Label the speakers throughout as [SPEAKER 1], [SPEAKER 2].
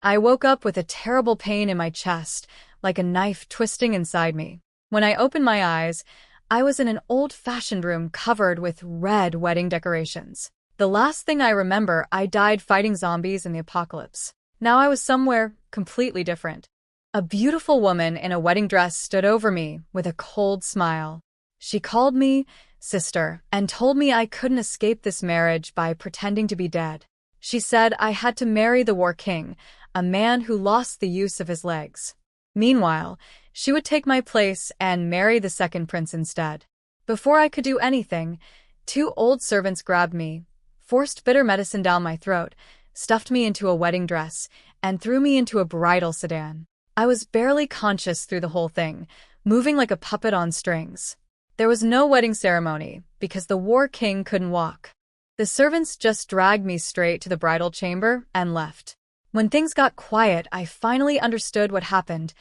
[SPEAKER 1] I woke up with a terrible pain in my chest, like a knife twisting inside me. When I opened my eyes, I was in an old-fashioned room covered with red wedding decorations. The last thing I remember, I died fighting zombies in the apocalypse. Now I was somewhere completely different. A beautiful woman in a wedding dress stood over me with a cold smile. She called me sister and told me I couldn't escape this marriage by pretending to be dead. She said I had to marry the War King, a man who lost the use of his legs. Meanwhile, she would take my place and marry the second prince instead. Before I could do anything, two old servants grabbed me, forced bitter medicine down my throat, stuffed me into a wedding dress, and threw me into a bridal sedan. I was barely conscious through the whole thing, moving like a puppet on strings. There was no wedding ceremony because the War King couldn't walk. The servants just dragged me straight to the bridal chamber and left. When things got quiet, I finally understood what happened.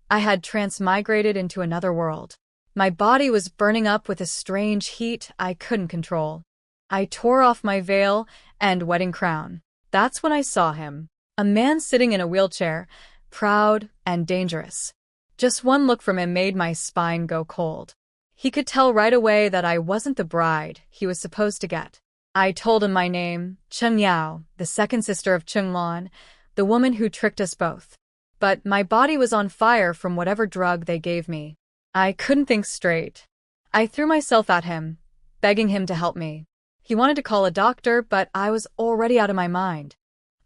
[SPEAKER 1] I had transmigrated into another world. My body was burning up with a strange heat I couldn't control. I tore off my veil and wedding crown. That's when I saw him. A man sitting in a wheelchair, proud and dangerous. Just one look from him made my spine go cold. He could tell right away that I wasn't the bride he was supposed to get. I told him my name, Cheng Lan, the second sister of Cheng Lan, the woman who tricked us both. But my body was on fire from whatever drug they gave me. I couldn't think straight. I threw myself at him, begging him to help me. He wanted to call a doctor, but I was already out of my mind.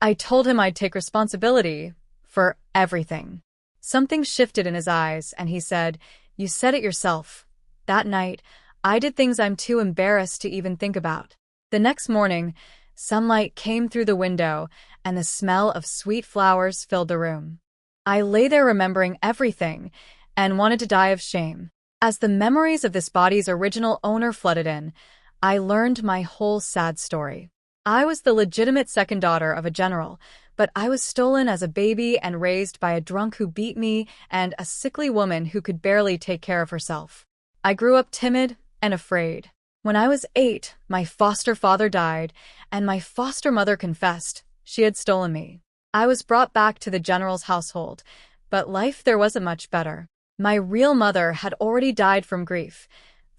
[SPEAKER 1] I told him I'd take responsibility for everything. Something shifted in his eyes, and he said, "You said it yourself." That night, I did things I'm too embarrassed to even think about. The next morning, sunlight came through the window, and the smell of sweet flowers filled the room. I lay there remembering everything and wanted to die of shame. As the memories of this body's original owner flooded in, I learned my whole sad story. I was the legitimate second daughter of a general, but I was stolen as a baby and raised by a drunk who beat me and a sickly woman who could barely take care of herself. I grew up timid and afraid. When I was 8, my foster father died, and my foster mother confessed she had stolen me. I was brought back to the general's household, but life there wasn't much better. My real mother had already died from grief,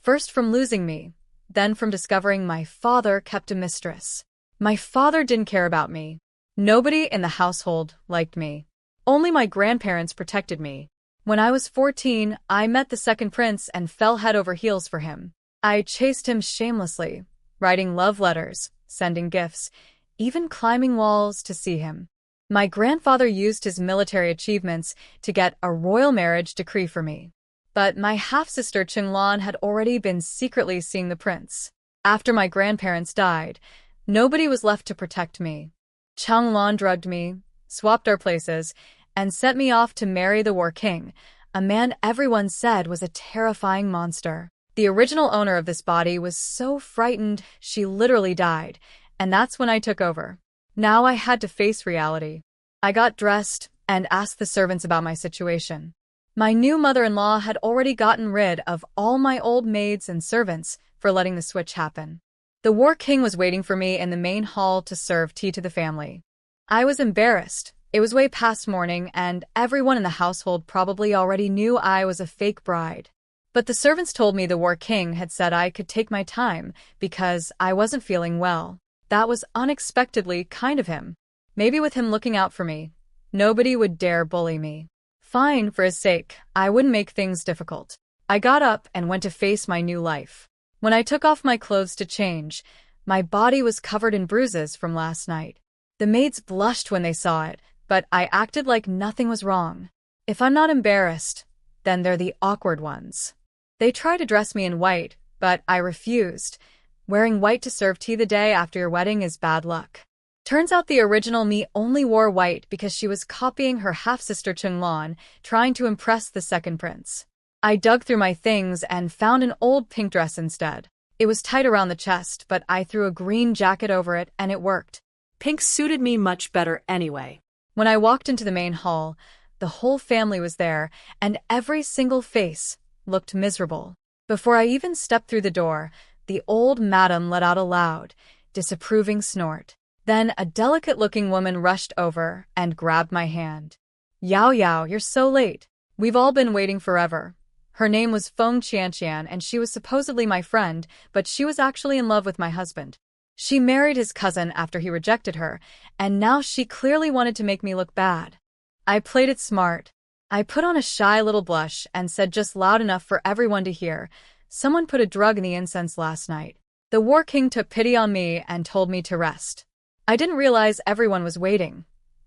[SPEAKER 1] first from losing me, then from discovering my father kept a mistress. My father didn't care about me. Nobody in the household liked me. Only my grandparents protected me. When I was 14, I met the second prince and fell head over heels for him. I chased him shamelessly, writing love letters, sending gifts, even climbing walls to see him. My grandfather used his military achievements to get a royal marriage decree for me. But my half-sister Cheng Lan had already been secretly seeing the prince. After my grandparents died, nobody was left to protect me. Cheng Lan drugged me, swapped our places, and sent me off to marry the War King, a man everyone said was a terrifying monster. The original owner of this body was so frightened she literally died, and that's when I took over. Now I had to face reality. I got dressed and asked the servants about my situation. My new mother-in-law had already gotten rid of all my old maids and servants for letting the switch happen. The War King was waiting for me in the main hall to serve tea to the family. I was embarrassed. It was way past morning, and everyone in the household probably already knew I was a fake bride. But the servants told me the War King had said I could take my time because I wasn't feeling well. That was unexpectedly kind of him. Maybe with him looking out for me, nobody would dare bully me. Fine, for his sake, I wouldn't make things difficult. I got up and went to face my new life. When I took off my clothes to change, my body was covered in bruises from last night. The maids blushed when they saw it, but I acted like nothing was wrong. If I'm not embarrassed, then they're the awkward ones. They tried to dress me in white, but I refused. Wearing white to serve tea the day after your wedding is bad luck. Turns out the original me only wore white because she was copying her half-sister Cheng Lan, trying to impress the second prince. I dug through my things and found an old pink dress instead. It was tight around the chest, but I threw a green jacket over it and it worked.
[SPEAKER 2] Pink suited me much better anyway.
[SPEAKER 1] When I walked into the main hall, the whole family was there, and every single face looked miserable. Before I even stepped through the door, the old madam let out a loud, disapproving snort. Then a delicate-looking woman rushed over and grabbed my hand. Yao Yao, you're so late. We've all been waiting forever. Her name was Feng Qianqian and she was supposedly my friend, but she was actually in love with my husband. She married his cousin after he rejected her, and now she clearly wanted to make me look bad. I played it smart. I put on a shy little blush and said just loud enough for everyone to hear, "Someone put a drug in the incense last night." The War King took pity on me and told me to rest. I didn't realize everyone was waiting.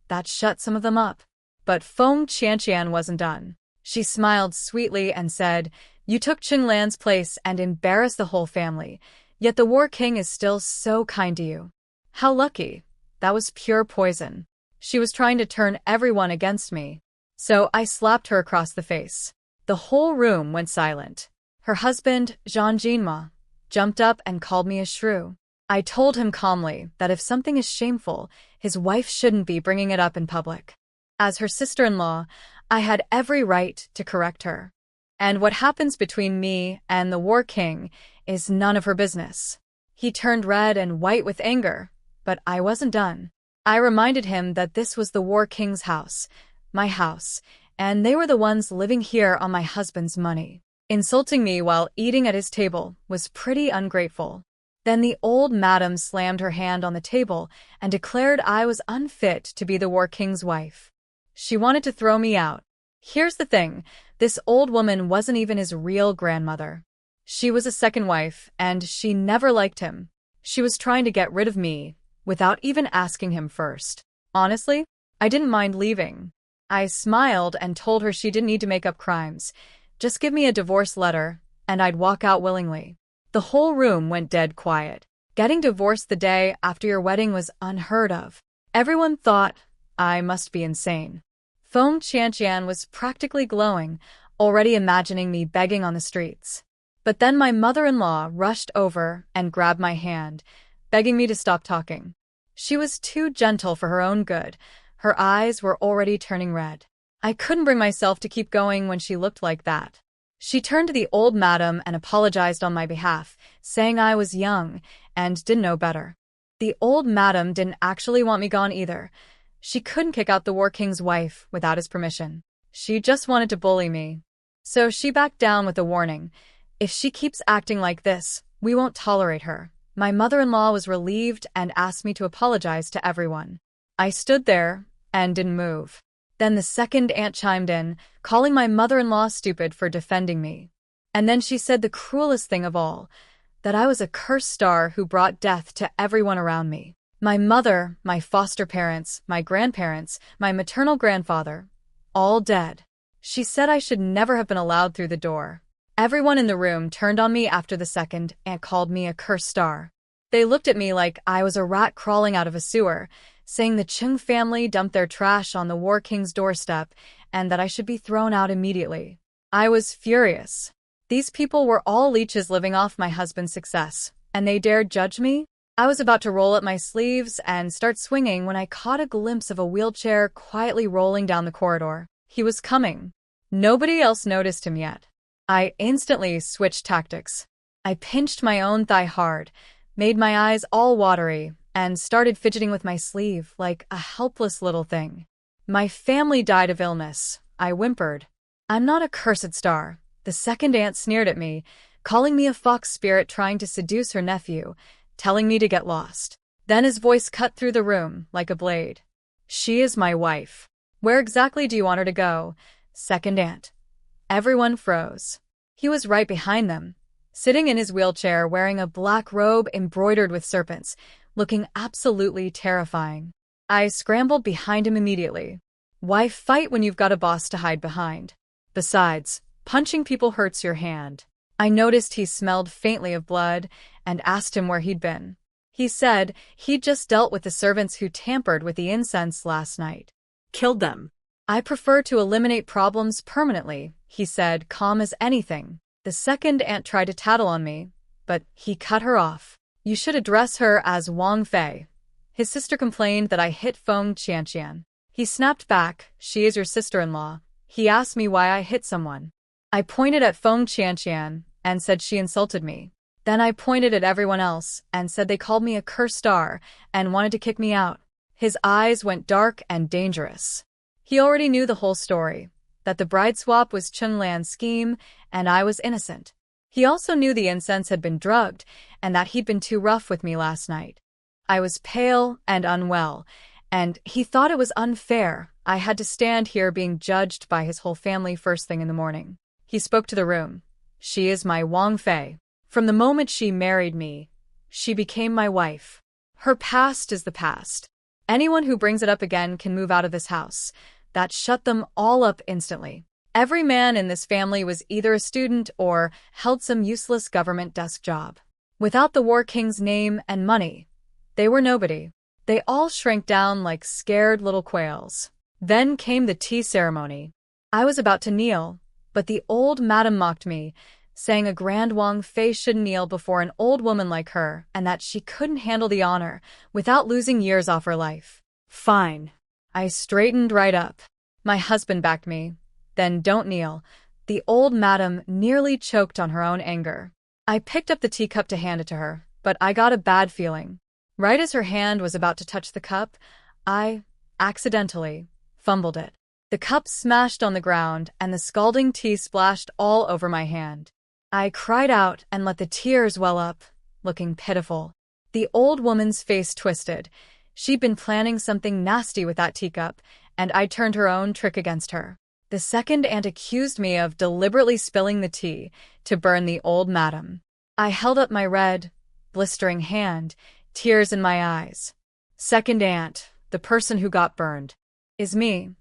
[SPEAKER 1] That shut some of them up. But Feng Qianqian wasn't done. She smiled sweetly and said, "You took Cheng Lan's place and embarrassed the whole family, yet the War King is still so kind to you. How lucky." That was pure poison. She was trying to turn everyone against me. So I slapped her across the face. The whole room went silent. Her husband, Zhang Jinma, jumped up and called me a shrew. I told him calmly that if something is shameful, his wife shouldn't be bringing it up in public. As her sister-in-law, I had every right to correct her. And what happens between me and the War King is none of her business. He turned red and white with anger, but I wasn't done. I reminded him that this was the War King's house, my house, and they were the ones living here on my husband's money. Insulting me while eating at his table was pretty ungrateful. Then the old madam slammed her hand on the table and declared I was unfit to be the War King's wife. She wanted to throw me out. Here's the thing, this old woman wasn't even his real grandmother. She was a second wife, and she never liked him. She was trying to get rid of me, without even asking him first. Honestly, I didn't mind leaving. I smiled and told her she didn't need to make up crimes. Just give me a divorce letter, and I'd walk out willingly. The whole room went dead quiet. Getting divorced the day after your wedding was unheard of. Everyone thought I must be insane. Feng Qianqian was practically glowing, already imagining me begging on the streets. But then my mother-in-law rushed over and grabbed my hand, begging me to stop talking. She was too gentle for her own good. Her eyes were already turning red. I couldn't bring myself to keep going when she looked like that. She turned to the old madam and apologized on my behalf, saying I was young and didn't know better. The old madam didn't actually want me gone either. She couldn't kick out the War King's wife without his permission. She just wanted to bully me. So she backed down with a warning. If she keeps acting like this, we won't tolerate her. My mother-in-law was relieved and asked me to apologize to everyone. I stood there and didn't move. Then the second aunt chimed in, calling my mother-in-law stupid for defending me. And then she said the cruelest thing of all, that I was a cursed star who brought death to everyone around me. My mother, my foster parents, my grandparents, my maternal grandfather, all dead. She said I should never have been allowed through the door. Everyone in the room turned on me after the second aunt called me a cursed star. They looked at me like I was a rat crawling out of a sewer, saying the Cheng family dumped their trash on the War King's doorstep and that I should be thrown out immediately. I was furious. These people were all leeches living off my husband's success, and they dared judge me? I was about to roll up my sleeves and start swinging when I caught a glimpse of a wheelchair quietly rolling down the corridor. He was coming. Nobody else noticed him yet. I instantly switched tactics. I pinched my own thigh hard, made my eyes all watery, and started fidgeting with my sleeve like a helpless little thing. My family died of illness, I whimpered. I'm not a cursed star. The second aunt sneered at me, calling me a fox spirit trying to seduce her nephew, telling me to get lost. Then his voice cut through the room like a blade. She is my wife. Where exactly do you want her to go? Second aunt. Everyone froze. He was right behind them, sitting in his wheelchair wearing a black robe embroidered with serpents, looking absolutely terrifying. I scrambled behind him immediately. Why fight when you've got a boss to hide behind? Besides, punching people hurts your hand. I noticed he smelled faintly of blood and asked him where he'd been. He said he'd just dealt with the servants who tampered with the incense last night.
[SPEAKER 2] Killed them.
[SPEAKER 1] I prefer to eliminate problems permanently, he said, calm as anything. The second aunt tried to tattle on me, but he cut her off. You should address her as Wang Fei. His sister complained that I hit Feng Qianqian. He snapped back, she is your sister-in-law. He asked me why I hit someone. I pointed at Feng Qianqian and said she insulted me. Then I pointed at everyone else and said they called me a cursed star and wanted to kick me out. His eyes went dark and dangerous. He already knew the whole story, that the bride swap was Cheng Lan's scheme and I was innocent. He also knew the incense had been drugged and that he'd been too rough with me last night. I was pale and unwell, and he thought it was unfair. I had to stand here being judged by his whole family first thing in the morning. He spoke to the room. She is my Wang Fei. From the moment she married me, she became my wife. Her past is the past. Anyone who brings it up again can move out of this house. That shut them all up instantly. Every man in this family was either a student or held some useless government desk job. Without the War King's name and money, they were nobody. They all shrank down like scared little quails. Then came the tea ceremony. I was about to kneel, but the old madam mocked me, saying a grand Wang Fei shouldn't kneel before an old woman like her and that she couldn't handle the honor without losing years off her life. Fine. I straightened right up. My husband backed me. Then don't kneel. The old madam nearly choked on her own anger. I picked up the teacup to hand it to her, but I got a bad feeling. Right as her hand was about to touch the cup, I, accidentally, fumbled it. The cup smashed on the ground and the scalding tea splashed all over my hand. I cried out and let the tears well up, looking pitiful. The old woman's face twisted. She'd been planning something nasty with that teacup, and I turned her own trick against her. The second aunt accused me of deliberately spilling the tea to burn the old madam. I held up my red, blistering hand, tears in my eyes. Second aunt, the person who got burned, is me.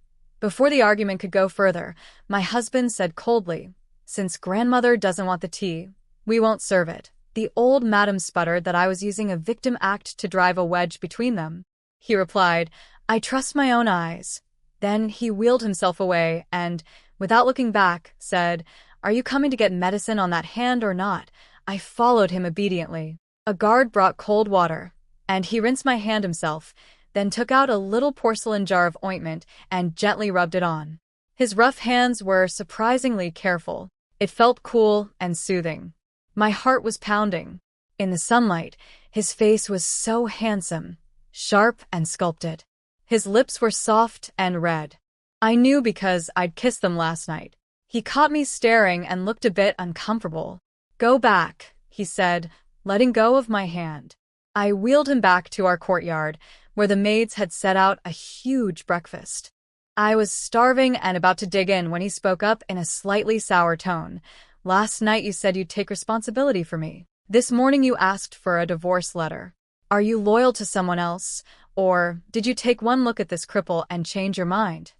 [SPEAKER 1] Before the argument could go further, my husband said coldly, "Since grandmother doesn't want the tea, we won't serve it." The old madam sputtered that I was using a victim act to drive a wedge between them. He replied, "I trust my own eyes." Then he wheeled himself away and, without looking back, said, "Are you coming to get medicine on that hand or not?" I followed him obediently. A guard brought cold water, and he rinsed my hand himself, then took out a little porcelain jar of ointment and gently rubbed it on. His rough hands were surprisingly careful. It felt cool and soothing. My heart was pounding. In the sunlight, his face was so handsome, sharp and sculpted. His lips were soft and red. I knew because I'd kissed them last night. He caught me staring and looked a bit uncomfortable. "Go back," he said, letting go of my hand. I wheeled him back to our courtyard, where the maids had set out a huge breakfast. I was starving and about to dig in when he spoke up in a slightly sour tone. "Last night you said you'd take responsibility for me. This morning you asked for a divorce letter. Are you loyal to someone else? Or did you take one look at this cripple and change your mind?"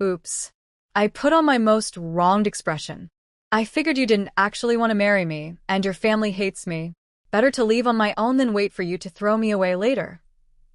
[SPEAKER 1] Oops. I put on my most wronged expression. "I figured you didn't actually want to marry me, and your family hates me. Better to leave on my own than wait for you to throw me away later."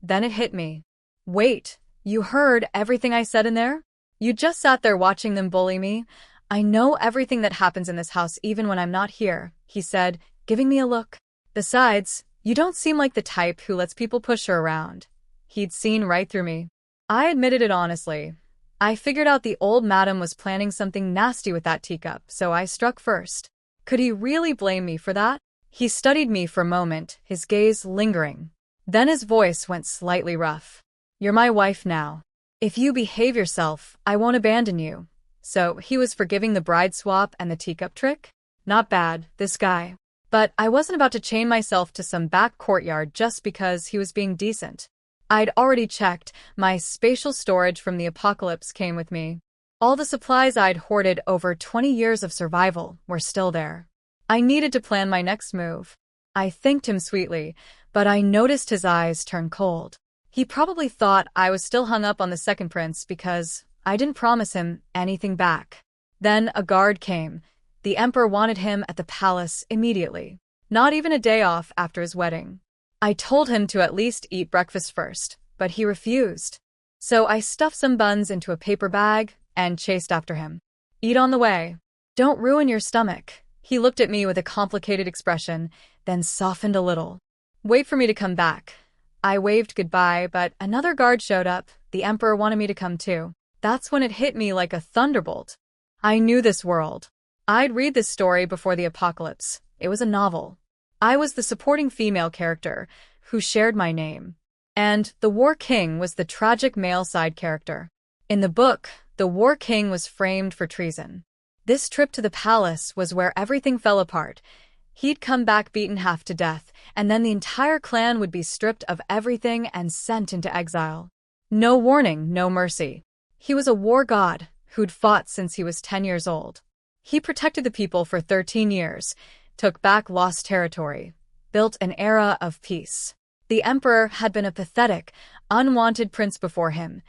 [SPEAKER 1] Then it hit me. "Wait, you heard everything I said in there? You just sat there watching them bully me? I know everything that happens in this house even when I'm not here," he said, giving me a look. "Besides, you don't seem like the type who lets people push her around." He'd seen right through me. I admitted it honestly. I figured out the old madam was planning something nasty with that teacup, so I struck first. Could he really blame me for that? He studied me for a moment, his gaze lingering. Then his voice went slightly rough. "You're my wife now. If you behave yourself, I won't abandon you." So he was forgiving the bride swap and the teacup trick? Not bad, this guy. But I wasn't about to chain myself to some back courtyard just because he was being decent. I'd already checked. My spatial storage from the apocalypse came with me. All the supplies I'd hoarded over 20 years of survival were still there. I needed to plan my next move. I thanked him sweetly, but I noticed his eyes turn cold. He probably thought I was still hung up on the second prince because I didn't promise him anything back. Then a guard came. The emperor wanted him at the palace immediately. Not even a day off after his wedding. I told him to at least eat breakfast first, but he refused. So I stuffed some buns into a paper bag and chased after him. "Eat on the way. Don't ruin your stomach." He looked at me with a complicated expression, then softened a little. "Wait for me to come back." I waved goodbye, but another guard showed up. The emperor wanted me to come too. That's when it hit me like a thunderbolt. I knew this world. I'd read this story before the apocalypse. It was a novel. I was the supporting female character who shared my name. And the War King was the tragic male side character. In the book, the War King was framed for treason. This trip to the palace was where everything fell apart. He'd come back beaten half to death, and then the entire clan would be stripped of everything and sent into exile. No warning, no mercy. He was a war god who'd fought since he was 10 years old. He protected the people for 13 years, took back lost territory, built an era of peace. The emperor had been a pathetic, unwanted prince before him.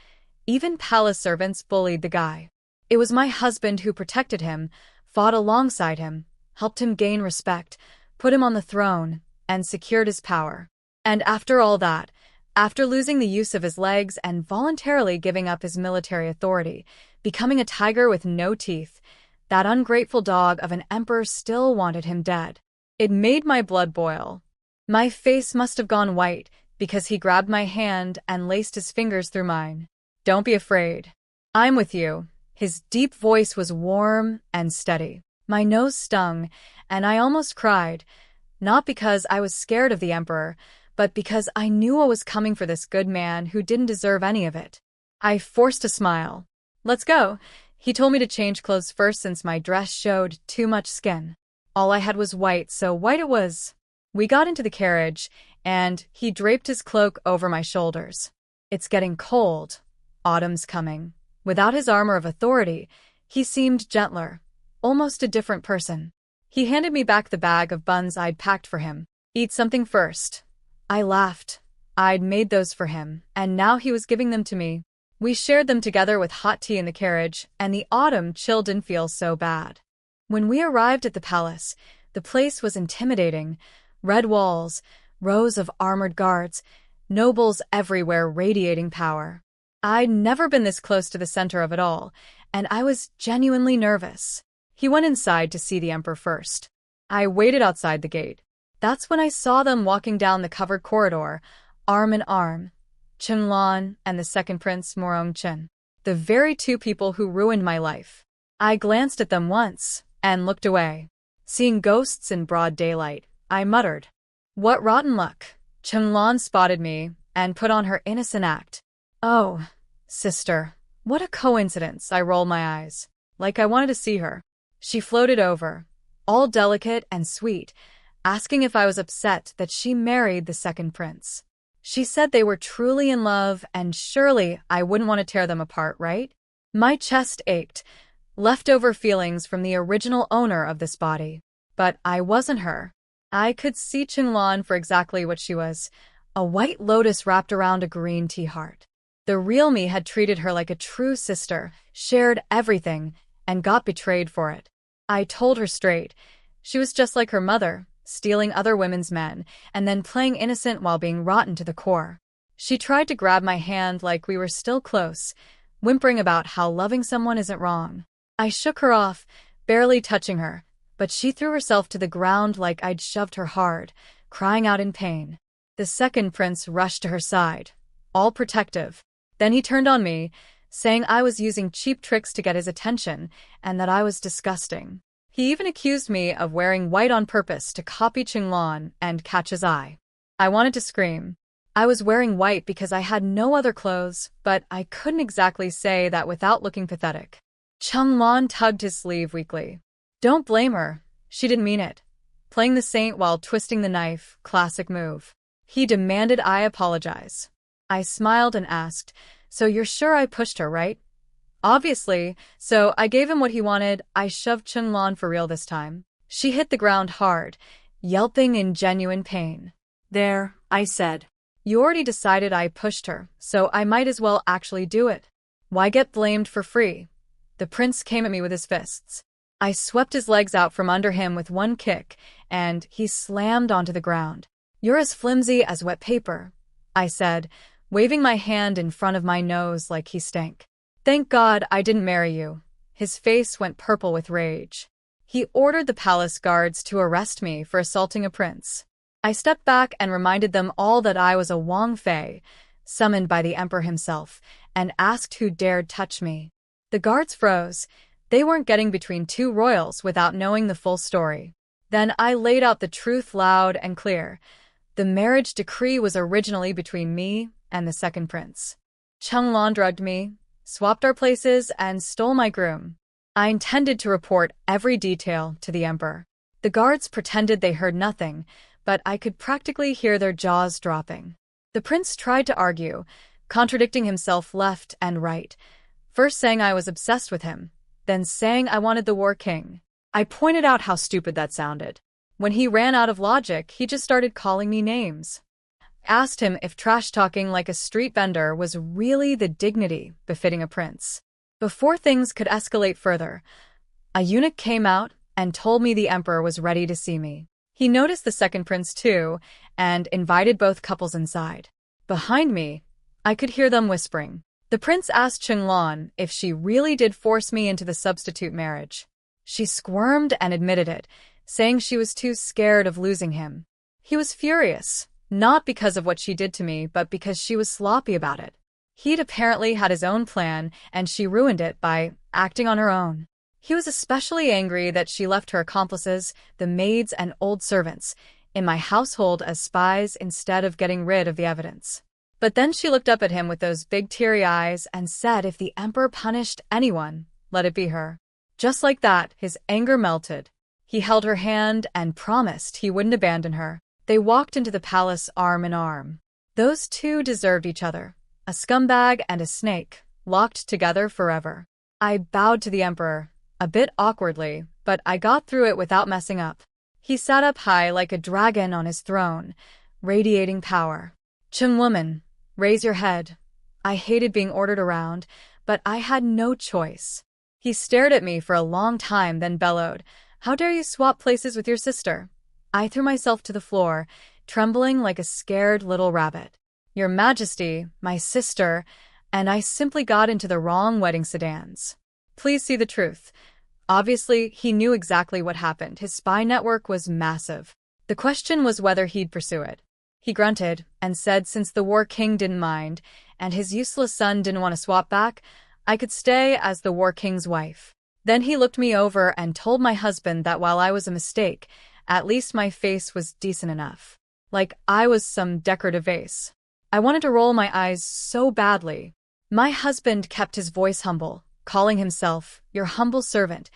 [SPEAKER 1] Even palace servants bullied the guy. It was my husband who protected him, fought alongside him, helped him gain respect, put him on the throne, and secured his power. And after all that, after losing the use of his legs and voluntarily giving up his military authority, becoming a tiger with no teeth, that ungrateful dog of an emperor still wanted him dead. It made my blood boil. My face must have gone white because he grabbed my hand and laced his fingers through mine. "Don't be afraid. I'm with you." His deep voice was warm and steady. My nose stung, and I almost cried, not because I was scared of the emperor, but because I knew what was coming for this good man who didn't deserve any of it. I forced a smile. "Let's go." He told me to change clothes first since my dress showed too much skin. All I had was white, so white it was. We got into the carriage, and he draped his cloak over my shoulders. It's getting cold. Autumn's coming. Without his armor of authority, he seemed gentler, almost a different person. He handed me back the bag of buns I'd packed for him. "Eat something first." I laughed. I'd made those for him, and now he was giving them to me. We shared them together with hot tea in the carriage, and the autumn chill didn't feel so bad. When we arrived at the palace, the place was intimidating. Red walls, rows of armored guards, nobles everywhere radiating power. I'd never been this close to the center of it all, and I was genuinely nervous. He went inside to see the emperor first. I waited outside the gate. That's when I saw them walking down the covered corridor, arm in arm. Cheng Lan and the second prince, Chen, the very two people who ruined my life. I glanced at them once and looked away. Seeing ghosts in broad daylight, I muttered, "What rotten luck." Cheng Lan spotted me and put on her innocent act. "Oh, sister, what a coincidence." I rolled my eyes, like I wanted to see her. She floated over, all delicate and sweet, asking if I was upset that she married the second prince. She said they were truly in love, and surely I wouldn't want to tear them apart, right? My chest ached, leftover feelings from the original owner of this body. But I wasn't her. I could see Cheng Lan for exactly what she was, a white lotus wrapped around a green tea heart. The real me had treated her like a true sister, shared everything, and got betrayed for it. I told her straight. She was just like her mother, stealing other women's men, and then playing innocent while being rotten to the core. She tried to grab my hand like we were still close, whimpering about how loving someone isn't wrong. I shook her off, barely touching her, but she threw herself to the ground like I'd shoved her hard, crying out in pain. The second prince rushed to her side, all protective. Then he turned on me, saying I was using cheap tricks to get his attention and that I was disgusting. He even accused me of wearing white on purpose to copy Cheng Lan and catch his eye. I wanted to scream. I was wearing white because I had no other clothes, but I couldn't exactly say that without looking pathetic. Cheng Lan tugged his sleeve weakly. "Don't blame her. She didn't mean it." Playing the saint while twisting the knife, classic move. He demanded I apologize. I smiled and asked, "So you're sure I pushed her, right?" "Obviously." So I gave him what he wanted. I shoved Cheng Lan for real this time. She hit the ground hard, yelping in genuine pain.
[SPEAKER 2] "There," I said.
[SPEAKER 1] "You already decided I pushed her, so I might as well actually do it. Why get blamed for free?" The prince came at me with his fists. I swept his legs out from under him with one kick, and he slammed onto the ground. "You're as flimsy as wet paper," I said, waving my hand in front of my nose like he stank. "Thank God I didn't marry you." His face went purple with rage. He ordered the palace guards to arrest me for assaulting a prince. I stepped back and reminded them all that I was a Wang Fei, summoned by the emperor himself, and asked who dared touch me. The guards froze. They weren't getting between two royals without knowing the full story. Then I laid out the truth loud and clear. The marriage decree was originally between me and the second prince. Cheng Lan drugged me, swapped our places, and stole my groom. I intended to report every detail to the emperor. The guards pretended they heard nothing, but I could practically hear their jaws dropping. The prince tried to argue, contradicting himself left and right, first saying I was obsessed with him, then saying I wanted the war king. I pointed out how stupid that sounded. When he ran out of logic, he just started calling me names. I asked him if trash-talking like a street vendor was really the dignity befitting a prince. Before things could escalate further, a eunuch came out and told me the emperor was ready to see me. He noticed the second prince too, and invited both couples inside. Behind me, I could hear them whispering. The prince asked Cheng Lan if she really did force me into the substitute marriage. She squirmed and admitted it, saying she was too scared of losing him. He was furious, not because of what she did to me, but because she was sloppy about it. He'd apparently had his own plan, and she ruined it by acting on her own. He was especially angry that she left her accomplices, the maids and old servants, in my household as spies instead of getting rid of the evidence. But then she looked up at him with those big teary eyes and said if the emperor punished anyone, let it be her. Just like that, his anger melted. He held her hand and promised he wouldn't abandon her. They walked into the palace arm in arm. Those two deserved each other, a scumbag and a snake, locked together forever. I bowed to the emperor, a bit awkwardly, but I got through it without messing up. He sat up high like a dragon on his throne, radiating power. Cheng woman, raise your head. I hated being ordered around, but I had no choice. He stared at me for a long time, then bellowed, "How dare you swap places with your sister?" I threw myself to the floor, trembling like a scared little rabbit. Your Majesty, my sister, and I simply got into the wrong wedding sedans. Please see the truth. Obviously, he knew exactly what happened. His spy network was massive. The question was whether he'd pursue it. He grunted and said since the war king didn't mind, and his useless son didn't want to swap back, I could stay as the war king's wife. Then he looked me over and told my husband that while I was a mistake, at least my face was decent enough. Like I was some decorative vase. I wanted to roll my eyes so badly. My husband kept his voice humble, calling himself your humble servant,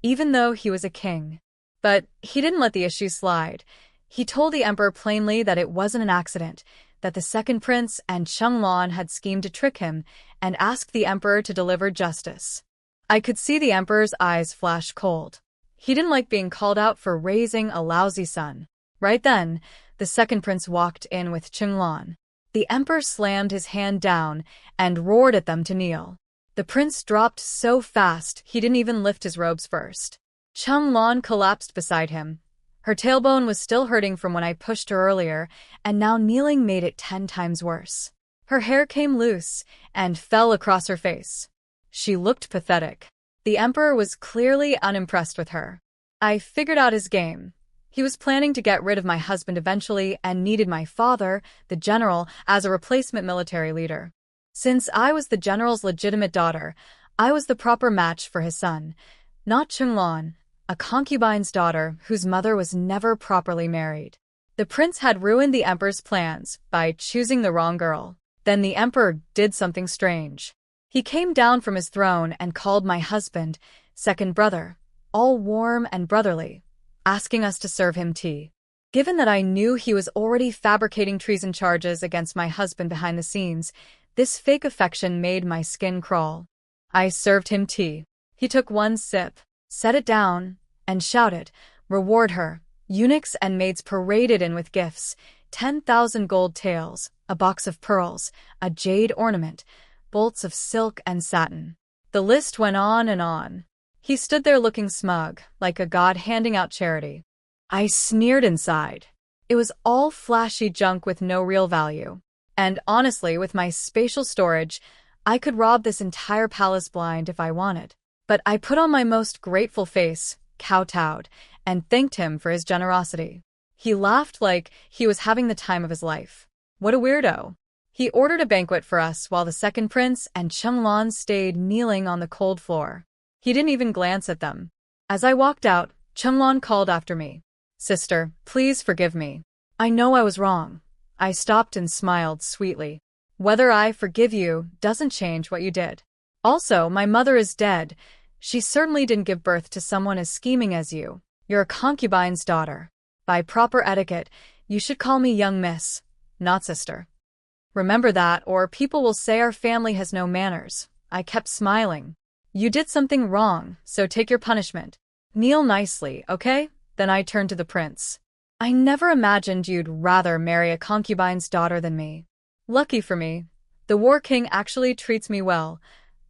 [SPEAKER 1] even though he was a king. But he didn't let the issue slide. He told the emperor plainly that it wasn't an accident, that the second prince and Cheng Lan had schemed to trick him, and asked the emperor to deliver justice. I could see the emperor's eyes flash cold. He didn't like being called out for raising a lousy son. Right then, the second prince walked in with Cheng Lan. The emperor slammed his hand down and roared at them to kneel. The prince dropped so fast he didn't even lift his robes first. Cheng Lan collapsed beside him. Her tailbone was still hurting from when I pushed her earlier, and now kneeling made it 10 times worse. Her hair came loose and fell across her face. She looked pathetic. The emperor was clearly unimpressed with her. I figured out his game. He was planning to get rid of my husband eventually and needed my father, the general, as a replacement military leader. Since I was the general's legitimate daughter, I was the proper match for his son, not Cheng Lan, a concubine's daughter whose mother was never properly married. The prince had ruined the emperor's plans by choosing the wrong girl. Then the emperor did something strange. He came down from his throne and called my husband, second brother, all warm and brotherly, asking us to serve him tea. Given that I knew he was already fabricating treason charges against my husband behind the scenes, this fake affection made my skin crawl. I served him tea. He took one sip, set it down, and shouted, "Reward her." Eunuchs and maids paraded in with gifts, 10,000 gold taels, a box of pearls, a jade ornament, bolts of silk and satin. The list went on and on. He stood there looking smug, like a god handing out charity. I sneered inside. It was all flashy junk with no real value. And honestly, with my spatial storage, I could rob this entire palace blind if I wanted. But I put on my most grateful face, kowtowed, and thanked him for his generosity. He laughed like he was having the time of his life. What a weirdo. He ordered a banquet for us while the second prince and Cheng Lan stayed kneeling on the cold floor. He didn't even glance at them. As I walked out, Cheng Lan called after me. Sister, please forgive me. I know I was wrong. I stopped and smiled sweetly. Whether I forgive you doesn't change what you did. Also, my mother is dead. She certainly didn't give birth to someone as scheming as you. You're a concubine's daughter. By proper etiquette, you should call me young miss, not sister. Remember that, or people will say our family has no manners. I kept smiling. You did something wrong, so take your punishment. Kneel nicely, okay? Then I turned to the prince. I never imagined you'd rather marry a concubine's daughter than me. Lucky for me, the War King actually treats me well.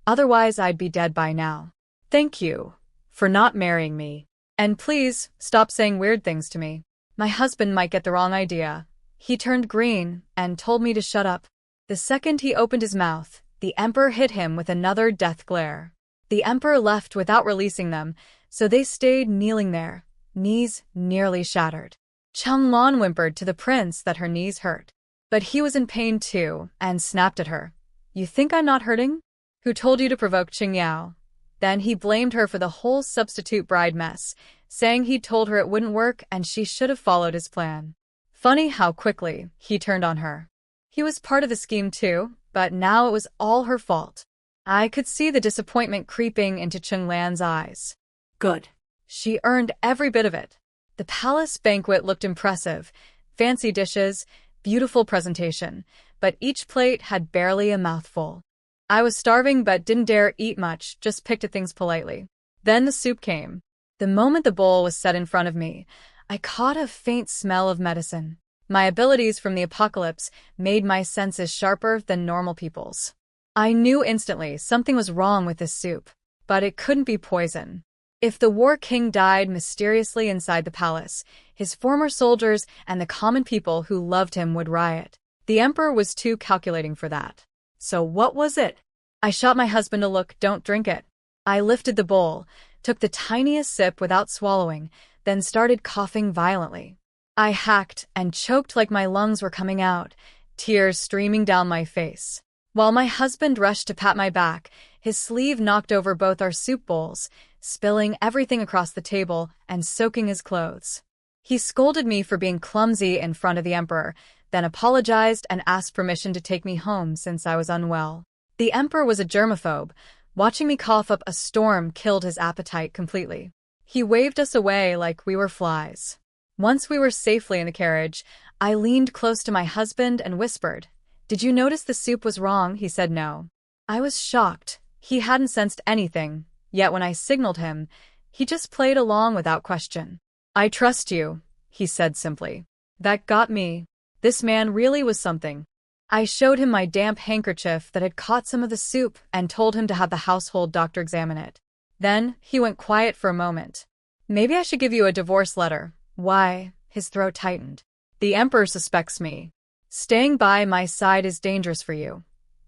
[SPEAKER 1] Otherwise, I'd be dead by now. Thank you for not marrying me. And please, stop saying weird things to me. My husband might get the wrong idea. He turned green and told me to shut up. The second he opened his mouth, the emperor hit him with another death glare. The emperor left without releasing them, so they stayed kneeling there, knees nearly shattered. Cheng Lan whimpered to the prince that her knees hurt. But he was in pain too, and snapped at her. You think I'm not hurting? Who told you to provoke Qing Yao? Then he blamed her for the whole substitute bride mess, saying he'd told her it wouldn't work and she should have followed his plan. Funny how quickly he turned on her. He was part of the scheme too, but now it was all her fault. I could see the disappointment creeping into Cheng Lan's eyes.
[SPEAKER 2] Good.
[SPEAKER 1] She earned every bit of it. The palace banquet looked impressive. Fancy dishes, beautiful presentation, but each plate had barely a mouthful. I was starving but didn't dare eat much, just picked at things politely. Then the soup came. The moment the bowl was set in front of me, I caught a faint smell of medicine. My abilities from the apocalypse made my senses sharper than normal people's. I knew instantly something was wrong with this soup, but it couldn't be poison. If the War King died mysteriously inside the palace, his former soldiers and the common people who loved him would riot. The emperor was too calculating for that. So what was it? I shot my husband a look, don't drink it. I lifted the bowl, took the tiniest sip without swallowing, then started coughing violently. I hacked and choked like my lungs were coming out, tears streaming down my face. While my husband rushed to pat my back, his sleeve knocked over both our soup bowls, spilling everything across the table and soaking his clothes. He scolded me for being clumsy in front of the emperor, then apologized and asked permission to take me home since I was unwell. The emperor was a germaphobe. Watching me cough up a storm killed his appetite completely. He waved us away like we were flies. Once we were safely in the carriage, I leaned close to my husband and whispered, "Did you notice the soup was wrong?" He said no. I was shocked. He hadn't sensed anything, yet when I signaled him, he just played along without question. "I trust you," he said simply. That got me. This man really was something. I showed him my damp handkerchief that had caught some of the soup and told him to have the household doctor examine it. Then he went quiet for a moment. "Maybe I should give you a divorce letter." "Why?" His throat tightened. "The emperor suspects me. Staying by my side is dangerous for you."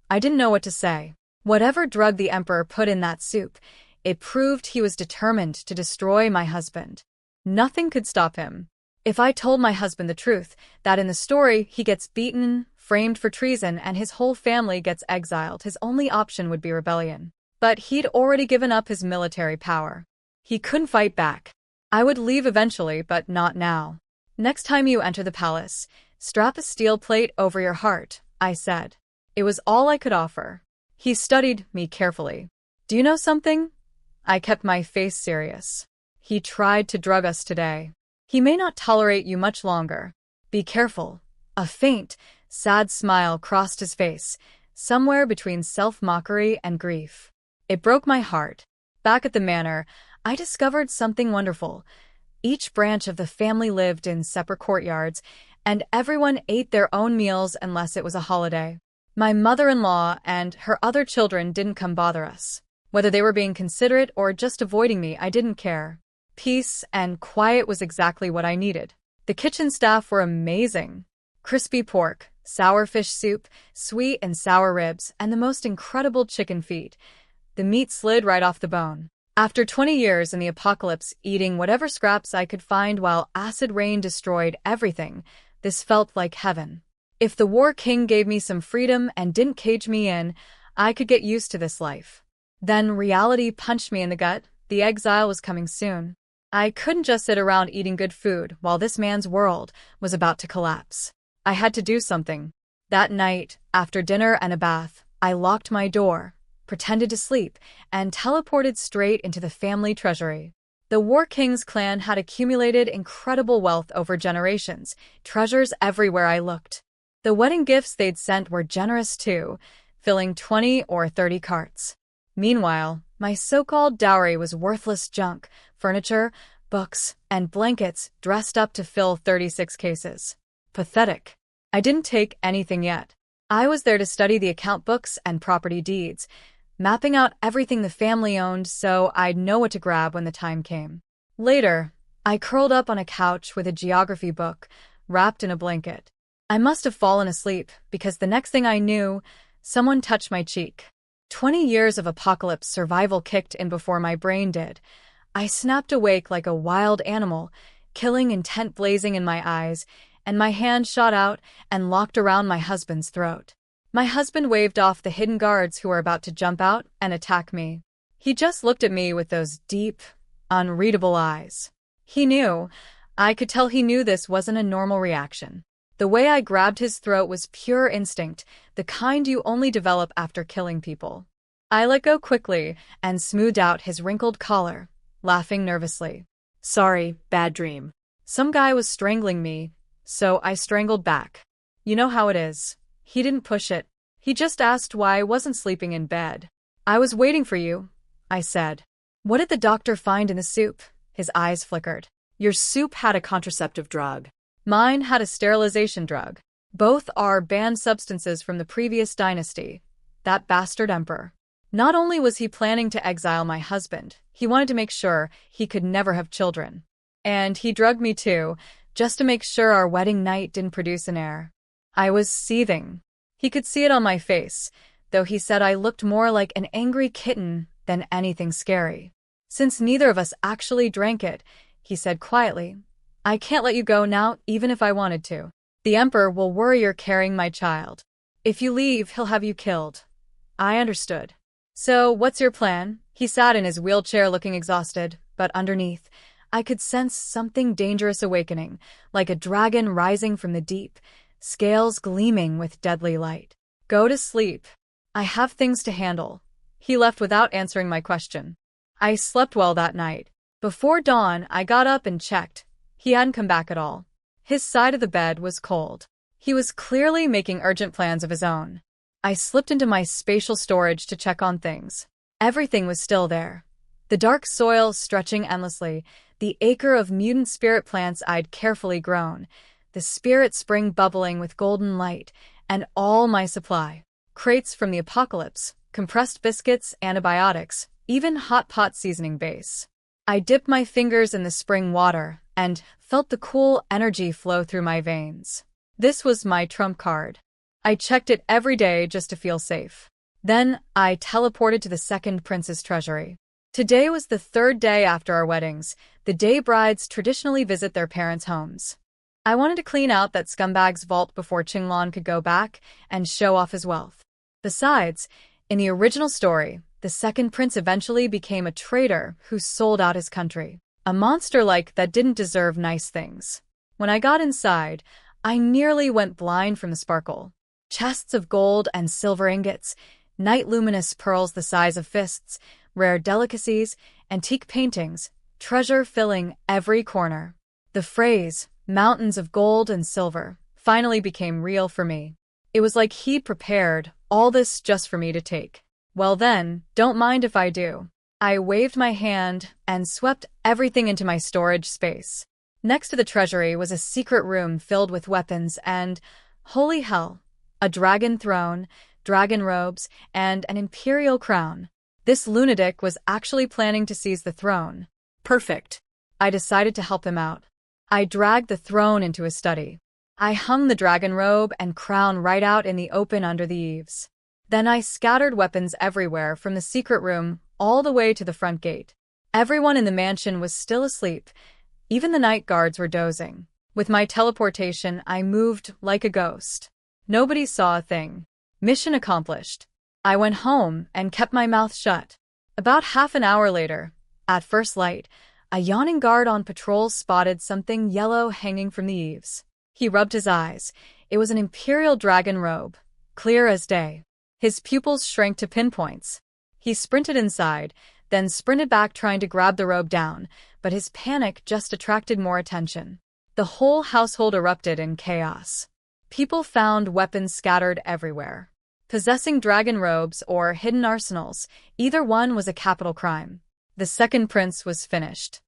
[SPEAKER 1] I didn't know what to say. Whatever drug the emperor put in that soup, it proved he was determined to destroy my husband. Nothing could stop him. If I told my husband the truth, that in the story he gets beaten, framed for treason, and his whole family gets exiled, his only option would be rebellion. But he'd already given up his military power. He couldn't fight back. I would leave eventually, but not now. "Next time you enter the palace, strap a steel plate over your heart," I said. It was all I could offer. He studied me carefully. "Do you know something?" I kept my face serious. "He tried to drug us today. He may not tolerate you much longer. Be careful." A faint, sad smile crossed his face, somewhere between self-mockery and grief. It broke my heart. Back at the manor, I discovered something wonderful. Each branch of the family lived in separate courtyards, and everyone ate their own meals unless it was a holiday. My mother-in-law and her other children didn't come bother us. Whether they were being considerate or just avoiding me, I didn't care. Peace and quiet was exactly what I needed. The kitchen staff were amazing. Crispy pork, sour fish soup, sweet and sour ribs, and the most incredible chicken feet. The meat slid right off the bone. After 20 years in the apocalypse eating whatever scraps I could find while acid rain destroyed everything, this felt like heaven. If the War King gave me some freedom and didn't cage me in, I could get used to this life. Then reality punched me in the gut. The exile was coming soon. I couldn't just sit around eating good food while this man's world was about to collapse. I had to do something. That night, after dinner and a bath, I locked my door, pretended to sleep, and teleported straight into the family treasury. The War King's clan had accumulated incredible wealth over generations, treasures everywhere I looked. The wedding gifts they'd sent were generous too, filling 20 or 30 carts. Meanwhile, my so-called dowry was worthless junk, furniture, books, and blankets dressed up to fill 36 cases. Pathetic. I didn't take anything yet. I was there to study the account books and property deeds, mapping out everything the family owned so I'd know what to grab when the time came. Later, I curled up on a couch with a geography book, wrapped in a blanket. I must have fallen asleep because the next thing I knew, someone touched my cheek. 20 years of apocalypse survival kicked in before my brain did. I snapped awake like a wild animal, killing intent blazing in my eyes, and my hand shot out and locked around my husband's throat. My husband waved off the hidden guards who were about to jump out and attack me. He just looked at me with those deep, unreadable eyes. He knew. I could tell he knew this wasn't a normal reaction. The way I grabbed his throat was pure instinct, the kind you only develop after killing people. I let go quickly and smoothed out his wrinkled collar, laughing nervously.
[SPEAKER 2] Sorry, bad dream.
[SPEAKER 1] Some guy was strangling me, so I strangled back. You know how it is. He didn't push it. He just asked why I wasn't sleeping in bed. I was waiting for you, I said. What did the doctor find in the soup? His eyes flickered.
[SPEAKER 2] Your soup had a contraceptive drug.
[SPEAKER 1] Mine had a sterilization drug. Both are banned substances from the previous dynasty. That bastard emperor. Not only was he planning to exile my husband, he wanted to make sure he could never have children. And he drugged me too, just to make sure our wedding night didn't produce an heir. I was seething. He could see it on my face, though he said I looked more like an angry kitten than anything scary. Since neither of us actually drank it, he said quietly, I can't let you go now, even if I wanted to. The Emperor will worry you're carrying my child. If you leave, he'll have you killed. I understood. So, what's your plan? He sat in his wheelchair looking exhausted, but underneath, I could sense something dangerous awakening, like a dragon rising from the deep, scales gleaming with deadly light. Go to sleep. I have things to handle. He left without answering my question. I slept well that night. Before dawn, I got up and checked. He hadn't come back at all. His side of the bed was cold. He was clearly making urgent plans of his own. I slipped into my spatial storage to check on things. Everything was still there. The dark soil stretching endlessly, the acre of mutant spirit plants I'd carefully grown, the spirit spring bubbling with golden light, and all my supply. Crates from the apocalypse, compressed biscuits, antibiotics, even hot pot seasoning base. I dipped my fingers in the spring water and felt the cool energy flow through my veins. This was my trump card. I checked it every day just to feel safe. Then I teleported to the second prince's treasury. Today was the third day after our weddings, the day brides traditionally visit their parents' homes. I wanted to clean out that scumbag's vault before Cheng Lan could go back and show off his wealth. Besides, in the original story, the second prince eventually became a traitor who sold out his country. A monster like that didn't deserve nice things. When I got inside, I nearly went blind from the sparkle. Chests of gold and silver ingots, night luminous pearls the size of fists, rare delicacies, antique paintings, treasure filling every corner. The phrase, mountains of gold and silver, finally became real for me. It was like he'd prepared all this just for me to take. Well then, don't mind if I do. I waved my hand and swept everything into my storage space. Next to the treasury was a secret room filled with weapons and, holy hell, a dragon throne, dragon robes, and an imperial crown. This lunatic was actually planning to seize the throne. Perfect. I decided to help him out. I dragged the throne into his study. I hung the dragon robe and crown right out in the open under the eaves. Then I scattered weapons everywhere from the secret room all the way to the front gate. Everyone in the mansion was still asleep. Even the night guards were dozing. With my teleportation, I moved like a ghost. Nobody saw a thing. Mission accomplished. I went home and kept my mouth shut. About half an hour later, at first light, A yawning guard on patrol spotted something yellow hanging from the eaves. He rubbed his eyes. It was an imperial dragon robe, clear as day. His pupils shrank to pinpoints. He sprinted inside, then sprinted back trying to grab the robe down, but his panic just attracted more attention. The whole household erupted in chaos. People found weapons scattered everywhere. Possessing dragon robes or hidden arsenals, either one was a capital crime. The second prince was finished.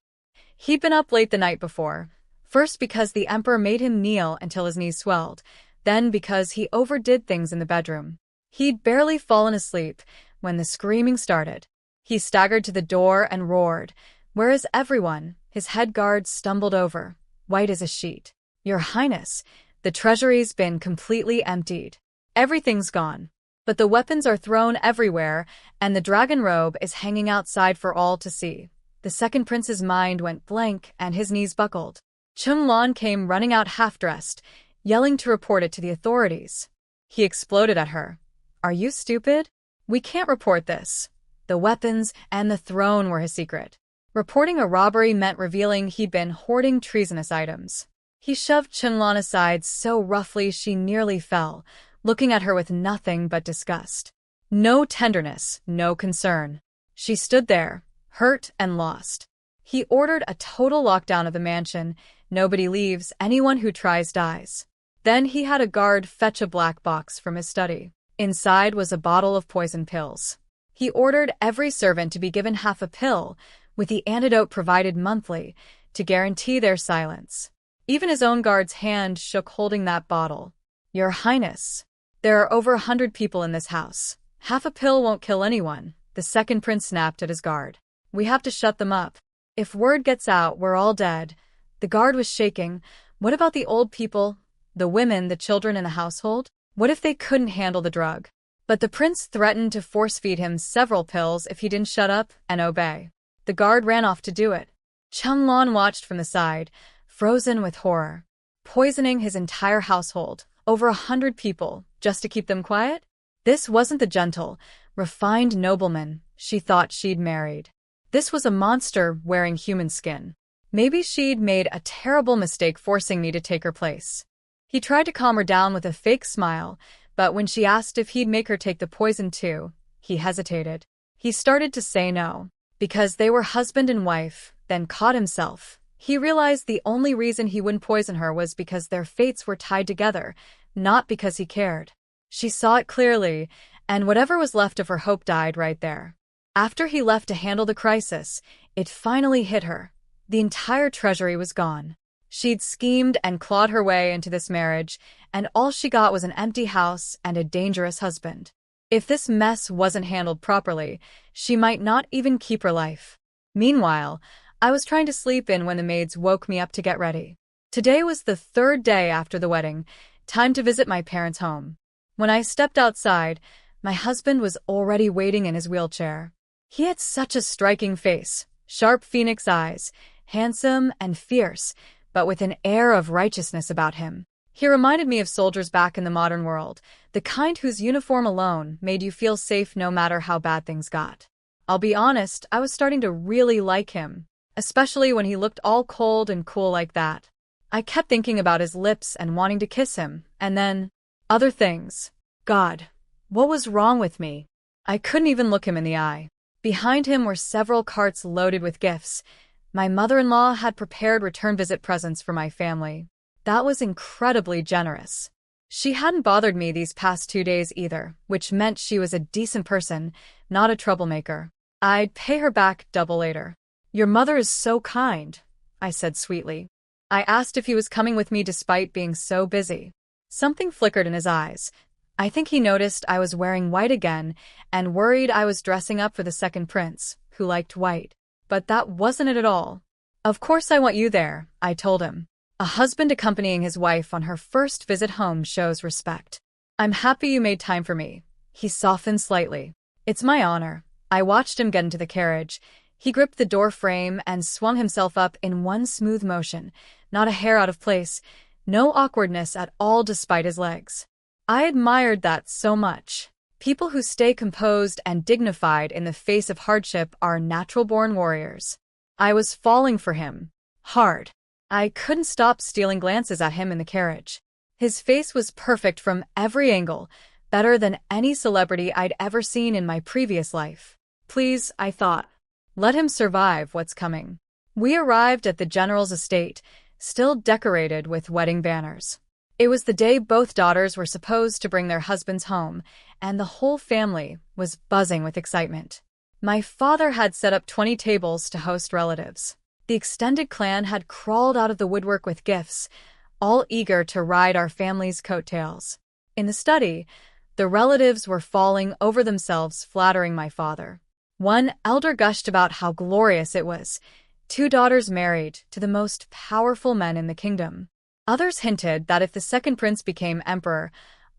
[SPEAKER 1] He'd been up late the night before, first because the emperor made him kneel until his knees swelled, then because he overdid things in the bedroom. He'd barely fallen asleep when the screaming started. He staggered to the door and roared, "Where is everyone?" His head guard stumbled over, white as a sheet. "Your Highness, the treasury's been completely emptied. Everything's gone. But the weapons are thrown everywhere, and the dragon robe is hanging outside for all to see." The second prince's mind went blank and his knees buckled. Cheng Lan came running out half-dressed, yelling to report it to the authorities. He exploded at her. "Are you stupid? We can't report this. The weapons and the throne were his secret." Reporting a robbery meant revealing he'd been hoarding treasonous items. He shoved Cheng Lan aside so roughly she nearly fell, looking at her with nothing but disgust. No tenderness, no concern. She stood there, hurt and lost. He ordered a total lockdown of the mansion. Nobody leaves, anyone who tries dies. Then he had a guard fetch a black box from his study. Inside was a bottle of poison pills. He ordered every servant to be given half a pill, with the antidote provided monthly, to guarantee their silence. Even his own guard's hand shook holding that bottle. "Your Highness, there are over 100 people in this house. Half a pill won't kill anyone," the second prince snapped at his guard. "We have to shut them up. If word gets out, we're all dead." The guard was shaking. What about the old people? The women, the children in the household? What if they couldn't handle the drug? But the prince threatened to force-feed him several pills if he didn't shut up and obey. The guard ran off to do it. Cheng Lan watched from the side, frozen with horror. Poisoning his entire household, over 100 people, just to keep them quiet? This wasn't the gentle, refined nobleman she thought she'd married. This was a monster wearing human skin. Maybe she'd made a terrible mistake forcing me to take her place. He tried to calm her down with a fake smile, but when she asked if he'd make her take the poison too, he hesitated. He started to say no, because they were husband and wife, then caught himself. He realized the only reason he wouldn't poison her was because their fates were tied together, not because he cared. She saw it clearly, and whatever was left of her hope died right there. After he left to handle the crisis, it finally hit her. The entire treasury was gone. She'd schemed and clawed her way into this marriage, and all she got was an empty house and a dangerous husband. If this mess wasn't handled properly, she might not even keep her life. Meanwhile, I was trying to sleep in when the maids woke me up to get ready. Today was the third day after the wedding, time to visit my parents' home. When I stepped outside, my husband was already waiting in his wheelchair. He had such a striking face, sharp phoenix eyes, handsome and fierce, but with an air of righteousness about him. He reminded me of soldiers back in the modern world, the kind whose uniform alone made you feel safe no matter how bad things got. I'll be honest, I was starting to really like him, especially when he looked all cold and cool like that. I kept thinking about his lips and wanting to kiss him, and then other things. God, what was wrong with me? I couldn't even look him in the eye. Behind him were several carts loaded with gifts. My mother-in-law had prepared return visit presents for my family. That was incredibly generous. She hadn't bothered me these past 2 days either, which meant she was a decent person, not a troublemaker. I'd pay her back double later. "Your mother is so kind," I said sweetly. I asked if he was coming with me despite being so busy. Something flickered in his eyes. I think he noticed I was wearing white again and worried I was dressing up for the second prince, who liked white. But that wasn't it at all. "Of course I want you there," I told him. A husband accompanying his wife on her first visit home shows respect. "I'm happy you made time for me." He softened slightly. "It's my honor." I watched him get into the carriage. He gripped the door frame and swung himself up in one smooth motion, not a hair out of place, no awkwardness at all despite his legs. I admired that so much. People who stay composed and dignified in the face of hardship are natural-born warriors. I was falling for him. Hard. I couldn't stop stealing glances at him in the carriage. His face was perfect from every angle, better than any celebrity I'd ever seen in my previous life. Please, I thought. Let him survive what's coming. We arrived at the general's estate, still decorated with wedding banners. It was the day both daughters were supposed to bring their husbands home, and the whole family was buzzing with excitement. My father had set up 20 tables to host relatives. The extended clan had crawled out of the woodwork with gifts, all eager to ride our family's coattails. In the study, the relatives were falling over themselves flattering my father. One elder gushed about how glorious it was, 2 daughters married to the most powerful men in the kingdom. Others hinted that if the second prince became emperor,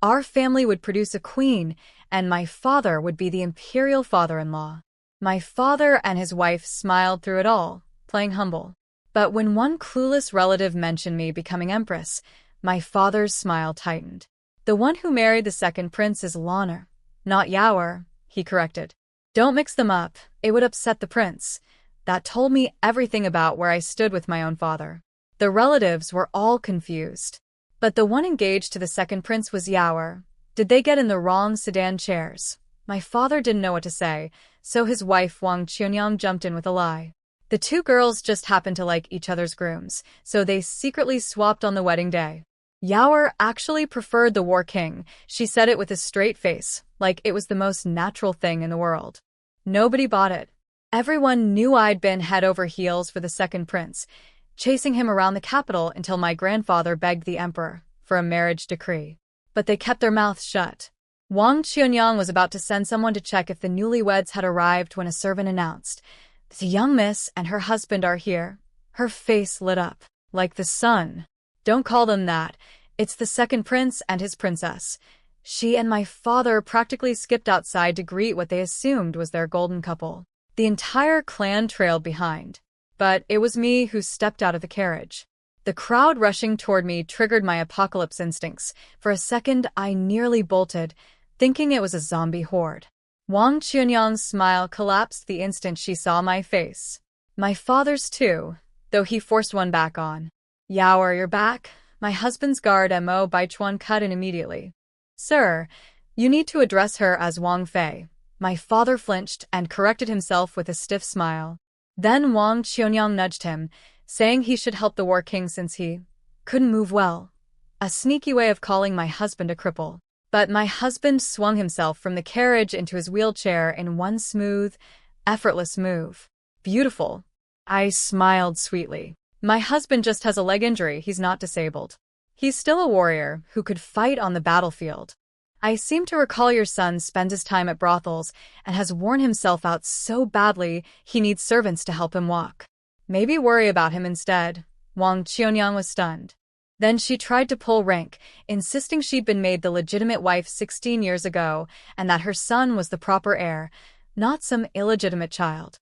[SPEAKER 1] our family would produce a queen, and my father would be the imperial father-in-law. My father and his wife smiled through it all, playing humble. But when one clueless relative mentioned me becoming empress, my father's smile tightened. The one who married the second prince is Lanner, not Yaoer, he corrected. Don't mix them up, it would upset the prince. That told me everything about where I stood with my own father. The relatives were all confused. But the one engaged to the second prince was Yaoer. Did they get in the wrong sedan chairs? My father didn't know what to say, so his wife Wang Qianyang jumped in with a lie. The 2 girls just happened to like each other's grooms, so they secretly swapped on the wedding day. Yaoer actually preferred the War King. She said it with a straight face, like it was the most natural thing in the world. Nobody bought it. Everyone knew I'd been head over heels for the second prince, chasing him around the capital until my grandfather begged the emperor for a marriage decree. But they kept their mouths shut. Wang Qianyang was about to send someone to check if the newlyweds had arrived when a servant announced, "The young miss and her husband are here." Her face lit up, like the sun. Don't call them that. It's the second prince and his princess. She and my father practically skipped outside to greet what they assumed was their golden couple. The entire clan trailed behind. But it was me who stepped out of the carriage. The crowd rushing toward me triggered my apocalypse instincts. For a second, I nearly bolted, thinking it was a zombie horde. Wang Qianyang's smile collapsed the instant she saw my face. My father's too, though he forced one back on. "Yaoer, you're back?" My husband's guard Mo Baichuan cut in immediately. "Sir, you need to address her as Wang Fei." My father flinched and corrected himself with a stiff smile. Then Wang Qianyang nudged him, saying he should help the War King since he couldn't move well. A sneaky way of calling my husband a cripple. But my husband swung himself from the carriage into his wheelchair in one smooth, effortless move. Beautiful. I smiled sweetly. My husband just has a leg injury, he's not disabled. He's still a warrior who could fight on the battlefield. I seem to recall your son spends his time at brothels and has worn himself out so badly he needs servants to help him walk. Maybe worry about him instead. Wang Qianyang was stunned. Then she tried to pull rank, insisting she'd been made the legitimate wife 16 years ago and that her son was the proper heir, not some illegitimate child.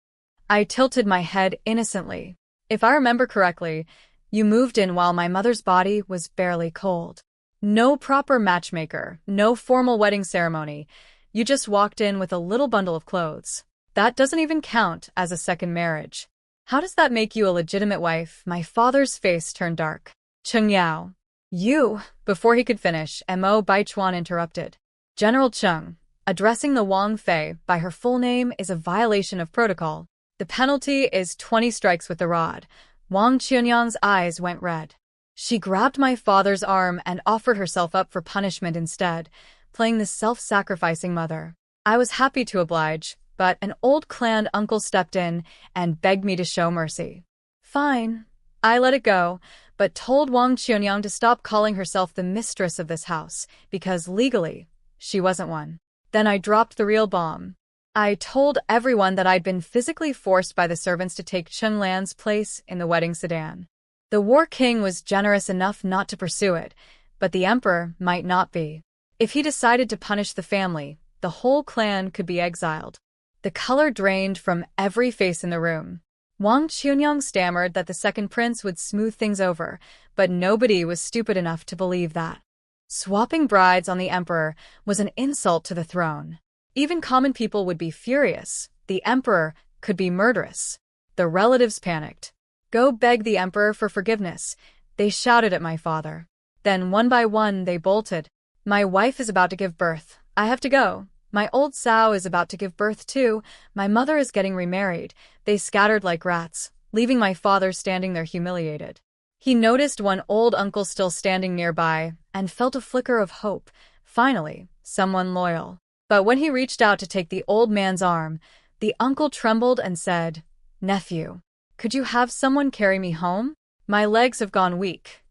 [SPEAKER 1] I tilted my head innocently. If I remember correctly, you moved in while my mother's body was barely cold. No proper matchmaker, no formal wedding ceremony. You just walked in with a little bundle of clothes. That doesn't even count as a second marriage. How does that make you a legitimate wife? My father's face turned dark. Cheng Yao. You. Before he could finish, Mo Baichuan interrupted. General Cheng, addressing the Wang Fei by her full name is a violation of protocol. The penalty is 20 strikes with the rod. Wang Qianyang's eyes went red. She grabbed my father's arm and offered herself up for punishment instead, playing the self-sacrificing mother. I was happy to oblige, but an old clan uncle stepped in and begged me to show mercy. Fine. I let it go, but told Wang Qianyang to stop calling herself the mistress of this house, because legally, she wasn't one. Then I dropped the real bomb. I told everyone that I'd been physically forced by the servants to take Cheng Lan's place in the wedding sedan. The War King was generous enough not to pursue it, but the emperor might not be. If he decided to punish the family, the whole clan could be exiled. The color drained from every face in the room. Wang Qianyang stammered that the second prince would smooth things over, but nobody was stupid enough to believe that. Swapping brides on the emperor was an insult to the throne. Even common people would be furious. The emperor could be murderous. The relatives panicked. "Go beg the emperor for forgiveness," they shouted at my father. Then one by one they bolted. "My wife is about to give birth. I have to go. My old sow is about to give birth too. My mother is getting remarried." They scattered like rats, leaving my father standing there humiliated. He noticed one old uncle still standing nearby and felt a flicker of hope. Finally, someone loyal. But when he reached out to take the old man's arm, the uncle trembled and said, "Nephew, could you have someone carry me home? My legs have gone weak."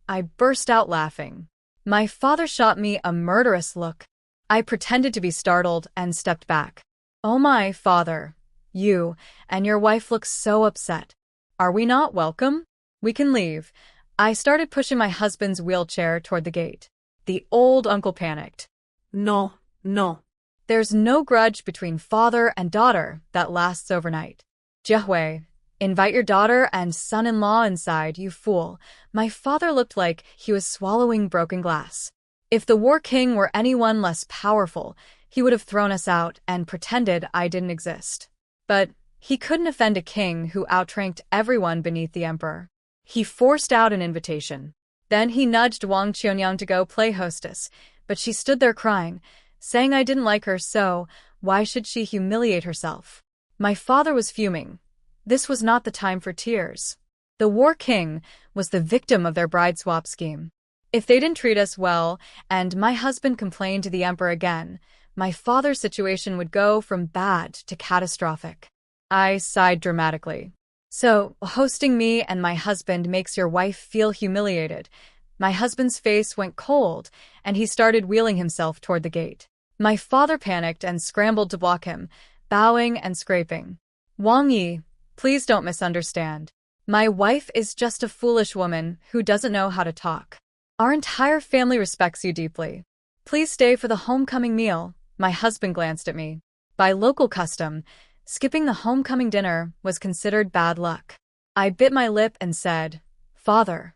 [SPEAKER 1] I burst out laughing. My father shot me a murderous look. I pretended to be startled and stepped back. "Oh my father, you and your wife look so upset. Are we not welcome? We can leave." I started pushing my husband's wheelchair toward the gate. The old uncle panicked.
[SPEAKER 2] No, no.
[SPEAKER 1] There's no grudge between father and daughter that lasts overnight. "Jiahui, invite your daughter and son-in-law inside, you fool." My father looked like he was swallowing broken glass. If the War King were anyone less powerful, he would have thrown us out and pretended I didn't exist. But he couldn't offend a king who outranked everyone beneath the emperor. He forced out an invitation. Then he nudged Wang Qianyang to go play hostess, but she stood there crying, saying I didn't like her, so why should she humiliate herself? My father was fuming. This was not the time for tears. The War King was the victim of their bride swap scheme. If they didn't treat us well, and my husband complained to the emperor again, my father's situation would go from bad to catastrophic. I sighed dramatically. "So, hosting me and my husband makes your wife feel humiliated." My husband's face went cold, and he started wheeling himself toward the gate. My father panicked and scrambled to block him, bowing and scraping. "Wang Yi, please don't misunderstand. My wife is just a foolish woman who doesn't know how to talk. Our entire family respects you deeply. Please stay for the homecoming meal." My husband glanced at me. By local custom, skipping the homecoming dinner was considered bad luck. I bit my lip and said, "Father,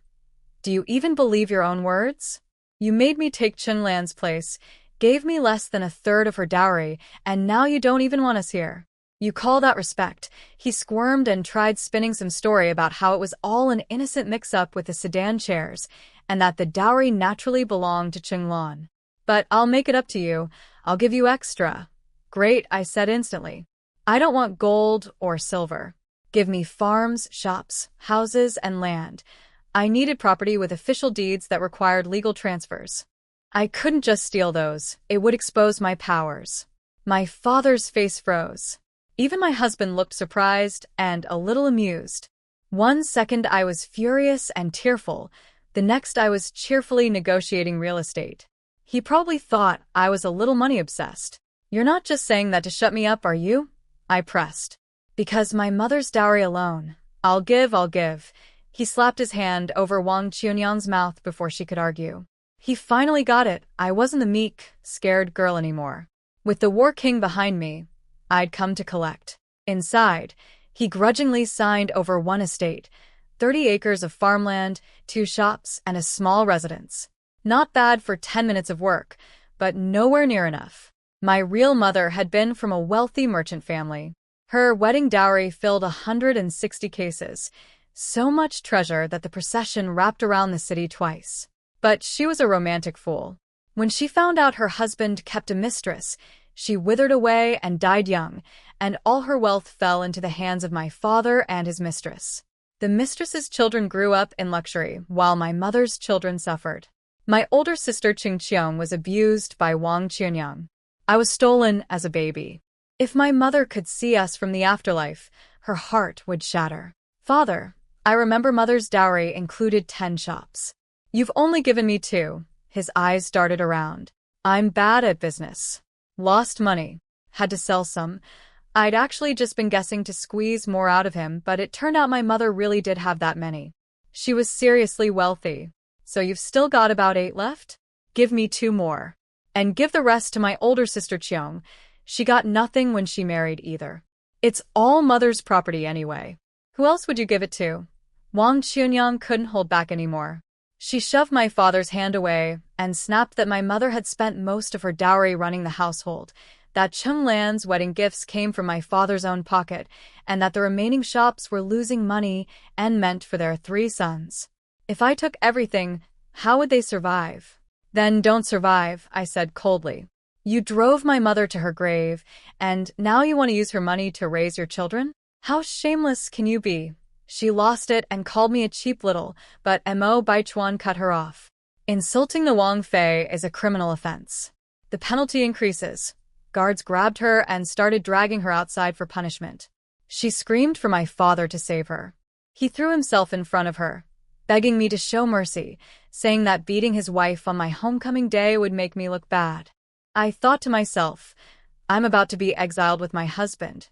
[SPEAKER 1] do you even believe your own words? You made me take Cheng Lan's place, gave me less than a third of her dowry, and now you don't even want us here. You call that respect?" He squirmed and tried spinning some story about how it was all an innocent mix-up with the sedan chairs, and that the dowry naturally belonged to Cheng Lan. "But I'll make it up to you. I'll give you extra." "Great," I said instantly. "I don't want gold or silver. Give me farms, shops, houses, and land. I needed property with official deeds that required legal transfers. I couldn't just steal those. It would expose my powers." My father's face froze. Even my husband looked surprised and a little amused. One second I was furious and tearful. The next I was cheerfully negotiating real estate. He probably thought I was a little money-obsessed. "You're not just saying that to shut me up, are you?" I pressed. "Because my mother's dowry alone. I'll give." He slapped his hand over Wang Qianyang's mouth before she could argue. He finally got it. I wasn't the meek, scared girl anymore. With the War King behind me, I'd come to collect. Inside, he grudgingly signed over one estate, 30 acres of farmland, 2 shops, and a small residence. Not bad for 10 minutes of work, but nowhere near enough. My real mother had been from a wealthy merchant family. Her wedding dowry filled 160 cases, so much treasure that the procession wrapped around the city twice. But she was a romantic fool. When she found out her husband kept a mistress, she withered away and died young, and all her wealth fell into the hands of my father and his mistress. The mistress's children grew up in luxury, while my mother's children suffered. My older sister Cheng Qiang was abused by Wang Qianyang. I was stolen as a baby. If my mother could see us from the afterlife, her heart would shatter. "Father, I remember mother's dowry included 10 shops. You've only given me 2. His eyes darted around. "I'm bad at business. Lost money. Had to sell some." I'd actually just been guessing to squeeze more out of him, but it turned out my mother really did have that many. She was seriously wealthy. "So you've still got about 8 left? Give me 2 more. And give the rest to my older sister Qiang. She got nothing when she married either. It's all mother's property anyway. Who else would you give it to?" Wang Qianyang couldn't hold back anymore. She shoved my father's hand away and snapped that my mother had spent most of her dowry running the household. that Cheng Lan's wedding gifts came from my father's own pocket, and that the remaining shops were losing money and meant for their 3 sons. If I took everything, how would they survive? Then don't survive, I said coldly. You drove my mother to her grave, and now you want to use her money to raise your children? How shameless can you be? She lost it and called me a cheap little, but Mo Baichuan cut her off. Insulting the Wang Fei is a criminal offense. The penalty increases. Guards grabbed her and started dragging her outside for punishment. She screamed for my father to save her. He threw himself in front of her, begging me to show mercy, saying that beating his wife on my homecoming day would make me look bad. I thought to myself, I'm about to be exiled with my husband.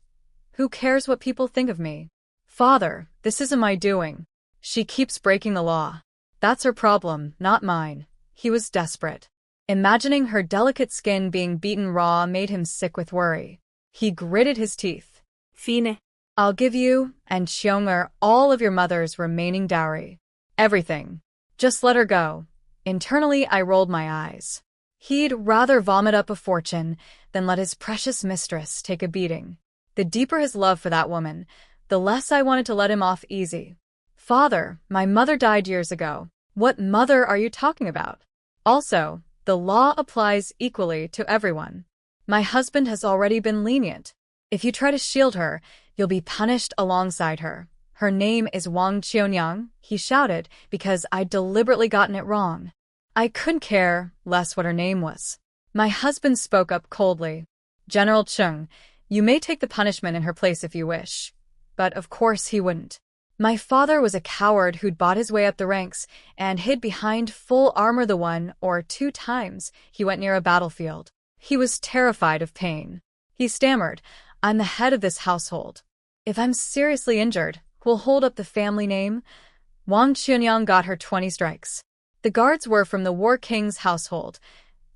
[SPEAKER 1] Who cares what people think of me? Father, this isn't my doing. She keeps breaking the law. That's her problem, not mine. He was desperate. Imagining her delicate skin being beaten raw made him sick with worry. He gritted his teeth.
[SPEAKER 2] Fine.
[SPEAKER 1] I'll give you and Xiong'er all of your mother's remaining dowry. Everything. Just let her go. Internally, I rolled my eyes. He'd rather vomit up a fortune than let his precious mistress take a beating. The deeper his love for that woman, the less I wanted to let him off easy. Father, my mother died years ago. What mother are you talking about? Also, the law applies equally to everyone. My husband has already been lenient. If you try to shield her, you'll be punished alongside her. Her name is Wang Qianyang, he shouted, because I'd deliberately gotten it wrong. I couldn't care less what her name was. My husband spoke up coldly. General Cheng, you may take the punishment in her place if you wish. But of course he wouldn't. My father was a coward who'd bought his way up the ranks and hid behind full armor the 1 or 2 times he went near a battlefield. He was terrified of pain. He stammered, I'm the head of this household. If I'm seriously injured, who'll hold up the family name? Wang Qianyang got her 20 strikes. The guards were from the War King's household.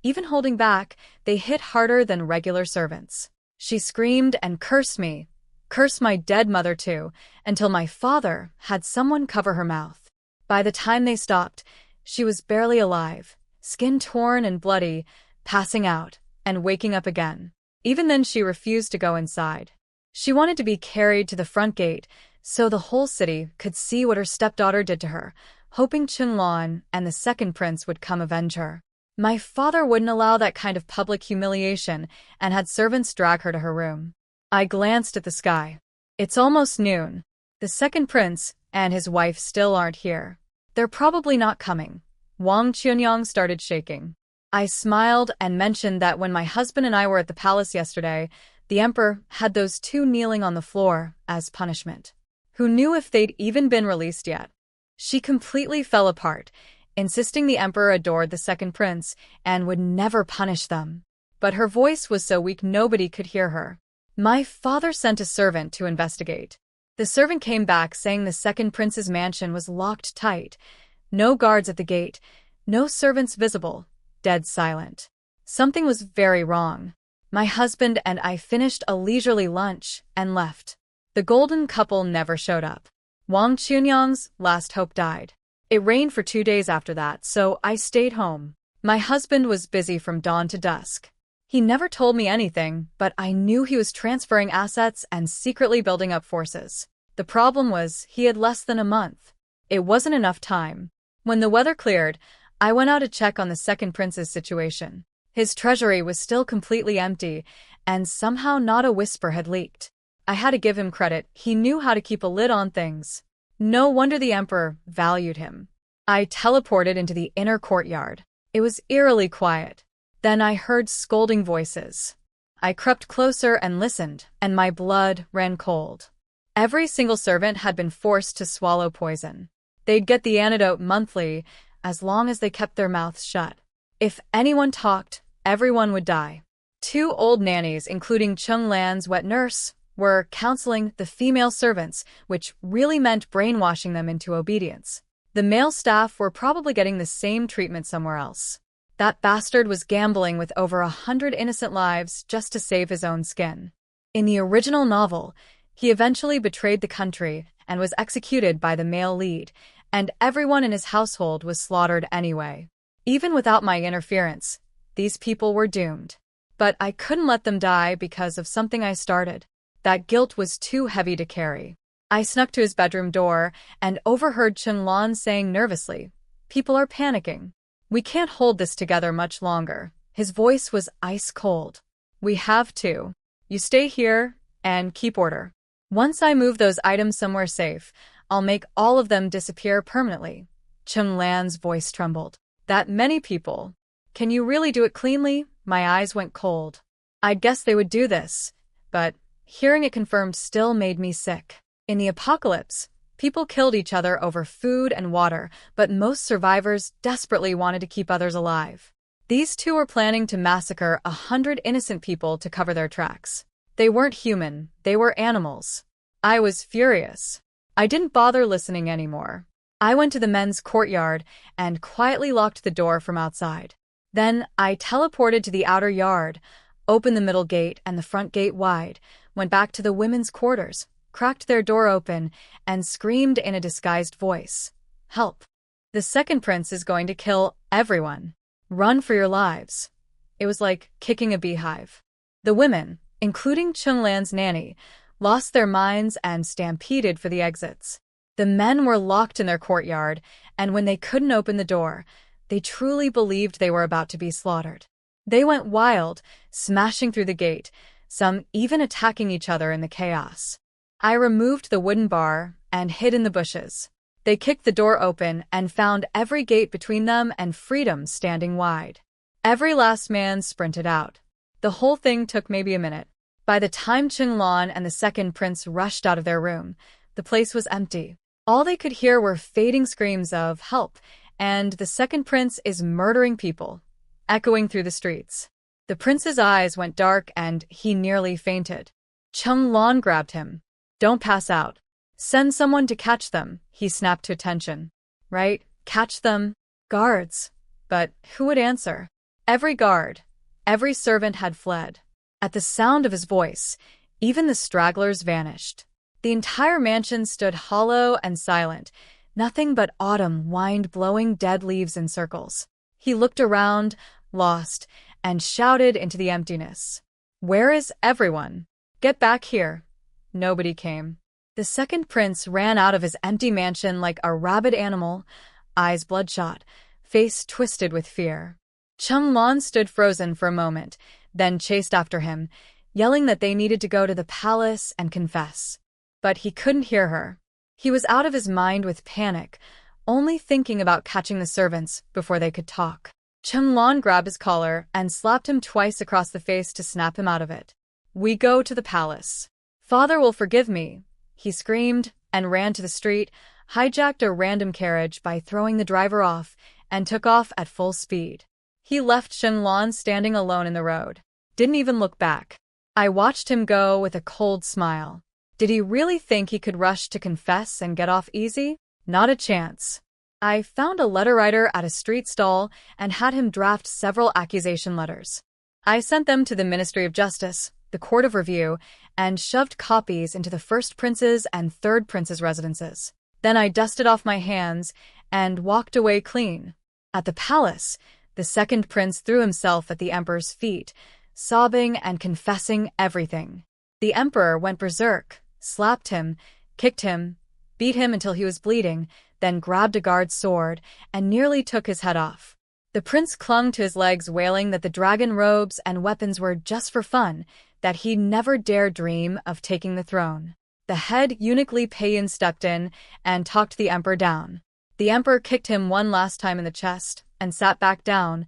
[SPEAKER 1] Even holding back, they hit harder than regular servants. She screamed and cursed me. Cursed my dead mother too, until my father had someone cover her mouth. By the time they stopped, she was barely alive, skin torn and bloody, passing out, and waking up again. Even then she refused to go inside. She wanted to be carried to the front gate so the whole city could see what her stepdaughter did to her, hoping Cheng Lan and the second prince would come avenge her. My father wouldn't allow that kind of public humiliation and had servants drag her to her room. I glanced at the sky. It's almost noon. The second prince and his wife still aren't here. They're probably not coming. Wang Qianyang started shaking. I smiled and mentioned that when my husband and I were at the palace yesterday, the emperor had those 2 kneeling on the floor as punishment. Who knew if they'd even been released yet? She completely fell apart, insisting the emperor adored the second prince and would never punish them. But her voice was so weak nobody could hear her. My father sent a servant to investigate. The servant came back saying the second prince's mansion was locked tight. No guards at the gate, no servants visible, dead silent. Something was very wrong. My husband and I finished a leisurely lunch and left. The golden couple never showed up. Wang Qianyang's last hope died. It rained for 2 days after that, so I stayed home. My husband was busy from dawn to dusk. He never told me anything, but I knew he was transferring assets and secretly building up forces. The problem was he had less than a month. It wasn't enough time. When the weather cleared, I went out to check on the second prince's situation. His treasury was still completely empty, and somehow not a whisper had leaked. I had to give him credit. He knew how to keep a lid on things. No wonder the emperor valued him. I teleported into the inner courtyard. It was eerily quiet. Then I heard scolding voices. I crept closer and listened, and my blood ran cold. Every single servant had been forced to swallow poison. They'd get the antidote monthly, as long as they kept their mouths shut. If anyone talked, everyone would die. 2 old nannies, including Cheng Lan's wet nurse, were counseling the female servants, which really meant brainwashing them into obedience. The male staff were probably getting the same treatment somewhere else. That bastard was gambling with over 100 innocent lives just to save his own skin. In the original novel, he eventually betrayed the country and was executed by the male lead, and everyone in his household was slaughtered anyway. Even without my interference, these people were doomed. But I couldn't let them die because of something I started. That guilt was too heavy to carry. I snuck to his bedroom door and overheard Cheng Lan saying nervously, "People are panicking. We can't hold this together much longer." His voice was ice cold. "We have to. You stay here and keep order. Once I move those items somewhere safe, I'll make all of them disappear permanently." Cheng Lan's voice trembled. "That many people? Can you really do it cleanly?" My eyes went cold. I'd guessed they would do this, but hearing it confirmed still made me sick. In the apocalypse, people killed each other over food and water, but most survivors desperately wanted to keep others alive. These two were planning to massacre 100 innocent people to cover their tracks. They weren't human, they were animals. I was furious. I didn't bother listening anymore. I went to the men's courtyard and quietly locked the door from outside. Then I teleported to the outer yard, opened the middle gate and the front gate wide, went back to the women's quarters, cracked their door open, and screamed in a disguised voice, "Help! The second prince is going to kill everyone. Run for your lives." It was like kicking a beehive. The women, including Cheng Lan's nanny, lost their minds and stampeded for the exits. The men were locked in their courtyard, and when they couldn't open the door, they truly believed they were about to be slaughtered. They went wild, smashing through the gate, some even attacking each other in the chaos. I removed the wooden bar and hid in the bushes. They kicked the door open and found every gate between them and freedom standing wide. Every last man sprinted out. The whole thing took maybe a minute. By the time Cheng Lan and the second prince rushed out of their room, the place was empty. All they could hear were fading screams of "help" and "the second prince is murdering people," echoing through the streets. The prince's eyes went dark and he nearly fainted. Cheng Lan grabbed him. "Don't pass out. Send someone to catch them," he snapped to attention. "Right? Catch them? Guards." But who would answer? Every guard, every servant had fled. At the sound of his voice, even the stragglers vanished. The entire mansion stood hollow and silent, nothing but autumn wind blowing dead leaves in circles. He looked around, lost, and shouted into the emptiness, "Where is everyone? Get back here." Nobody came. The second prince ran out of his empty mansion like a rabid animal, eyes bloodshot, face twisted with fear. Cheng Lan stood frozen for a moment, then chased after him, yelling that they needed to go to the palace and confess. But he couldn't hear her. He was out of his mind with panic, only thinking about catching the servants before they could talk. Cheng Lan grabbed his collar and slapped him twice across the face to snap him out of it. "We go to the palace. Father will forgive me," he screamed and ran to the street, hijacked a random carriage by throwing the driver off, and took off at full speed. He left Cheng Lan standing alone in the road. Didn't even look back. I watched him go with a cold smile. Did he really think he could rush to confess and get off easy? Not a chance. I found a letter writer at a street stall and had him draft several accusation letters. I sent them to the Ministry of Justice, the Court of Review, and shoved copies into the first prince's and third prince's residences. Then I dusted off my hands and walked away clean. At the palace, the second prince threw himself at the emperor's feet, sobbing and confessing everything. The emperor went berserk, slapped him, kicked him, beat him until he was bleeding, then grabbed a guard's sword and nearly took his head off. The prince clung to his legs, wailing that the dragon robes and weapons were just for fun, that he never dare dream of taking the throne. The head eunuch Li Peiyan stepped in and talked the emperor down. The emperor kicked him one last time in the chest and sat back down,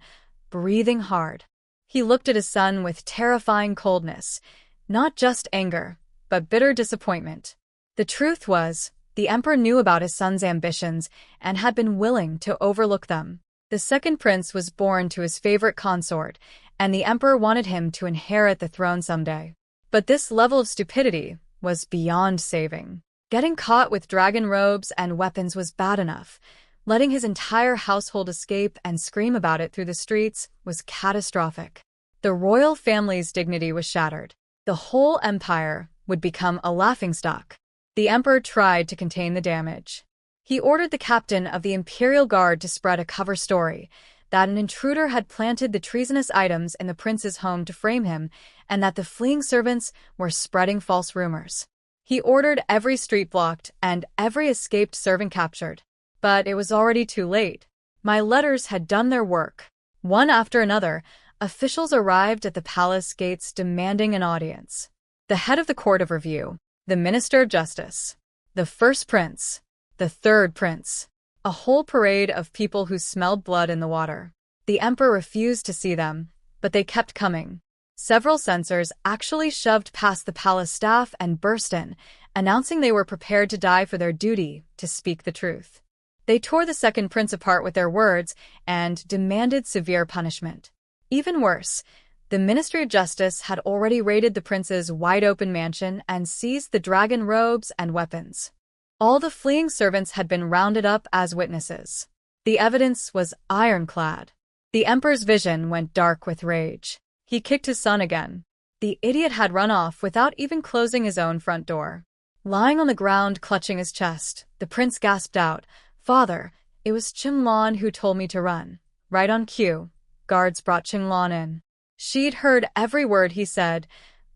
[SPEAKER 1] breathing hard. He looked at his son with terrifying coldness, not just anger, but bitter disappointment. The truth was, the emperor knew about his son's ambitions and had been willing to overlook them. The second prince was born to his favorite consort, and the emperor wanted him to inherit the throne someday. But this level of stupidity was beyond saving. Getting caught with dragon robes and weapons was bad enough. Letting his entire household escape and scream about it through the streets was catastrophic. The royal family's dignity was shattered. The whole empire would become a laughingstock. The emperor tried to contain the damage. He ordered the captain of the imperial guard to spread a cover story, that an intruder had planted the treasonous items in the prince's home to frame him, and that the fleeing servants were spreading false rumors. He ordered every street blocked and every escaped servant captured. But it was already too late. My letters had done their work. One after another, officials arrived at the palace gates demanding an audience. The head of the Court of Review, the Minister of Justice, the first prince, the third prince, a whole parade of people who smelled blood in the water. The emperor refused to see them, but they kept coming. Several censors actually shoved past the palace staff and burst in, announcing they were prepared to die for their duty to speak the truth. They tore the second prince apart with their words and demanded severe punishment. Even worse, the Ministry of Justice had already raided the prince's wide-open mansion and seized the dragon robes and weapons. All the fleeing servants had been rounded up as witnesses. The evidence was ironclad. The emperor's vision went dark with rage. He kicked his son again. The idiot had run off without even closing his own front door. Lying on the ground, clutching his chest, the prince gasped out, "Father, it was Cheng Lan who told me to run." Right on cue, guards brought Cheng Lan in. She'd heard every word he said,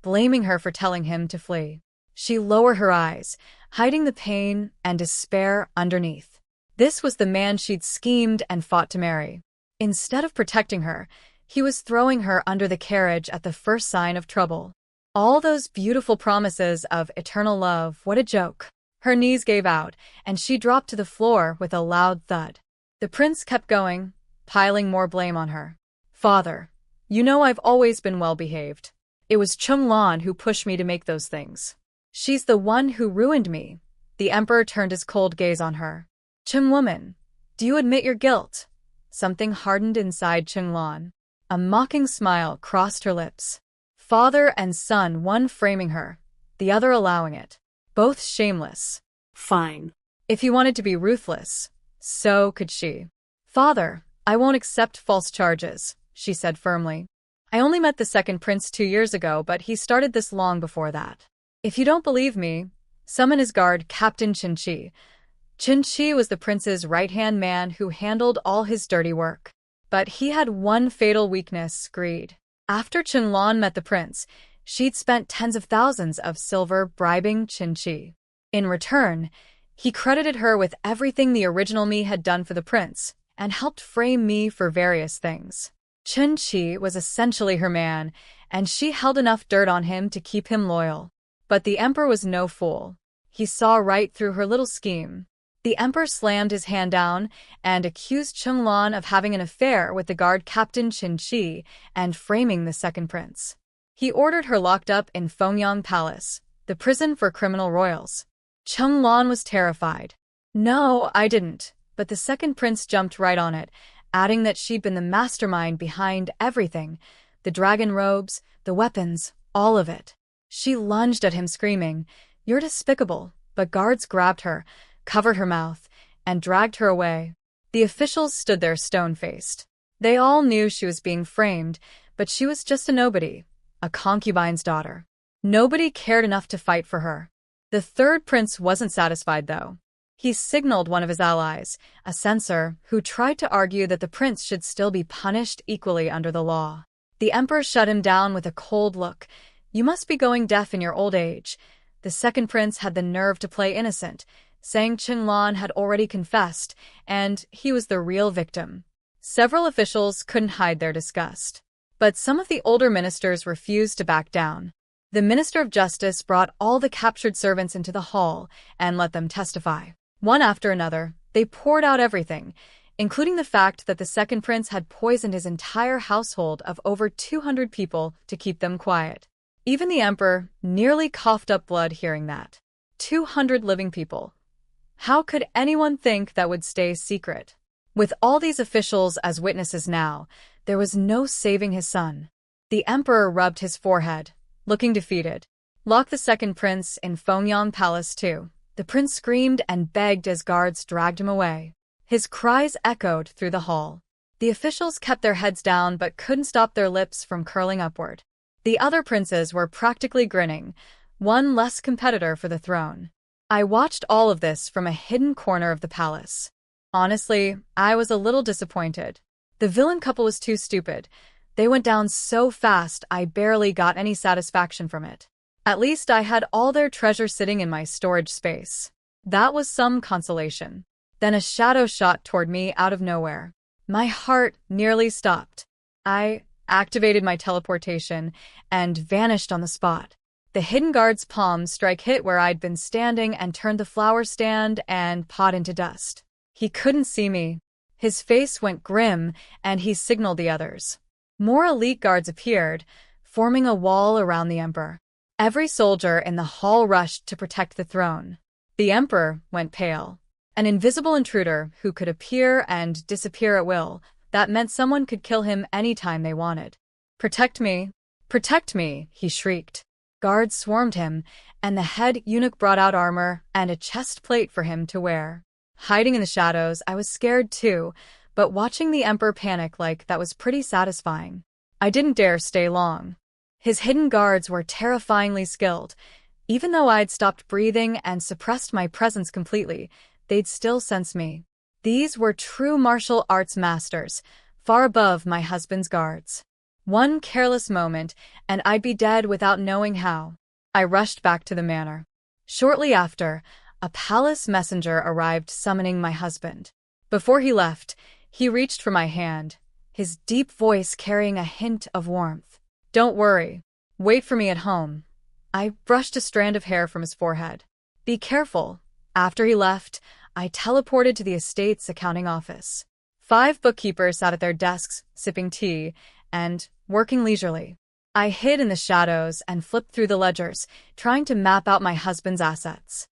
[SPEAKER 1] blaming her for telling him to flee. She lowered her eyes, hiding the pain and despair underneath. This was the man she'd schemed and fought to marry. Instead of protecting her, he was throwing her under the carriage at the first sign of trouble. All those beautiful promises of eternal love, what a joke. Her knees gave out, and she dropped to the floor with a loud thud. The prince kept going, piling more blame on her. "Father, you know I've always been well-behaved. It was Cheng Lan who pushed me to make those things. She's the one who ruined me." The emperor turned his cold gaze on her. "Cheng woman, do you admit your guilt?" Something hardened inside Cheng Lan. A mocking smile crossed her lips. Father and son, one framing her, the other allowing it. Both shameless.
[SPEAKER 2] Fine.
[SPEAKER 1] If he wanted to be ruthless, so could she. "Father, I won't accept false charges," she said firmly. "I only met the second prince 2 years ago, but he started this long before that. If you don't believe me, summon his guard, Captain Chen Qi." Chen Qi was the prince's right-hand man who handled all his dirty work. But he had one fatal weakness: greed. After Cheng Lan met the prince, she'd spent tens of thousands of silver bribing Chen Qi. In return, he credited her with everything the original me had done for the prince, and helped frame me for various things. Chen Qi was essentially her man, and she held enough dirt on him to keep him loyal. But the emperor was no fool. He saw right through her little scheme. The emperor slammed his hand down and accused Cheng Lan of having an affair with the guard Captain Chen Qi and framing the second prince. He ordered her locked up in Fengyang Palace, the prison for criminal royals. Cheng Lan was terrified. "No, I didn't," but the second prince jumped right on it, adding that she'd been the mastermind behind everything, the dragon robes, the weapons, all of it. She lunged at him screaming, "You're despicable," but guards grabbed her, covered her mouth, and dragged her away. The officials stood there stone-faced. They all knew she was being framed, but she was just a nobody, a concubine's daughter. Nobody cared enough to fight for her. The third prince wasn't satisfied, though. He signaled one of his allies, a censor, who tried to argue that the prince should still be punished equally under the law. The emperor shut him down with a cold look. "You must be going deaf in your old age." The second prince had the nerve to play innocent, saying Cheng Lan had already confessed, and he was the real victim. Several officials couldn't hide their disgust. But some of the older ministers refused to back down. The Minister of Justice brought all the captured servants into the hall and let them testify. One after another, they poured out everything, including the fact that the second prince had poisoned his entire household of over 200 people to keep them quiet. Even the emperor nearly coughed up blood hearing that. 200 living people. How could anyone think that would stay secret? With all these officials as witnesses now, there was no saving his son. The emperor rubbed his forehead, looking defeated. "Lock the second prince in Fengyang Palace too." The prince screamed and begged as guards dragged him away. His cries echoed through the hall. The officials kept their heads down but couldn't stop their lips from curling upward. The other princes were practically grinning, one less competitor for the throne. I watched all of this from a hidden corner of the palace. Honestly, I was a little disappointed. The villain couple was too stupid. They went down so fast I barely got any satisfaction from it. At least I had all their treasure sitting in my storage space. That was some consolation. Then a shadow shot toward me out of nowhere. My heart nearly stopped. I activated my teleportation and vanished on the spot. The hidden guard's palm strike hit where I'd been standing and turned the flower stand and pot into dust. He couldn't see me. His face went grim, and he signaled the others. More elite guards appeared, forming a wall around the Emperor. Every soldier in the hall rushed to protect the throne. The Emperor went pale. An invisible intruder who could appear and disappear at will. That meant someone could kill him anytime they wanted. "Protect me! Protect me!" he shrieked. Guards swarmed him, and the head eunuch brought out armor and a chest plate for him to wear. Hiding in the shadows, I was scared too, but watching the Emperor panic like that was pretty satisfying. I didn't dare stay long. His hidden guards were terrifyingly skilled. Even though I'd stopped breathing and suppressed my presence completely, they'd still sense me. These were true martial arts masters, far above my husband's guards. One careless moment, and I'd be dead without knowing how. I rushed back to the manor. Shortly after, a palace messenger arrived summoning my husband. Before he left, he reached for my hand, his deep voice carrying a hint of warmth. "Don't worry. Wait for me at home." I brushed a strand of hair from his forehead. "Be careful." After he left, I teleported to the estate's accounting office. 5 bookkeepers sat at their desks, sipping tea and working leisurely. I hid in the shadows and flipped through the ledgers, trying to map out my husband's assets.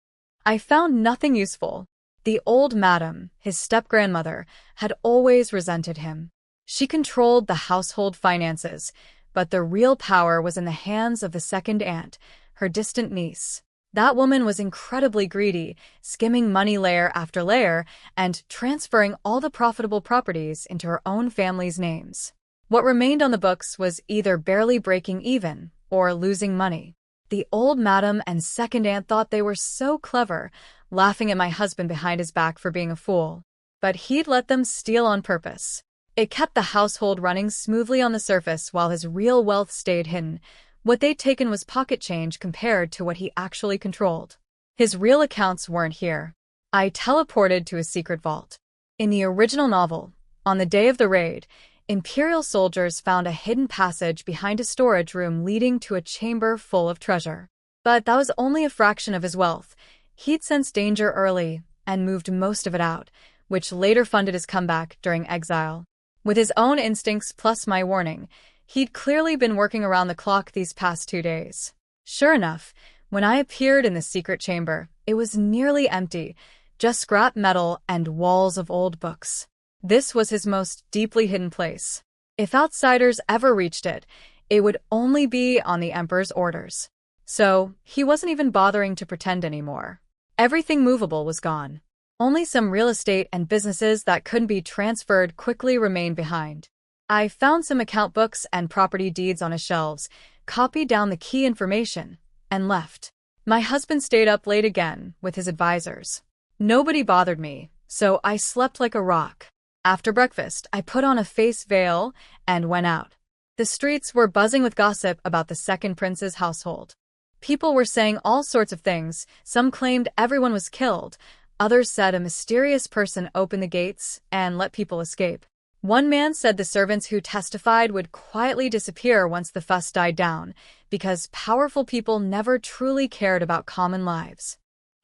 [SPEAKER 1] I found nothing useful. The old madam, his step-grandmother, had always resented him. She controlled the household finances, but the real power was in the hands of the second aunt, her distant niece. That woman was incredibly greedy, skimming money layer after layer and transferring all the profitable properties into her own family's names. What remained on the books was either barely breaking even or losing money. The old madam and second aunt thought they were so clever, laughing at my husband behind his back for being a fool. But he'd let them steal on purpose. It kept the household running smoothly on the surface while his real wealth stayed hidden. What they'd taken was pocket change compared to what he actually controlled. His real accounts weren't here. I teleported to a secret vault. In the original novel, on the day of the raid, Imperial soldiers found a hidden passage behind a storage room leading to a chamber full of treasure. But that was only a fraction of his wealth. He'd sensed danger early and moved most of it out, which later funded his comeback during exile. With his own instincts plus my warning, he'd clearly been working around the clock these past 2 days. Sure enough, when I appeared in the secret chamber, it was nearly empty, just scrap metal and walls of old books. This was his most deeply hidden place. If outsiders ever reached it, it would only be on the Emperor's orders. So, he wasn't even bothering to pretend anymore. Everything movable was gone. Only some real estate and businesses that couldn't be transferred quickly remained behind. I found some account books and property deeds on his shelves, copied down the key information, and left. My husband stayed up late again with his advisors. Nobody bothered me, so I slept like a rock. After breakfast, I put on a face veil and went out. The streets were buzzing with gossip about the second prince's household. People were saying all sorts of things. Some claimed everyone was killed. Others said a mysterious person opened the gates and let people escape. One man said the servants who testified would quietly disappear once the fuss died down, because powerful people never truly cared about common lives.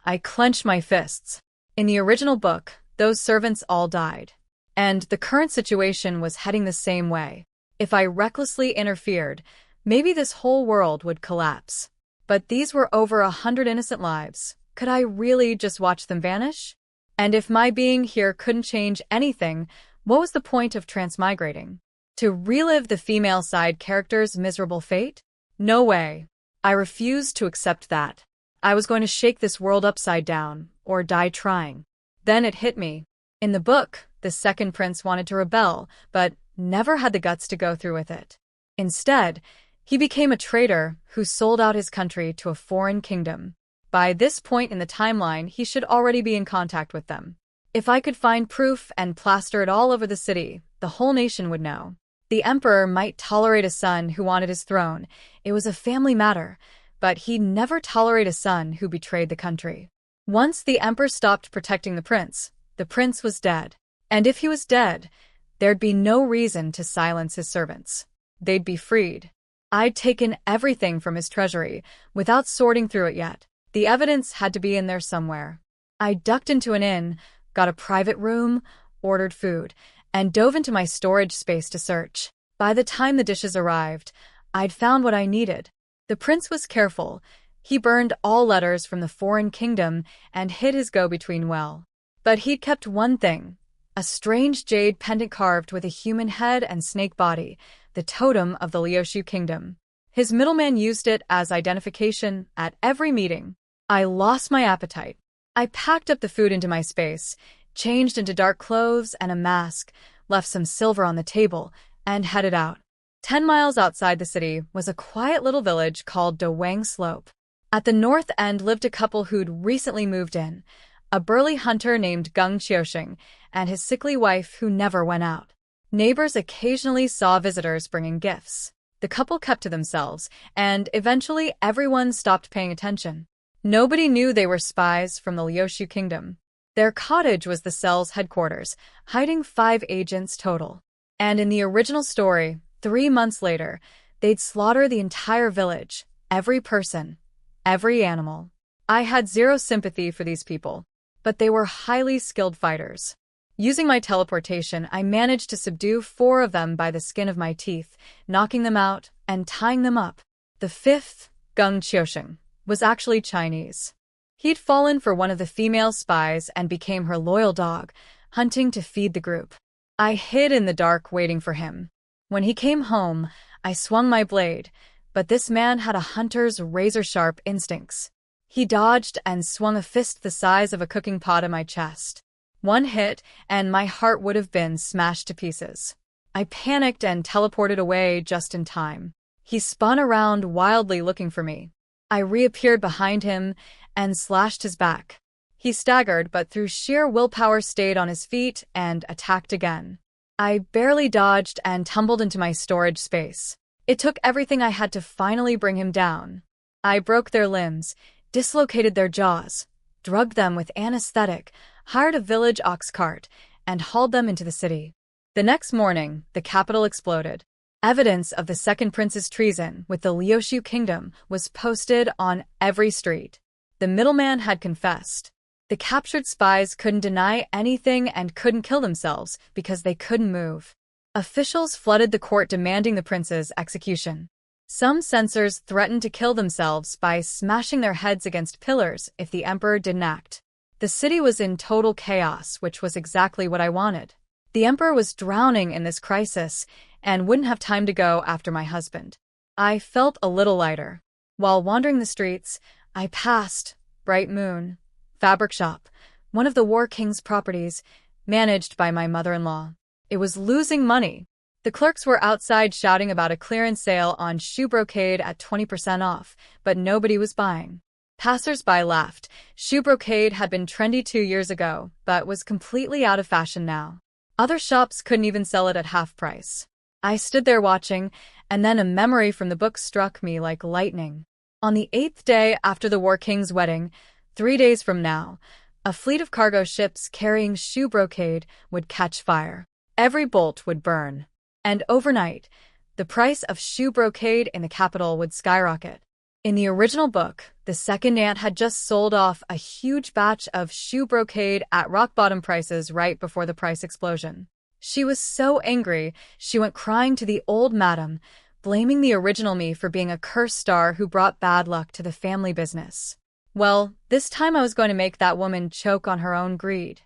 [SPEAKER 1] I clenched my fists. In the original book, those servants all died. And the current situation was heading the same way. If I recklessly interfered, maybe this whole world would collapse. But these were over 100 innocent lives. Could I really just watch them vanish? And if my being here couldn't change anything, what was the point of transmigrating? To relive the female side character's miserable fate? No way. I refused to accept that. I was going to shake this world upside down, or die trying. Then it hit me. In the book, the second prince wanted to rebel, but never had the guts to go through with it. Instead, he became a traitor who sold out his country to a foreign kingdom. By this point in the timeline, he should already be in contact with them. If I could find proof and plaster it all over the city, the the whole nation would know. The emperor might tolerate a son who wanted his throne. It was a family matter, but he'd never tolerate a son who betrayed the country. Once the emperor stopped protecting the prince was dead. And if he was dead, there'd be no reason to silence his servants. They'd be freed. I'd taken everything from his treasury, without sorting through it yet. The evidence had to be in there somewhere. I ducked into an inn, got a private room, ordered food, and dove into my storage space to search. By the time the dishes arrived, I'd found what I needed. The prince was careful. He burned all letters from the foreign kingdom and hid his go-between well. But he'd kept one thing, a strange jade pendant carved with a human head and snake body, the totem of the Liuxiu kingdom. His middleman used it as identification at every meeting. I lost my appetite. I packed up the food into my space, changed into dark clothes and a mask, left some silver on the table, and headed out. 10 miles outside the city was a quiet little village called Dawang Slope. At the north end lived a couple who'd recently moved in, a burly hunter named Gung Xiaoxing and his sickly wife who never went out. Neighbors occasionally saw visitors bringing gifts. The couple kept to themselves, and eventually everyone stopped paying attention. Nobody knew they were spies from the Liuxiu kingdom. Their cottage was the cell's headquarters, hiding 5 agents total. And in the original story, 3 months later, they'd slaughter the entire village, every person, every animal. I had zero sympathy for these people, but they were highly skilled fighters. Using my teleportation, I managed to subdue 4 of them by the skin of my teeth, knocking them out and tying them up. The 5th, Gung Xiaoxing, was actually Chinese. He'd fallen for one of the female spies and became her loyal dog, hunting to feed the group. I hid in the dark waiting for him. When he came home, I swung my blade, but this man had a hunter's razor-sharp instincts. He dodged and swung a fist the size of a cooking pot at my chest. One hit, and my heart would have been smashed to pieces. I panicked and teleported away just in time. He spun around wildly looking for me. I reappeared behind him and slashed his back. He staggered, but through sheer willpower stayed on his feet and attacked again. I barely dodged and tumbled into my storage space. It took everything I had to finally bring him down. I broke their limbs, dislocated their jaws, drugged them with anesthetic, hired a village ox cart, and hauled them into the city. The next morning, the capital exploded. Evidence of the second prince's treason with the Liuxiu kingdom was posted on every street. The middleman had confessed. The captured spies couldn't deny anything and couldn't kill themselves because they couldn't move. Officials flooded the court demanding the prince's execution. Some censors threatened to kill themselves by smashing their heads against pillars if the emperor didn't act. The city was in total chaos, which was exactly what I wanted. The emperor was drowning in this crisis and wouldn't have time to go after my husband. I felt a little lighter. While wandering the streets, I passed Bright Moon Fabric Shop, one of the War King's properties, managed by my mother-in-law. It was losing money. The clerks were outside shouting about a clearance sale on shoe brocade at 20% off, but nobody was buying. Passers-by laughed. Shoe brocade had been trendy 2 years ago, but was completely out of fashion now. Other shops couldn't even sell it at half price. I stood there watching, and then a memory from the book struck me like lightning. On the 8th day after the War King's wedding, 3 days from now, a fleet of cargo ships carrying shoe brocade would catch fire. Every bolt would burn. And overnight, the price of shoe brocade in the capital would skyrocket. In the original book, the second aunt had just sold off a huge batch of shoe brocade at rock-bottom prices right before the price explosion. She was so angry, she went crying to the old madam, blaming the original me for being a cursed star who brought bad luck to the family business. Well, this time I was going to make that woman choke on her own greed.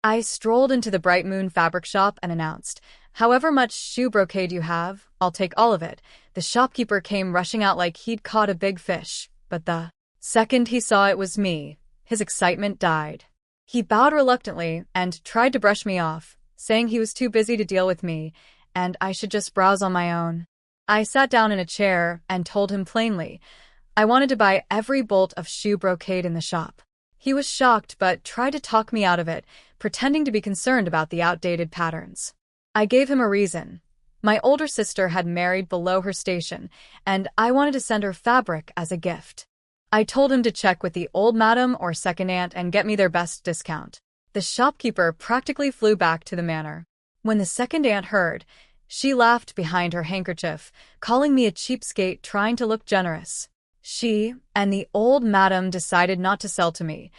[SPEAKER 1] I strolled into the Bright Moon Fabric Shop and announced, "However much shoe brocade you have, I'll take all of it." The shopkeeper came rushing out like he'd caught a big fish, but the second he saw it was me, his excitement died. He bowed reluctantly and tried to brush me off, saying he was too busy to deal with me, and I should just browse on my own. I sat down in a chair and told him plainly, I wanted to buy every bolt of shoe brocade in the shop. He was shocked but tried to talk me out of it, pretending to be concerned about the outdated patterns. I gave him a reason. My older sister had married below her station, and I wanted to send her fabric as a gift. I told him to check with the old madam or second aunt and get me their best discount. The shopkeeper practically flew back to the manor. When the second aunt heard, she laughed behind her handkerchief, calling me a cheapskate trying to look generous. She and the old madam decided not to sell to me.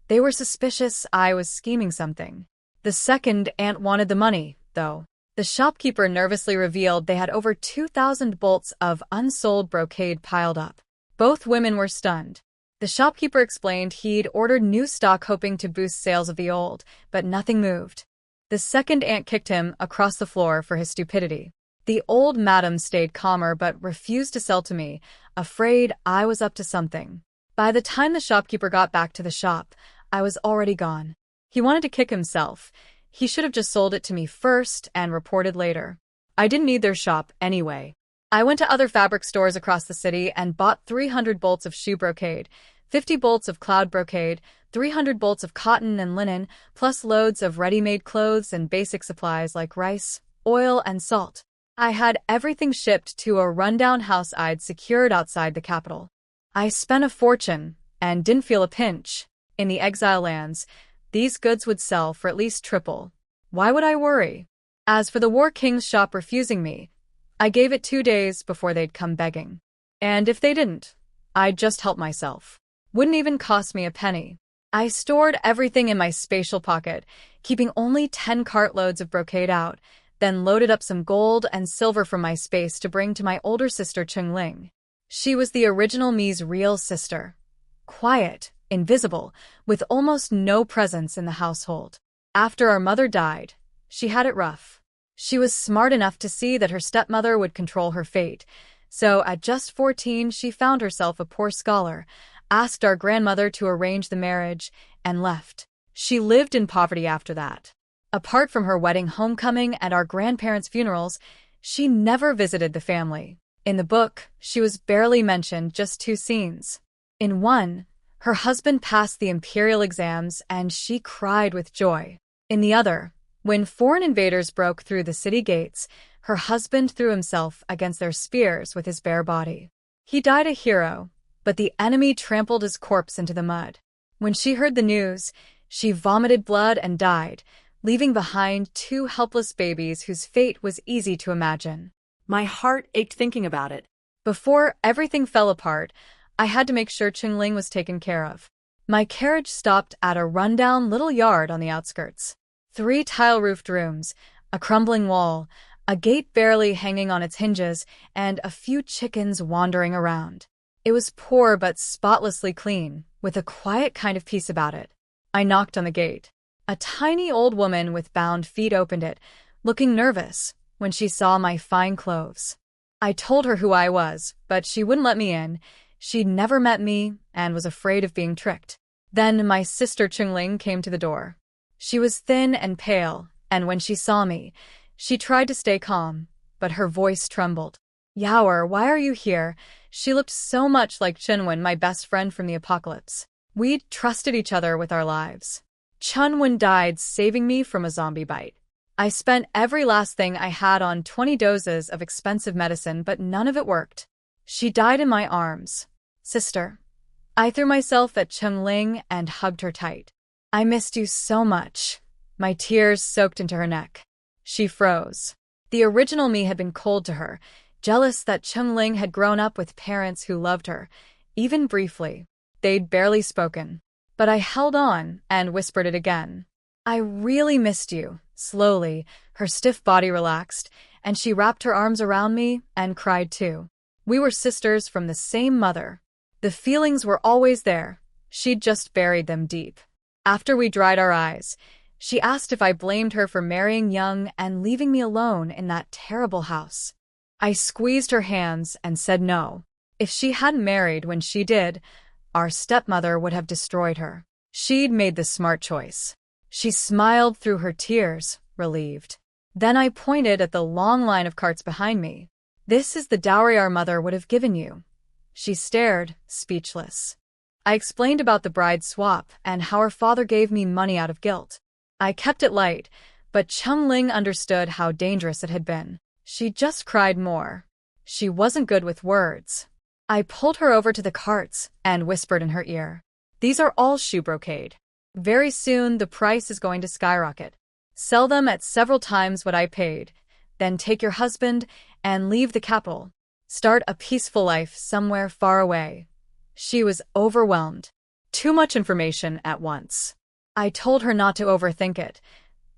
[SPEAKER 1] They were suspicious I was scheming something. The second aunt wanted the money, though. The shopkeeper nervously revealed they had over 2,000 bolts of unsold brocade piled up. Both women were stunned. The shopkeeper explained he'd ordered new stock hoping to boost sales of the old, but nothing moved. The second aunt kicked him across the floor for his stupidity. The old madam stayed calmer but refused to sell to me, afraid I was up to something. By the time the shopkeeper got back to the shop, I was already gone. He wanted to kick himself. He should have just sold it to me first and reported later. I didn't need their shop anyway. I went to other fabric stores across the city and bought 300 bolts of shoe brocade, 50 bolts of cloud brocade, 300 bolts of cotton and linen, plus loads of ready-made clothes and basic supplies like rice, oil, and salt. I had everything shipped to a rundown house I'd secured outside the capital. I spent a fortune and didn't feel a pinch. In the exile lands, these goods would sell for at least triple. Why would I worry? As for the War King's shop refusing me, I gave it 2 days before they'd come begging. And if they didn't, I'd just help myself. Wouldn't even cost me a penny. I stored everything in my spatial pocket, keeping only 10 cartloads of brocade out, then loaded up some gold and silver from my space to bring to my older sister Cheng Lan. She was the original me's real sister. Quiet, invisible, with almost no presence in the household. After our mother died, she had it rough. She was smart enough to see that her stepmother would control her fate, so at just 14 she found herself a poor scholar, asked our grandmother to arrange the marriage, and left. She lived in poverty after that. Apart from her wedding, homecoming, and our grandparents' funerals, she never visited the family. In the book, she was barely mentioned, just 2 scenes. In one, her husband passed the imperial exams and she cried with joy. In the other, when foreign invaders broke through the city gates, her husband threw himself against their spears with his bare body. He died a hero, but the enemy trampled his corpse into the mud. When she heard the news, she vomited blood and died, leaving behind 2 helpless babies whose fate was easy to imagine.
[SPEAKER 2] My heart ached thinking about it.
[SPEAKER 1] Before everything fell apart, I had to make sure Cheng Lan was taken care of. My carriage stopped at a rundown little yard on the outskirts. 3 tile-roofed rooms, a crumbling wall, a gate barely hanging on its hinges, and a few chickens wandering around. It was poor but spotlessly clean, with a quiet kind of peace about it. I knocked on the gate. A tiny old woman with bound feet opened it, looking nervous when she saw my fine clothes. I told her who I was, but she wouldn't let me in. She'd never met me and was afraid of being tricked. Then my sister Cheng Lan came to the door. She was thin and pale, and when she saw me, she tried to stay calm, but her voice trembled. "Yaoer, why are you here?" She looked so much like Chunwen, my best friend from the apocalypse. We'd trusted each other with our lives. Chunwen died saving me from a zombie bite. I spent every last thing I had on 20 doses of expensive medicine, but none of it worked. She died in my arms. "Sister." I threw myself at Cheng Lan and hugged her tight. "I missed you so much." My tears soaked into her neck. She froze. The original me had been cold to her, jealous that Cheng Lan had grown up with parents who loved her, even briefly. They'd barely spoken. But I held on and whispered it again. "I really missed you." Slowly, her stiff body relaxed, and she wrapped her arms around me and cried too. We were sisters from the same mother. The feelings were always there. She'd just buried them deep. After we dried our eyes, she asked if I blamed her for marrying young and leaving me alone in that terrible house. I squeezed her hands and said no. If she hadn't married when she did, our stepmother would have destroyed her. She'd made the smart choice. She smiled through her tears, relieved. Then I pointed at the long line of carts behind me. "This is the dowry our mother would have given you." She stared, speechless. I explained about the bride swap and how her father gave me money out of guilt. I kept it light, But Cheng Ling understood how dangerous it had been. She just cried more. She wasn't good with words. I pulled her over to the carts and whispered in her ear. These are all shoe brocade. Very soon the price is going to skyrocket. Sell them at several times what I paid. Then take your husband and leave the capital. Start a peaceful life somewhere far away. She was overwhelmed. Too much information at once. I told her not to overthink it.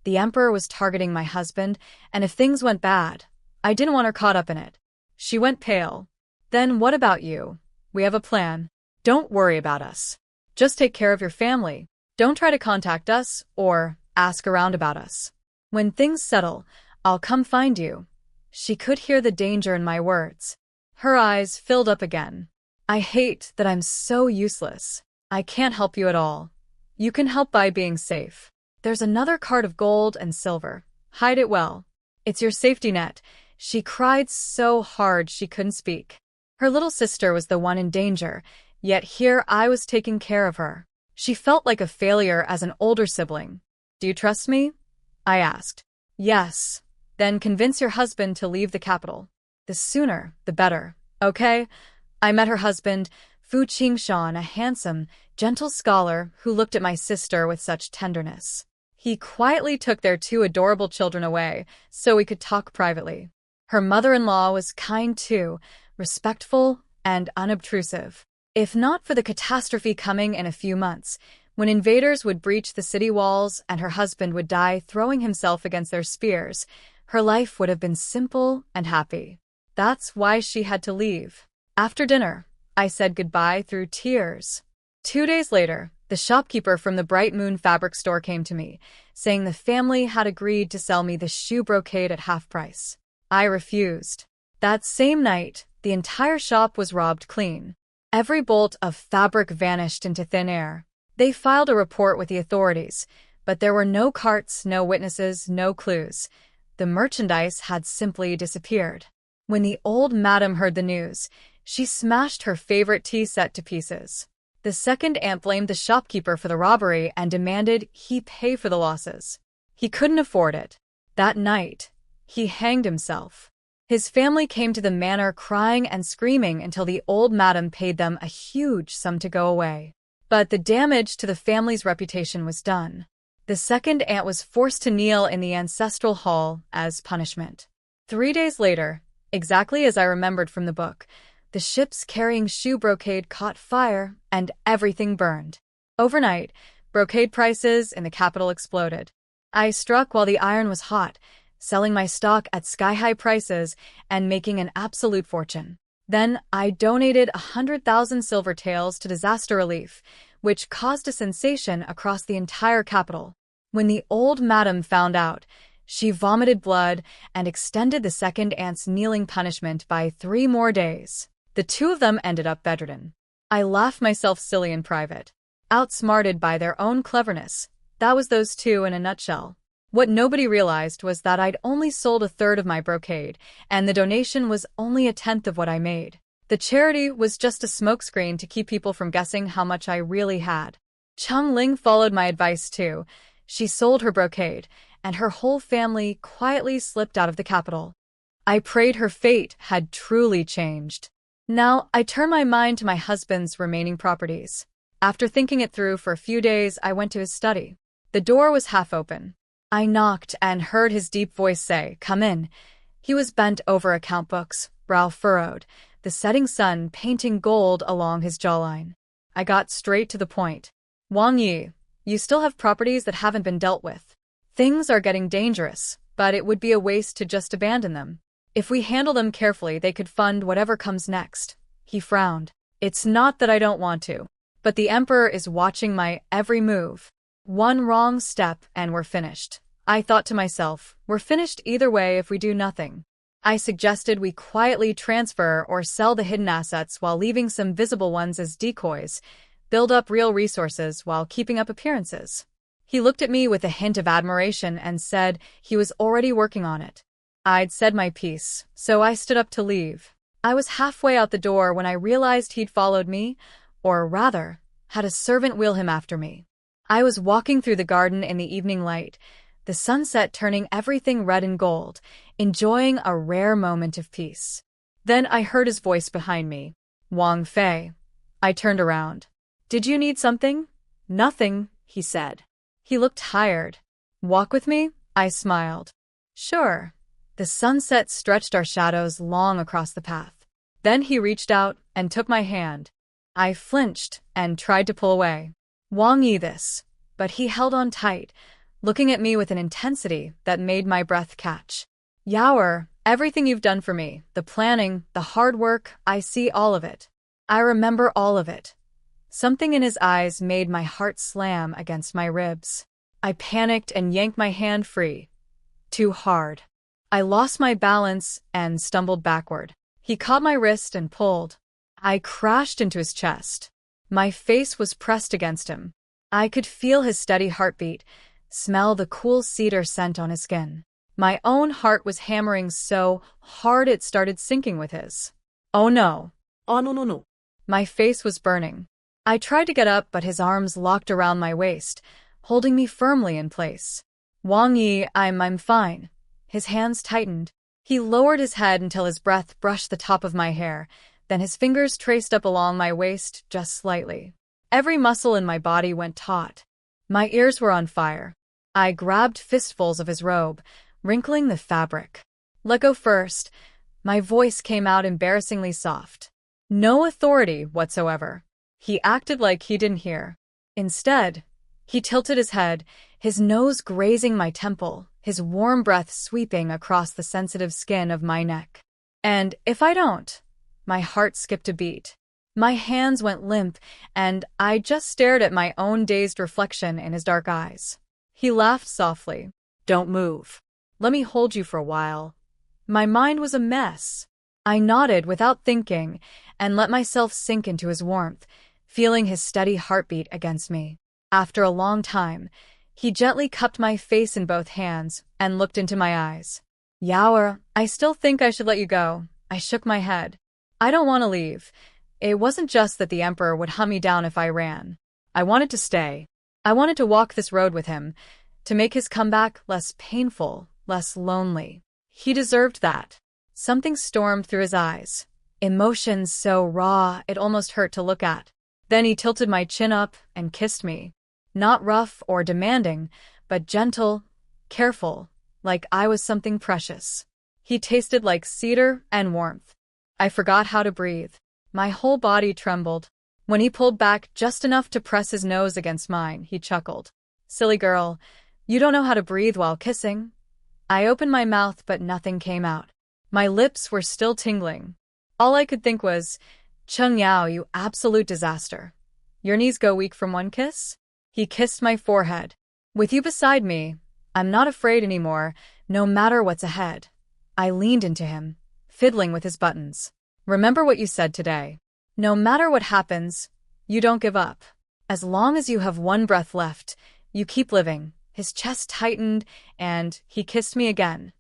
[SPEAKER 1] The emperor was targeting my husband, and if things went bad, I didn't want her caught up in it. She went pale. Then what about you? We have a plan. Don't worry about us. Just take care of your family. Don't try to contact us or ask around about us. When things settle, I'll come find you. She could hear the danger in my words. Her eyes filled up again. I hate that I'm so useless. I can't help you at all. You can help by being safe. There's another cart of gold and silver. Hide it well. It's your safety net. She cried so hard she couldn't speak. Her little sister was the one in danger, yet here I was taking care of her. She felt like a failure as an older sibling. Do you trust me? I asked. Yes. Then convince your husband to leave the capital. The sooner, the better. Okay? I met her husband, Fu Qingshan, a handsome, gentle scholar who looked at my sister with such tenderness. He quietly took their 2 adorable children away so we could talk privately. Her mother-in-law was kind too, respectful and unobtrusive. If not for the catastrophe coming in a few months, when invaders would breach the city walls and her husband would die throwing himself against their spears, her life would have been simple and happy. That's why she had to leave. After dinner, I said goodbye through tears. 2 days later, the shopkeeper from the Bright Moon fabric store came to me, saying the family had agreed to sell me the shoe brocade at half price. I refused. That same night, the entire shop was robbed clean. Every bolt of fabric vanished into thin air. They filed a report with the authorities, but there were no carts, no witnesses, no clues. The merchandise had simply disappeared. When the old madam heard the news, she smashed her favorite tea set to pieces. The second aunt blamed the shopkeeper for the robbery and demanded he pay for the losses. He couldn't afford it. That night, he hanged himself. His family came to the manor crying and screaming until the old madam paid them a huge sum to go away. But the damage to the family's reputation was done. The second aunt was forced to kneel in the ancestral hall as punishment. 3 days later, exactly as I remembered from the book, the ships carrying shoe brocade caught fire and everything burned. Overnight, brocade prices in the capital exploded. I struck while the iron was hot, selling my stock at sky-high prices and making an absolute fortune. Then I donated 100,000 silver taels to disaster relief, which caused a sensation across the entire capital. When the old madam found out, she vomited blood and extended the second aunt's kneeling punishment by 3 more days. The 2 of them ended up bedridden. I laughed myself silly in private. Outsmarted by their own cleverness. That was those 2 in a nutshell. What nobody realized was that I'd only sold 1/3 of my brocade, and the donation was only 1/10 of what I made. The charity was just a smokescreen to keep people from guessing how much I really had. Cheng Ling followed my advice too. She sold her brocade, and her whole family quietly slipped out of the capital. I prayed her fate had truly changed. Now, I turned my mind to my husband's remaining properties. After thinking it through for a few days, I went to his study. The door was half open. I knocked and heard his deep voice say, "Come in." He was bent over account books, brow furrowed, the setting sun painting gold along his jawline. I got straight to the point. "Wang Yi, you still have properties that haven't been dealt with. Things are getting dangerous, but it would be a waste to just abandon them. If we handle them carefully, they could fund whatever comes next." He frowned. "It's not that I don't want to, but the emperor is watching my every move. One wrong step and we're finished." I thought to myself, we're finished either way if we do nothing. I suggested we quietly transfer or sell the hidden assets while leaving some visible ones as decoys, build up real resources while keeping up appearances. He looked at me with a hint of admiration and said he was already working on it. I'd said my piece, so I stood up to leave. I was halfway out the door when I realized he'd followed me, or rather, had a servant wheel him after me. I was walking through the garden in the evening light, the sunset turning everything red and gold, enjoying a rare moment of peace. Then I heard his voice behind me. Wang Fei. I turned around. Did you need something?
[SPEAKER 2] Nothing, he said.
[SPEAKER 1] He looked tired. Walk with me? I smiled. Sure. The sunset stretched our shadows long across the path. Then he reached out and took my hand. I flinched and tried to pull away. Wang Yi this, but he held on tight, looking at me with an intensity that made my breath catch. Yaoer, everything you've done for me, the planning, the hard work, I see all of it. I remember all of it. Something in his eyes made my heart slam against my ribs. I panicked and yanked my hand free. Too hard. I lost my balance and stumbled backward. He caught my wrist and pulled. I crashed into his chest. My face was pressed against him. I could feel his steady heartbeat, smell the cool cedar scent on his skin. My own heart was hammering so hard it started sinking with his. Oh no.
[SPEAKER 2] Oh no.
[SPEAKER 1] My face was burning. I tried to get up, but his arms locked around my waist, holding me firmly in place. Wang Yi, I'm fine. His hands tightened. He lowered his head until his breath brushed the top of my hair, then his fingers traced up along my waist just slightly. Every muscle in my body went taut. My ears were on fire. I grabbed fistfuls of his robe, wrinkling the fabric. Let go first. My voice came out embarrassingly soft. No authority whatsoever. He acted like he didn't hear. Instead, he tilted his head, his nose grazing my temple, his warm breath sweeping across the sensitive skin of my neck. And if I don't, my heart skipped a beat. My hands went limp, and I just stared at my own dazed reflection in his dark eyes. He laughed softly. Don't move. Let me hold you for a while. My mind was a mess. I nodded without thinking and let myself sink into his warmth, feeling his steady heartbeat against me. After a long time, he gently cupped my face in both hands and looked into my eyes. Yaoer, I still think I should let you go. I shook my head. I don't want to leave. It wasn't just that the Emperor would hunt me down if I ran. I wanted to stay. I wanted to walk this road with him, to make his comeback less painful, less lonely. He deserved that. Something stormed through his eyes. Emotions so raw it almost hurt to look at. Then he tilted my chin up and kissed me. Not rough or demanding, but gentle, careful, like I was something precious. He tasted like cedar and warmth. I forgot how to breathe. My whole body trembled. When he pulled back just enough to press his nose against mine, he chuckled. Silly girl, you don't know how to breathe while kissing. I opened my mouth, but nothing came out. My lips were still tingling. All I could think was, Cheng Yao, you absolute disaster. Your knees go weak from one kiss? He kissed my forehead. With you beside me, I'm not afraid anymore, no matter what's ahead. I leaned into him, fiddling with his buttons. Remember what you said today. No matter what happens, you don't give up. As long as you have one breath left, you keep living. His chest tightened, and he kissed me again.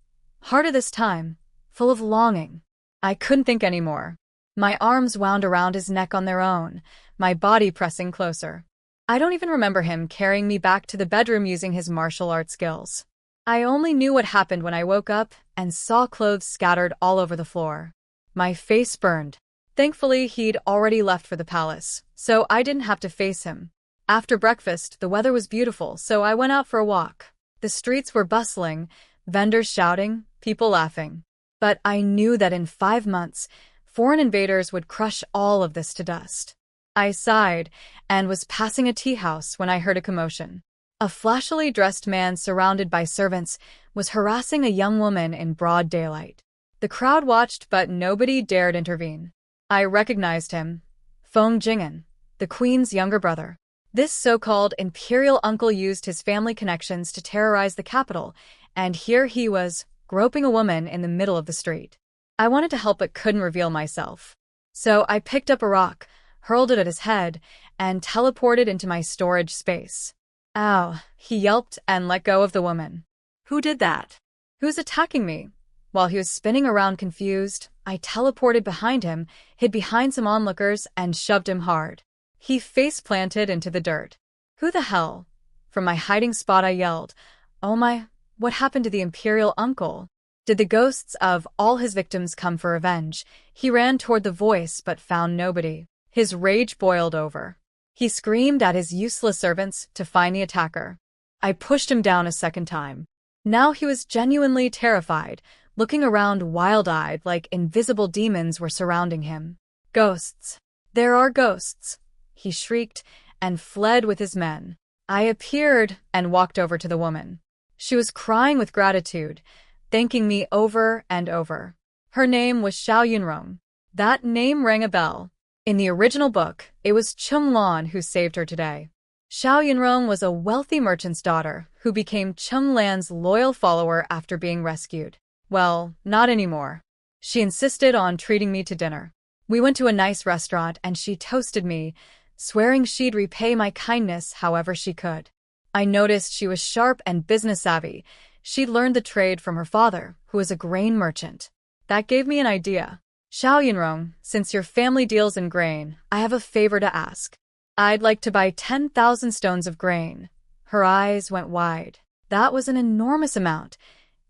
[SPEAKER 1] Harder this time, full of longing. I couldn't think anymore. My arms wound around his neck on their own, my body pressing closer. I don't even remember him carrying me back to the bedroom using his martial arts skills. I only knew what happened when I woke up and saw clothes scattered all over the floor. My face burned. Thankfully, he'd already left for the palace, so I didn't have to face him. After breakfast, the weather was beautiful, so I went out for a walk. The streets were bustling, vendors shouting, people laughing. But I knew that in 5 months, foreign invaders would crush all of this to dust. I sighed and was passing a tea house when I heard a commotion. A flashily dressed man surrounded by servants was harassing a young woman in broad daylight. The crowd watched, but nobody dared intervene. I recognized him. Feng Jing'an, the queen's younger brother. This so-called imperial uncle used his family connections to terrorize the capital, and here he was, groping a woman in the middle of the street. I wanted to help but couldn't reveal myself. So I picked up a rock, hurled it at his head, and teleported into my storage space. Ow, he yelped and let go of the woman.
[SPEAKER 2] Who did that?
[SPEAKER 1] Who's attacking me? While he was spinning around confused, I teleported behind him, hid behind some onlookers, and shoved him hard. He face-planted into the dirt. Who the hell? From my hiding spot I yelled, Oh my, what happened to the imperial uncle? Did the ghosts of all his victims come for revenge? He ran toward the voice but found nobody. His rage boiled over. He screamed at his useless servants to find the attacker. I pushed him down a second time. Now he was genuinely terrified, looking around wild-eyed like invisible demons were surrounding him. Ghosts. There are ghosts, he shrieked and fled with his men. I appeared and walked over to the woman. She was crying with gratitude, thanking me over and over. Her name was Xiao Yunrong. That name rang a bell. In the original book, it was Cheng Lan who saved her today. Xiao Yunrong was a wealthy merchant's daughter who became Cheng Lan's loyal follower after being rescued. Well, not anymore. She insisted on treating me to dinner. We went to a nice restaurant and she toasted me, swearing she'd repay my kindness however she could. I noticed she was sharp and business-savvy. She'd learned the trade from her father, who was a grain merchant. That gave me an idea. Xiao Yunrong, since your family deals in grain, I have a favor to ask. I'd like to buy 10,000 stones of grain. Her eyes went wide. That was an enormous amount.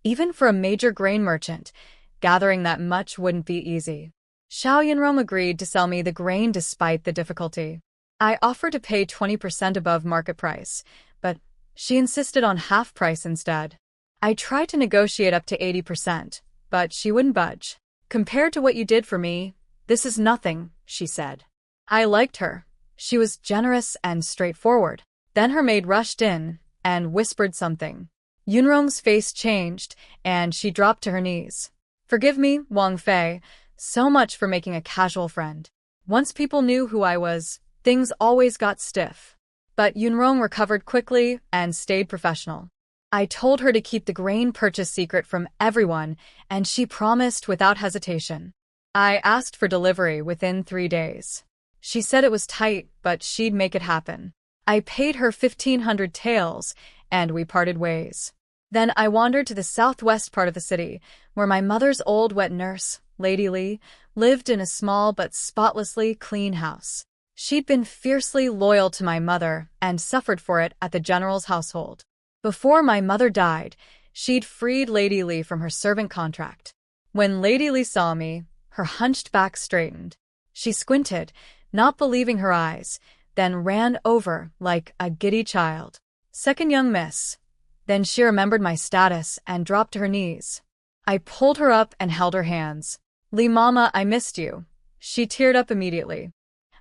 [SPEAKER 1] Even for a major grain merchant, gathering that much wouldn't be easy. Xiao Yunrong agreed to sell me the grain despite the difficulty. I offered to pay 20% above market price, but she insisted on half price instead. I tried to negotiate up to 80%, but she wouldn't budge. Compared to what you did for me, this is nothing, she said. I liked her. She was generous and straightforward. Then her maid rushed in and whispered something. Yunrong's face changed, and she dropped to her knees. Forgive me, Wang Fei, so much for making a casual friend. Once people knew who I was, things always got stiff. But Yunrong recovered quickly and stayed professional. I told her to keep the grain purchase secret from everyone, and she promised without hesitation. I asked for delivery within 3 days. She said it was tight, but she'd make it happen. I paid her 1,500 taels, and we parted ways. Then I wandered to the southwest part of the city, where my mother's old wet nurse, Lady Li, lived in a small but spotlessly clean house. She'd been fiercely loyal to my mother and suffered for it at the general's household. Before my mother died, she'd freed Lady Li from her servant contract. When Lady Li saw me, her hunched back straightened. She squinted, not believing her eyes, then ran over like a giddy child. Second young miss. Then she remembered my status and dropped to her knees. I pulled her up and held her hands. Li Mama, I missed you. She teared up immediately.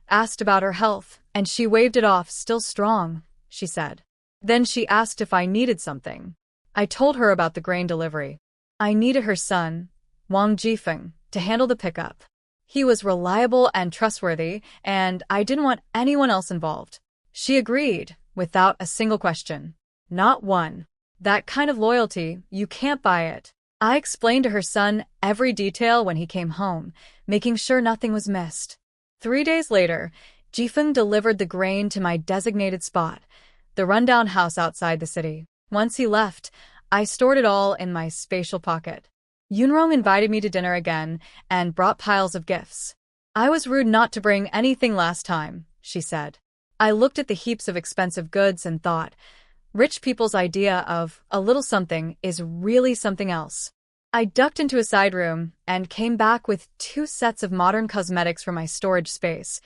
[SPEAKER 1] Asked about her health, and she waved it off, still strong, she said. Then she asked if I needed something. I told her about the grain delivery. I needed her son, Wang Jifeng, to handle the pickup. He was reliable and trustworthy, and I didn't want anyone else involved. She agreed, without a single question. Not one. That kind of loyalty, you can't buy it. I explained to her son every detail when he came home, making sure nothing was missed. 3 days later, Jifeng delivered the grain to my designated spot, the rundown house outside the city. Once he left, I stored it all in my spatial pocket. Yunrong invited me to dinner again and brought piles of gifts. I was rude not to bring anything last time, she said. I looked at the heaps of expensive goods and thought, rich people's idea of a little something is really something else. I ducked into a side room and came back with 2 sets of modern cosmetics for my storage space,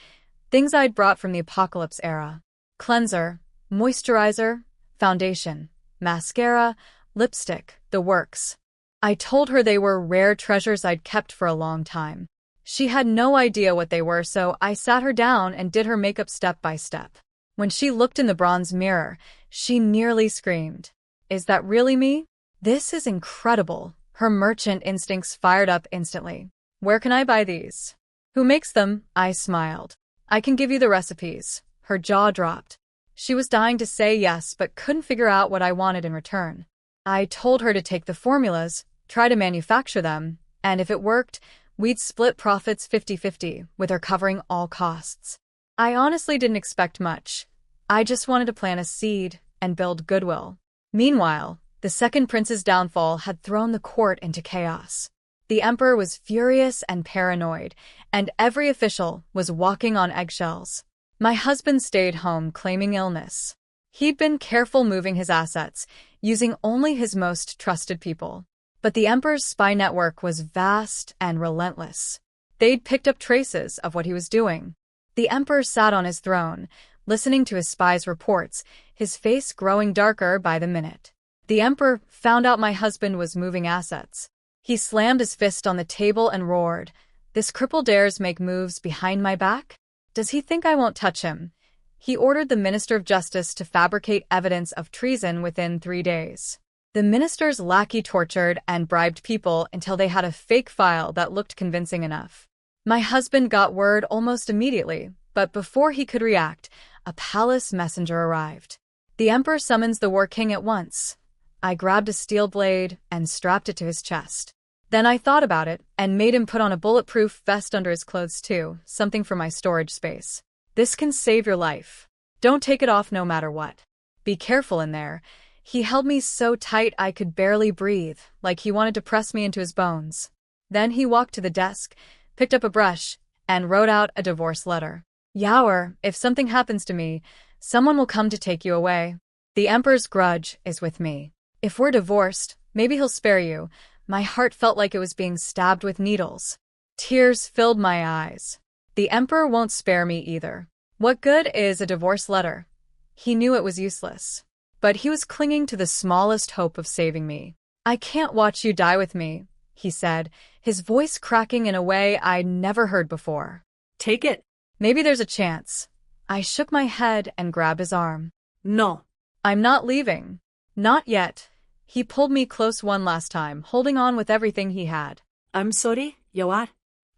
[SPEAKER 1] things I'd brought from the apocalypse era. Cleanser, moisturizer, foundation, mascara, lipstick, the works. I told her they were rare treasures I'd kept for a long time. She had no idea what they were, so I sat her down and did her makeup step by step. When she looked in the bronze mirror, she nearly screamed. Is that really me? This is incredible. Her merchant instincts fired up instantly. Where can I buy these? Who makes them? I smiled. I can give you the recipes. Her jaw dropped. She was dying to say yes, but couldn't figure out what I wanted in return. I told her to take the formulas, try to manufacture them, and if it worked, we'd split profits 50-50, with her covering all costs. I honestly didn't expect much. I just wanted to plant a seed and build goodwill. Meanwhile, the second prince's downfall had thrown the court into chaos. The emperor was furious and paranoid, and every official was walking on eggshells. My husband stayed home claiming illness. He'd been careful moving his assets, using only his most trusted people. But the emperor's spy network was vast and relentless. They'd picked up traces of what he was doing. The emperor sat on his throne, listening to his spies' reports, his face growing darker by the minute. The emperor found out my husband was moving assets. He slammed his fist on the table and roared, "This cripple dares make moves behind my back? Does he think I won't touch him?" He ordered the Minister of Justice to fabricate evidence of treason within 3 days. The minister's lackey tortured and bribed people until they had a fake file that looked convincing enough. My husband got word almost immediately, but before he could react, a palace messenger arrived. The emperor summons the war king at once. I grabbed a steel blade and strapped it to his chest. Then I thought about it and made him put on a bulletproof vest under his clothes too, something for my storage space. This can save your life. Don't take it off no matter what. Be careful in there. He held me so tight I could barely breathe, like he wanted to press me into his bones. Then he walked to the desk, picked up a brush, and wrote out a divorce letter. "Yaoer, if something happens to me, someone will come to take you away. The emperor's grudge is with me. If we're divorced, maybe he'll spare you." My heart felt like it was being stabbed with needles. Tears filled my eyes. The emperor won't spare me either. What good is a divorce letter? He knew it was useless. But he was clinging to the smallest hope of saving me. "I can't watch you die with me," he said, his voice cracking in a way I'd never heard before.
[SPEAKER 2] Take it.
[SPEAKER 1] "Maybe there's a chance." I shook my head and grabbed his arm.
[SPEAKER 2] No.
[SPEAKER 1] "I'm not leaving." "Not yet." He pulled me close one last time, holding on with everything he had.
[SPEAKER 2] I'm sorry, Yaoer.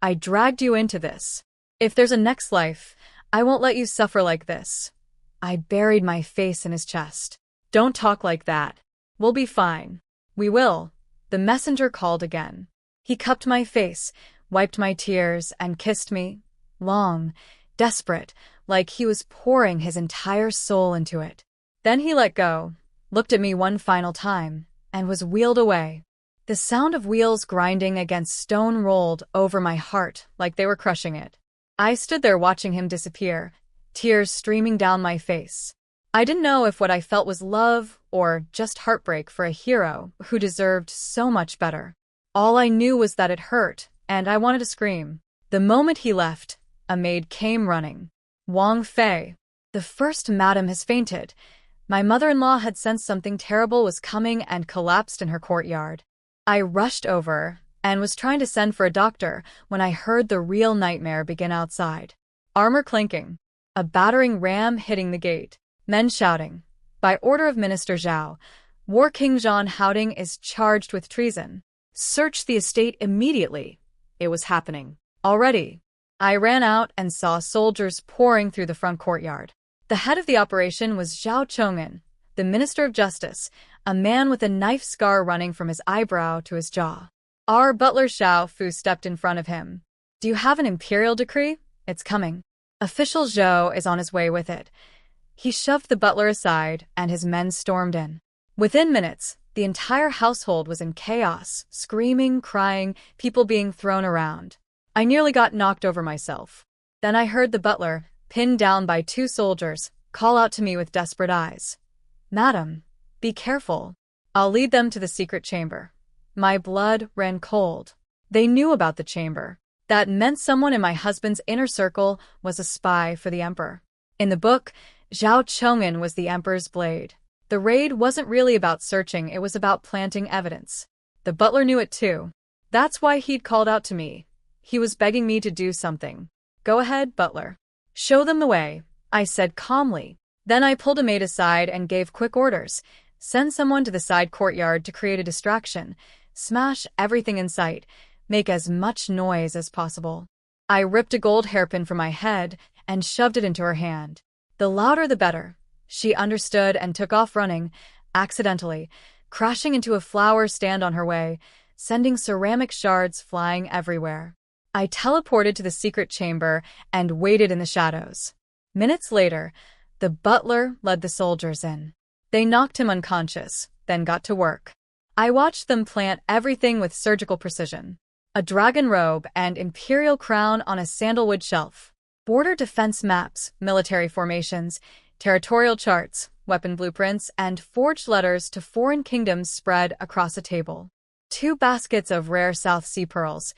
[SPEAKER 1] "I dragged you into this. If there's a next life, I won't let you suffer like this." I buried my face in his chest. "Don't talk like that. We'll be fine." "We will." The messenger called again. He cupped my face, wiped my tears, and kissed me. Long, desperate, like he was pouring his entire soul into it. Then he let go, looked at me one final time, and was wheeled away. The sound of wheels grinding against stone rolled over my heart like they were crushing it. I stood there watching him disappear, tears streaming down my face. I didn't know if what I felt was love or just heartbreak for a hero who deserved so much better. All I knew was that it hurt, and I wanted to scream. The moment he left, a maid came running. "Wang Fei, the first madam has fainted." My mother-in-law had sensed something terrible was coming and collapsed in her courtyard. I rushed over and was trying to send for a doctor when I heard the real nightmare begin outside. Armor clinking, a battering ram hitting the gate, men shouting. "By order of Minister Zhao, War King Zhang Haoding is charged with treason. Search the estate immediately." It was happening. Already. I ran out and saw soldiers pouring through the front courtyard. The head of the operation was Zhao Chong'an, the Minister of Justice, a man with a knife scar running from his eyebrow to his jaw. Our butler Xiao Fu stepped in front of him. "Do you have an imperial decree? It's coming." Official Zhou is on his way with it. He shoved the butler aside, and his men stormed in. Within minutes, the entire household was in chaos, screaming, crying, people being thrown around. I nearly got knocked over myself. Then I heard the butler, pinned down by 2 soldiers, call out to me with desperate eyes. "Madam, be careful. I'll lead them to the secret chamber." My blood ran cold. They knew about the chamber. That meant someone in my husband's inner circle was a spy for the emperor. In the book, Zhao Chong'an was the emperor's blade. The raid wasn't really about searching, it was about planting evidence. The butler knew it too. That's why he'd called out to me. He was begging me to do something. "Go ahead, butler. Show them the way," I said calmly. Then I pulled a maid aside and gave quick orders. "Send someone to the side courtyard to create a distraction. Smash everything in sight. Make as much noise as possible." I ripped a gold hairpin from my head and shoved it into her hand. The louder the better. She understood and took off running, accidentally, crashing into a flower stand on her way, sending ceramic shards flying everywhere. I teleported to the secret chamber and waited in the shadows. Minutes later, the butler led the soldiers in. They knocked him unconscious, then got to work. I watched them plant everything with surgical precision. A dragon robe and imperial crown on a sandalwood shelf. Border defense maps, military formations, territorial charts, weapon blueprints, and forged letters to foreign kingdoms spread across a table. 2 baskets of rare South Sea pearls,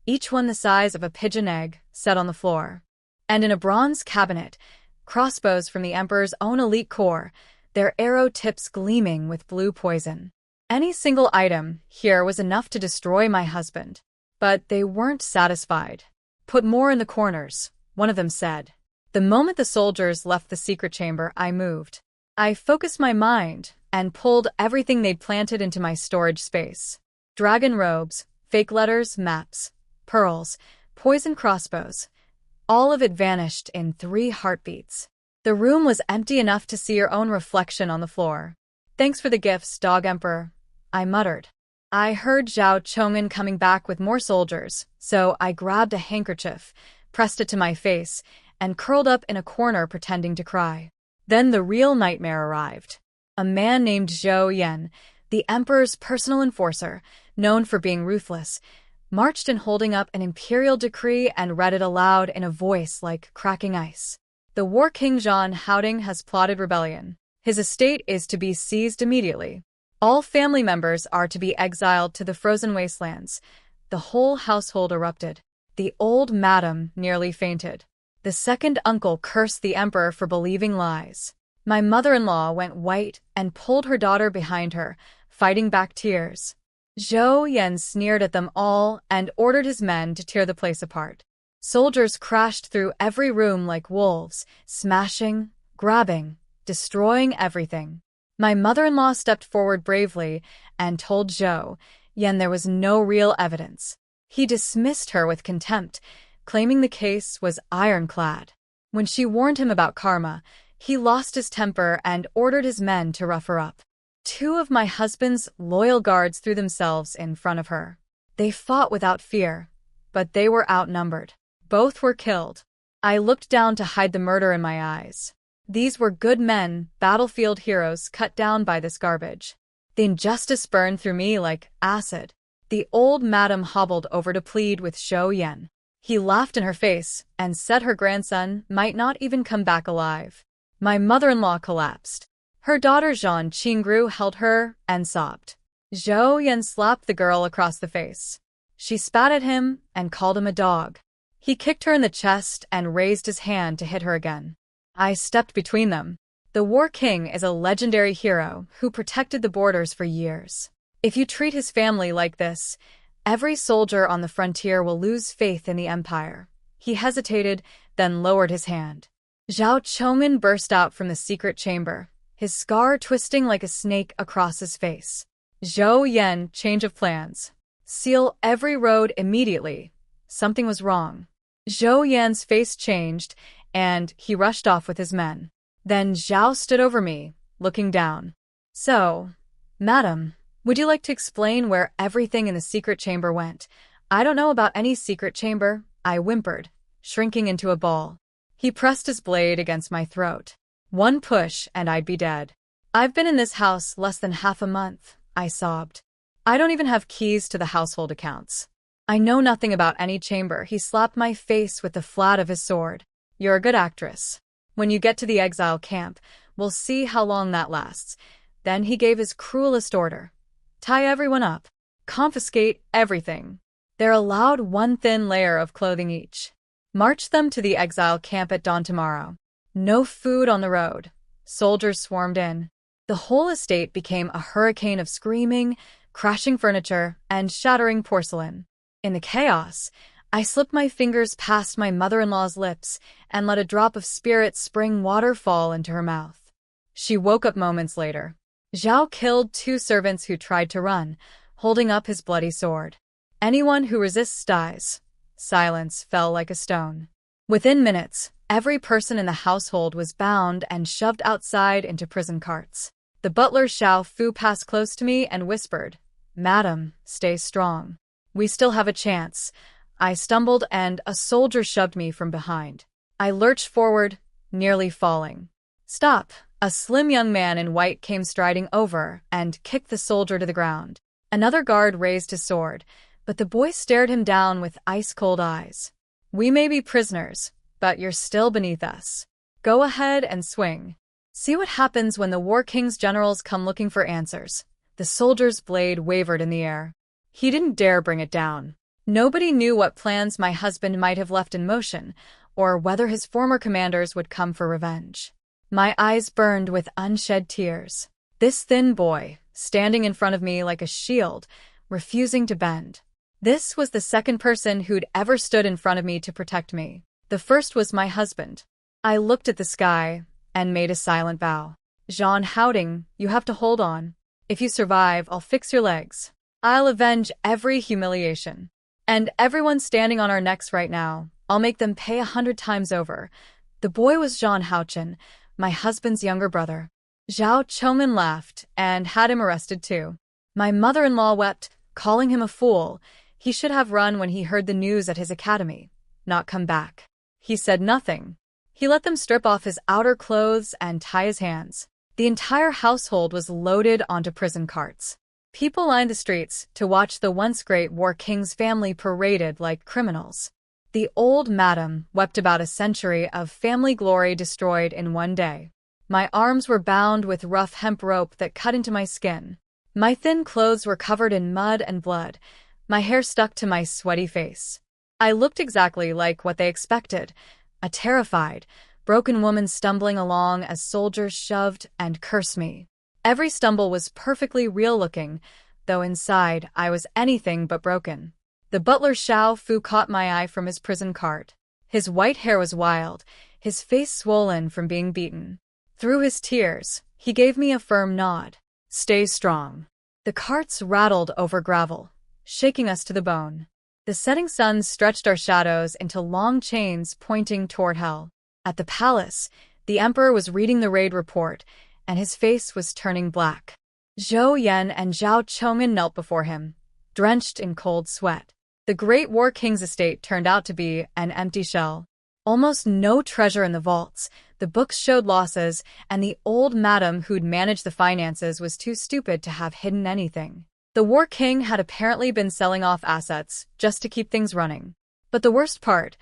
[SPEAKER 1] each one the size of a pigeon egg, set on the floor. And in a bronze cabinet, crossbows from the Emperor's own elite corps, their arrow tips gleaming with blue poison. Any single item here was enough to destroy my husband. But they weren't satisfied. "Put more in the corners," one of them said. The moment the soldiers left the secret chamber, I moved. I focused my mind and pulled everything they'd planted into my storage space. Dragon robes, fake letters, maps, pearls, poison crossbows. All of it vanished in 3 heartbeats. The room was empty enough to see your own reflection on the floor. "Thanks for the gifts, Dog Emperor," I muttered. I heard Zhao Chong'an coming back with more soldiers, so I grabbed a handkerchief, pressed it to my face, and curled up in a corner pretending to cry. Then the real nightmare arrived. A man named Zhou Yan, the Emperor's personal enforcer, known for being ruthless, marched in holding up an imperial decree and read it aloud in a voice like cracking ice. "The War King Zhan Haoding has plotted rebellion. His estate is to be seized immediately. All family members are to be exiled to the frozen wastelands." The whole household erupted. The old madam nearly fainted. The second uncle cursed the emperor for believing lies. My mother-in-law went white and pulled her daughter behind her, fighting back tears. Zhou Yan sneered at them all and ordered his men to tear the place apart. Soldiers crashed through every room like wolves, smashing, grabbing, destroying everything. My mother-in-law stepped forward bravely and told Zhou Yan there was no real evidence. He dismissed her with contempt, claiming the case was ironclad. When she warned him about karma, he lost his temper and ordered his men to rough her up. 2 of my husband's loyal guards threw themselves in front of her. They fought without fear, but they were outnumbered. Both were killed. I looked down to hide the murder in my eyes. These were good men, battlefield heroes cut down by this garbage. The injustice burned through me like acid. The old madam hobbled over to plead with Zhou Yan. He laughed in her face and said her grandson might not even come back alive. My mother-in-law collapsed. Her daughter Zhan Qingru held her and sobbed. Zhou Yan slapped the girl across the face. She spat at him and called him a dog. He kicked her in the chest and raised his hand to hit her again. I stepped between them. The War King is a legendary hero who protected the borders for years. If you treat his family like this, every soldier on the frontier will lose faith in the empire. He hesitated, then lowered his hand. Zhao Chong'an burst out from the secret chamber, his scar twisting like a snake across his face. "Zhou Yan, change of plans. Seal every road immediately." Something was wrong. Zhou Yan's face changed, and he rushed off with his men. Then Zhao stood over me, looking down. "So, madam, would you like to explain where everything in the secret chamber went?" "I don't know about any secret chamber," I whimpered, shrinking into a ball. He pressed his blade against my throat. "One push and I'd be dead." "I've been in this house less than half a month," I sobbed. "I don't even have keys to the household accounts." "I know nothing about any chamber." He slapped my face with the flat of his sword. "You're a good actress. When you get to the exile camp, we'll see how long that lasts." Then he gave his cruelest order. "Tie everyone up. Confiscate everything. They're allowed 1 thin layer of clothing each. March them to the exile camp at dawn tomorrow. No food on the road." Soldiers swarmed in. The whole estate became a hurricane of screaming, crashing furniture, and shattering porcelain. In the chaos, I slipped my fingers past my mother-in-law's lips and let a drop of spirit spring water fall into her mouth. She woke up moments later. Zhao killed 2 servants who tried to run, holding up his bloody sword. "Anyone who resists dies." Silence fell like a stone. Within minutes, every person in the household was bound and shoved outside into prison carts. The butler Xiao Fu passed close to me and whispered, "Madam, stay strong. We still have a chance." I stumbled and a soldier shoved me from behind. I lurched forward, nearly falling. "Stop!" A slim young man in white came striding over and kicked the soldier to the ground. Another guard raised his sword, but the boy stared him down with ice-cold eyes. "We may be prisoners, but you're still beneath us. Go ahead and swing." See what happens when the War King's generals come looking for answers. The soldier's blade wavered in the air. He didn't dare bring it down. Nobody knew what plans my husband might have left in motion, or whether his former commanders would come for revenge. My eyes burned with unshed tears. This thin boy, standing in front of me like a shield, refusing to bend. This was the second person who'd ever stood in front of me to protect me. The first was my husband. I looked at the sky and made a silent vow. Jean Houding, you have to hold on. If you survive, I'll fix your legs. I'll avenge every humiliation. And everyone standing on our necks right now, I'll make them pay 100 times over. The boy was Jean Houding, my husband's younger brother. Zhao Chongman laughed and had him arrested too. My mother-in-law wept, calling him a fool. He should have run when he heard the news at his academy, not come back. He said nothing. He let them strip off his outer clothes and tie his hands. The entire household was loaded onto prison carts. People lined the streets to watch the once great War King's family paraded like criminals. The old madam wept about a century of family glory destroyed in one day. My arms were bound with rough hemp rope that cut into my skin. My thin clothes were covered in mud and blood. My hair stuck to my sweaty face. I looked exactly like what they expected, a terrified, broken woman stumbling along as soldiers shoved and cursed me. Every stumble was perfectly real-looking, though inside I was anything but broken. The butler Xiao Fu caught my eye from his prison cart. His white hair was wild, his face swollen from being beaten. Through his tears, he gave me a firm nod. Stay strong. The carts rattled over gravel, shaking us to the bone. The setting sun stretched our shadows into long chains pointing toward hell. At the palace, the emperor was reading the raid report, and his face was turning black. Zhou Yan and Zhao Chongman knelt before him, drenched in cold sweat. The great War King's estate turned out to be an empty shell. Almost no treasure in the vaults, the books showed losses, and the old madam who'd managed the finances was too stupid to have hidden anything. The War King had apparently been selling off assets just to keep things running. But the worst part,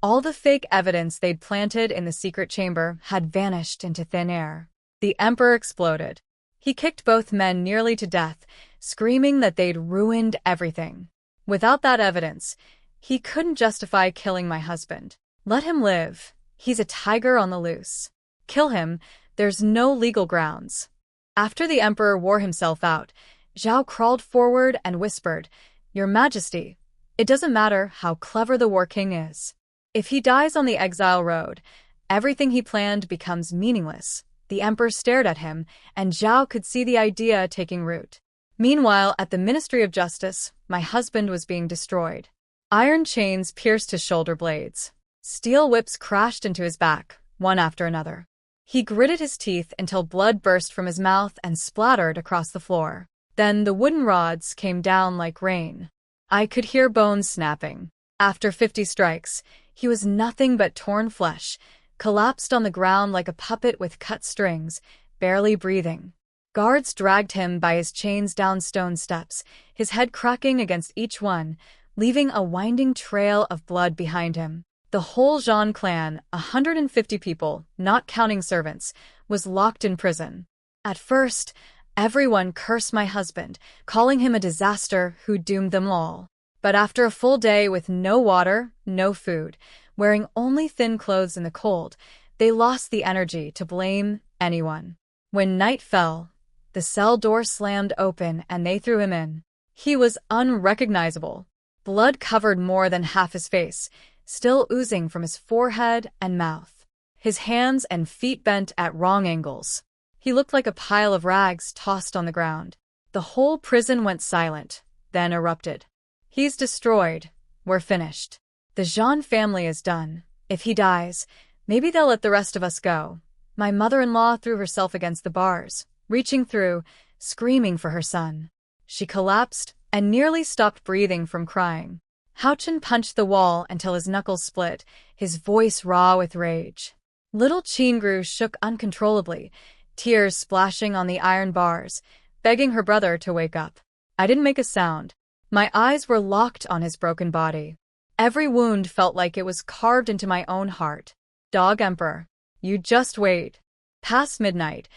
[SPEAKER 1] all the fake evidence they'd planted in the secret chamber had vanished into thin air. The emperor exploded. He kicked both men nearly to death, screaming that they'd ruined everything. Without that evidence, he couldn't justify killing my husband. Let him live. He's a tiger on the loose. Kill him. There's no legal grounds. After the emperor wore himself out, Zhao crawled forward and whispered, Your Majesty, it doesn't matter how clever the War King is. If he dies on the exile road, everything he planned becomes meaningless. The emperor stared at him, and Zhao could see the idea taking root. Meanwhile, at the Ministry of Justice, my husband was being destroyed. Iron chains pierced his shoulder blades. Steel whips crashed into his back, one after another. He gritted his teeth until blood burst from his mouth and splattered across the floor. Then the wooden rods came down like rain. I could hear bones snapping. After 50 strikes, he was nothing but torn flesh, collapsed on the ground like a puppet with cut strings, barely breathing. Guards dragged him by his chains down stone steps, his head cracking against each one, leaving a winding trail of blood behind him. The whole Zhan clan, 150 people, not counting servants, was locked in prison. At first, everyone cursed my husband, calling him a disaster who doomed them all. But after a full day with no water, no food, wearing only thin clothes in the cold, they lost the energy to blame anyone. When night fell, the cell door slammed open and they threw him in. He was unrecognizable. Blood covered more than half his face, still oozing from his forehead and mouth. His hands and feet bent at wrong angles. He looked like a pile of rags tossed on the ground. The whole prison went silent, then erupted. He's destroyed. We're finished. The Zhan family is done. If he dies, maybe they'll let the rest of us go. My mother-in-law threw herself against the bars, reaching through, screaming for her son. She collapsed and nearly stopped breathing from crying. Houchen punched the wall until his knuckles split, his voice raw with rage. Little Qingru shook uncontrollably, tears splashing on the iron bars, begging her brother to wake up. I didn't make a sound. My eyes were locked on his broken body. Every wound felt like it was carved into my own heart. Dog Emperor, you just wait. Past midnight,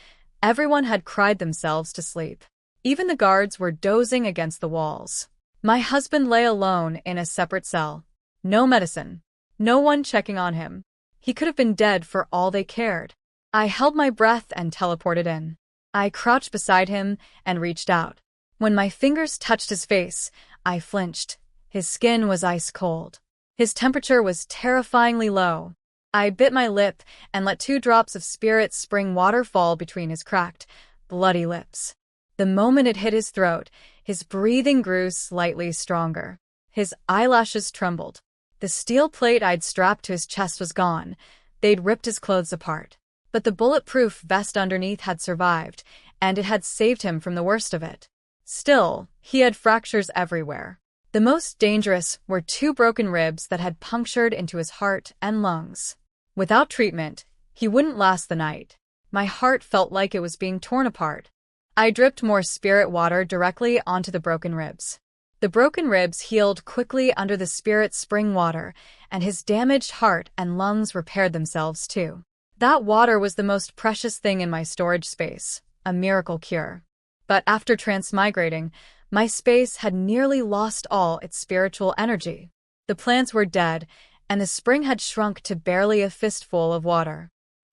[SPEAKER 1] everyone had cried themselves to sleep. Even the guards were dozing against the walls. My husband lay alone in a separate cell. No medicine. No one checking on him. He could have been dead for all they cared. I held my breath and teleported in. I crouched beside him and reached out. When my fingers touched his face, I flinched. His skin was ice cold. His temperature was terrifyingly low. I bit my lip and let 2 drops of spirit spring water fall between his cracked, bloody lips. The moment it hit his throat, his breathing grew slightly stronger. His eyelashes trembled. The steel plate I'd strapped to his chest was gone. They'd ripped his clothes apart. But the bulletproof vest underneath had survived, and it had saved him from the worst of it. Still, he had fractures everywhere. The most dangerous were 2 broken ribs that had punctured into his heart and lungs. Without treatment, he wouldn't last the night. My heart felt like it was being torn apart. I dripped more spirit water directly onto the broken ribs. The broken ribs healed quickly under the spirit spring water, and his damaged heart and lungs repaired themselves too. That water was the most precious thing in my storage space, a miracle cure. But after transmigrating, my space had nearly lost all its spiritual energy. The plants were dead, and the spring had shrunk to barely a fistful of water.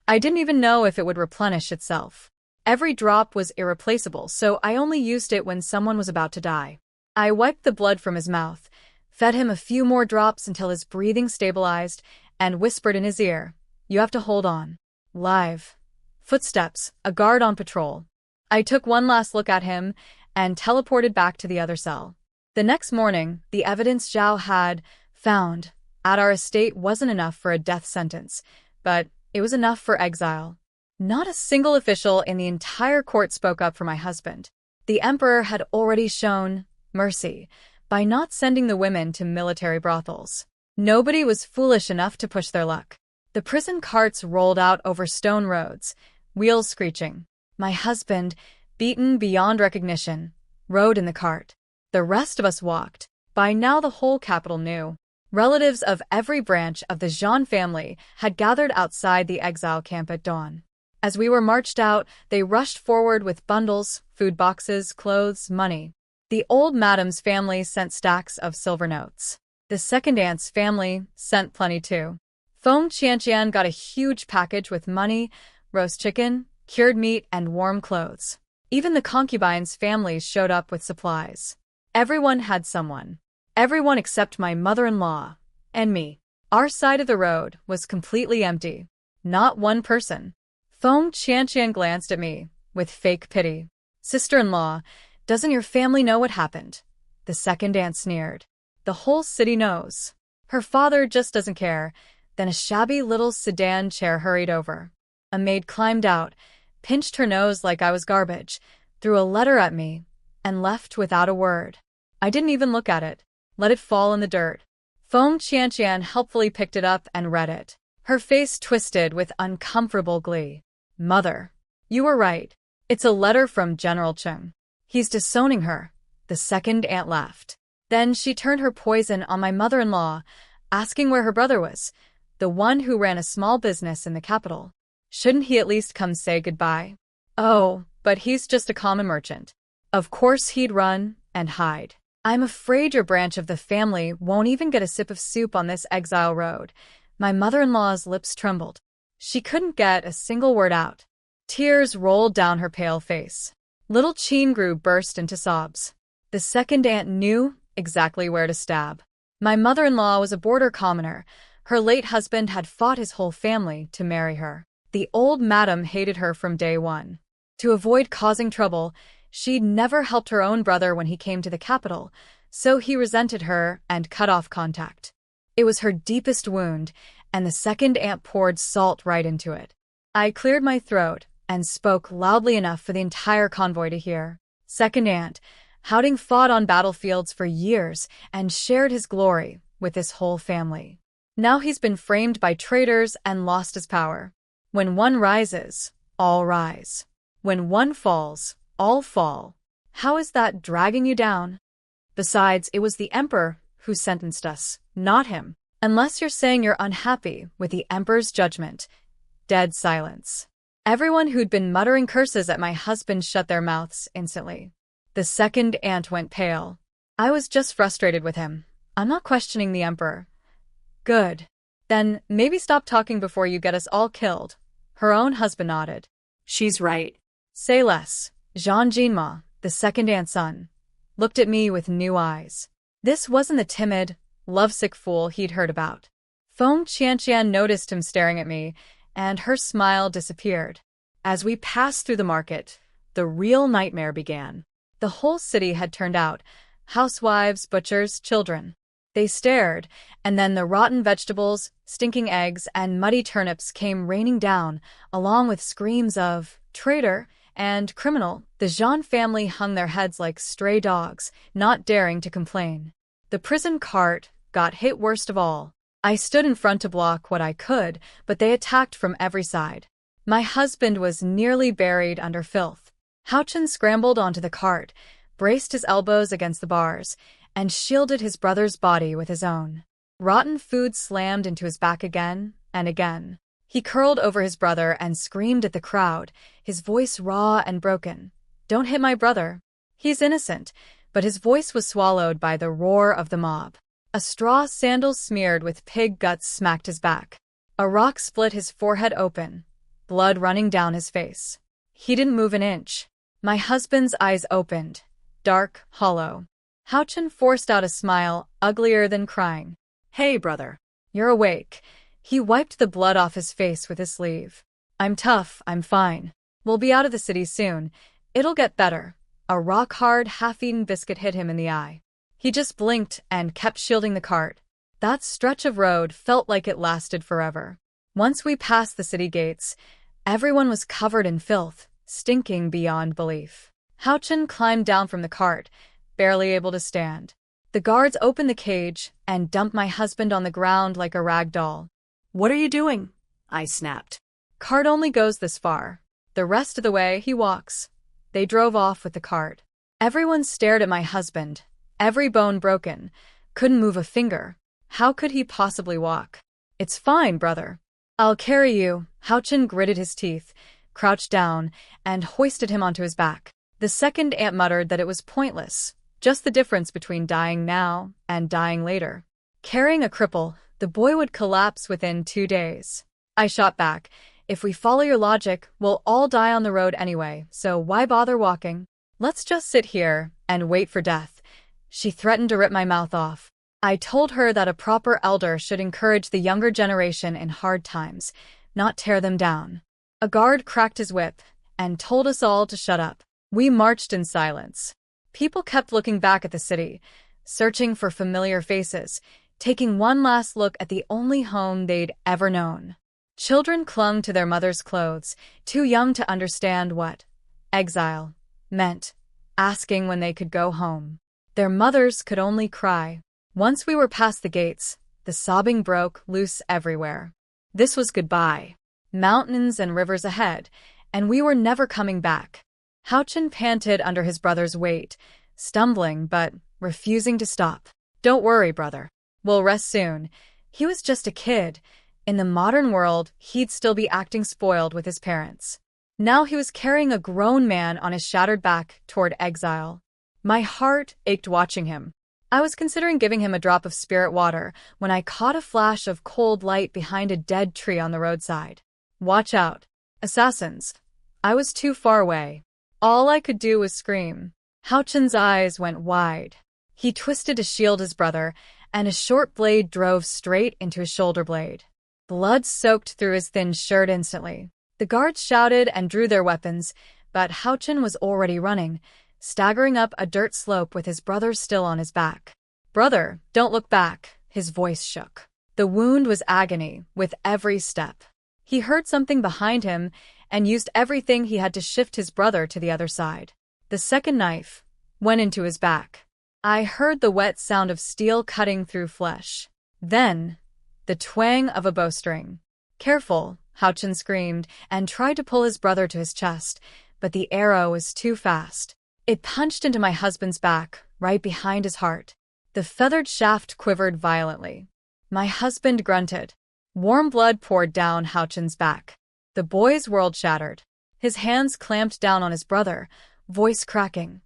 [SPEAKER 1] I didn't even know if it would replenish itself. Every drop was irreplaceable, so I only used it when someone was about to die. I wiped the blood from his mouth, fed him a few more drops until his breathing stabilized, and whispered in his ear, "You have to hold on." Live. Footsteps, a guard on patrol. I took one last look at him and teleported back to the other cell. The next morning, the evidence Zhao had found at our estate wasn't enough for a death sentence, but it was enough for exile. Not a single official in the entire court spoke up for my husband. The emperor had already shown mercy by not sending the women to military brothels. Nobody was foolish enough to push their luck. The prison carts rolled out over stone roads, wheels screeching. My husband, beaten beyond recognition, rode in the cart. The rest of us walked. By now the whole capital knew. Relatives of every branch of the Zhan family had gathered outside the exile camp at dawn. As we were marched out, they rushed forward with bundles, food boxes, clothes, money. The old madam's family sent stacks of silver notes. The second aunt's family sent plenty too. Feng Qianqian got a huge package with money, roast chicken, cured meat, and warm clothes. Even the concubines' families showed up with supplies. Everyone had someone. Everyone except my mother-in-law and me. Our side of the road was completely empty. Not one person. Feng Qianqian glanced at me with fake pity. "Sister-in-law, doesn't your family know what happened?" The second aunt sneered. "The whole city knows. Her father just doesn't care." Then a shabby little sedan chair hurried over. A maid climbed out, pinched her nose like I was garbage, threw a letter at me, and left without a word. I didn't even look at it. Let it fall in the dirt. Feng Qianqian helpfully picked it up and read it. Her face twisted with uncomfortable glee. "Mother, you were right. It's a letter from General Cheng. He's disowning her." The second aunt laughed. Then she turned her poison on my mother-in-law, asking where her brother was, the one who ran a small business in the capital. Shouldn't he at least come say goodbye? Oh, but he's just a common merchant. Of course he'd run and hide. "I'm afraid your branch of the family won't even get a sip of soup on this exile road." My mother-in-law's lips trembled. She couldn't get a single word out. Tears rolled down her pale face. Little Qingru burst into sobs. The second aunt knew exactly where to stab. My mother-in-law was a border commoner. Her late husband had fought his whole family to marry her. The old madam hated her from day one. To avoid causing trouble, she'd never helped her own brother when he came to the capital, so he resented her and cut off contact. It was her deepest wound, and the second aunt poured salt right into it. I cleared my throat and spoke loudly enough for the entire convoy to hear. "Second aunt, Howding fought on battlefields for years and shared his glory with his whole family. Now he's been framed by traitors and lost his power. When one rises, all rise. When one falls, all fall. How is that dragging you down? Besides, it was the emperor who sentenced us, not him. Unless you're saying you're unhappy with the emperor's judgment." Dead silence. Everyone who'd been muttering curses at my husband shut their mouths instantly. The second aunt went pale. I was just frustrated with him. I'm not questioning the emperor. Good. Then maybe stop talking before you get us all killed. Her own husband nodded.
[SPEAKER 2] She's right.
[SPEAKER 1] Say less. Jean Jinma, the second aunt's son, looked at me with new eyes. This wasn't the timid, lovesick fool he'd heard about. Feng Qianqian noticed him staring at me, and her smile disappeared. As we passed through the market, the real nightmare began. The whole city had turned out. Housewives, butchers, children. They stared, and then the rotten vegetables, stinking eggs, and muddy turnips came raining down, along with screams of traitor and criminal. The Jean family hung their heads like stray dogs, not daring to complain. The prison cart got hit worst of all. I stood in front to block what I could, but they attacked from every side. My husband was nearly buried under filth. Hao Chen scrambled onto the cart, braced his elbows against the bars, and shielded his brother's body with his own. Rotten food slammed into his back again and again. He curled over his brother and screamed at the crowd, his voice raw and broken. Don't hit my brother. He's innocent, but his voice was swallowed by the roar of the mob. A straw sandal smeared with pig guts smacked his back. A rock split his forehead open, blood running down his face. He didn't move an inch. My husband's eyes opened, dark, hollow. Hao Chen forced out a smile, uglier than crying. Hey, brother. You're awake. He wiped the blood off his face with his sleeve. I'm tough, I'm fine. We'll be out of the city soon. It'll get better. A rock-hard, half-eaten biscuit hit him in the eye. He just blinked and kept shielding the cart. That stretch of road felt like it lasted forever. Once we passed the city gates, everyone was covered in filth, stinking beyond belief. Hao Chen climbed down from the cart, barely able to stand. The guards opened the cage and dumped my husband on the ground like a rag doll.
[SPEAKER 2] What are you doing? I snapped.
[SPEAKER 1] Cart only goes this far. The rest of the way, he walks. They drove off with the cart. Everyone stared at my husband, every bone broken, couldn't move a finger. How could he possibly walk? It's fine, brother. I'll carry you. Hao Chen gritted his teeth, crouched down, and hoisted him onto his back. The second aunt muttered that it was pointless, just the difference between dying now and dying later. Carrying a cripple, the boy would collapse within 2 days. I shot back. If we follow your logic, we'll all die on the road anyway, so why bother walking? Let's just sit here and wait for death. She threatened to rip my mouth off. I told her that a proper elder should encourage the younger generation in hard times, not tear them down. A guard cracked his whip and told us all to shut up. We marched in silence. People kept looking back at the city, searching for familiar faces, taking one last look at the only home they'd ever known. Children clung to their mother's clothes, too young to understand what exile meant, asking when they could go home. Their mothers could only cry. Once we were past the gates, the sobbing broke loose everywhere. This was goodbye. Mountains and rivers ahead, and we were never coming back. Hao Chen panted under his brother's weight, stumbling but refusing to stop. Don't worry, brother. We'll rest soon. He was just a kid. In the modern world, he'd still be acting spoiled with his parents. Now he was carrying a grown man on his shattered back toward exile. My heart ached watching him. I was considering giving him a drop of spirit water when I caught a flash of cold light behind a dead tree on the roadside. Watch out. Assassins. I was too far away. All I could do was scream. Hao Chen's eyes went wide. He twisted to shield his brother, and a short blade drove straight into his shoulder blade. Blood soaked through his thin shirt instantly. The guards shouted and drew their weapons, but Hao Chen was already running, staggering up a dirt slope with his brother still on his back. Brother, don't look back. His voice shook. The wound was agony with every step. He heard something behind him and used everything he had to shift his brother to the other side. The second knife went into his back. I heard the wet sound of steel cutting through flesh. Then, the twang of a bowstring. Careful, Hao Chen screamed and tried to pull his brother to his chest, but the arrow was too fast. It punched into my husband's back, right behind his heart. The feathered shaft quivered violently. My husband grunted. Warm blood poured down Hao Chen's back. The boy's world shattered. His hands clamped down on his brother, voice cracking.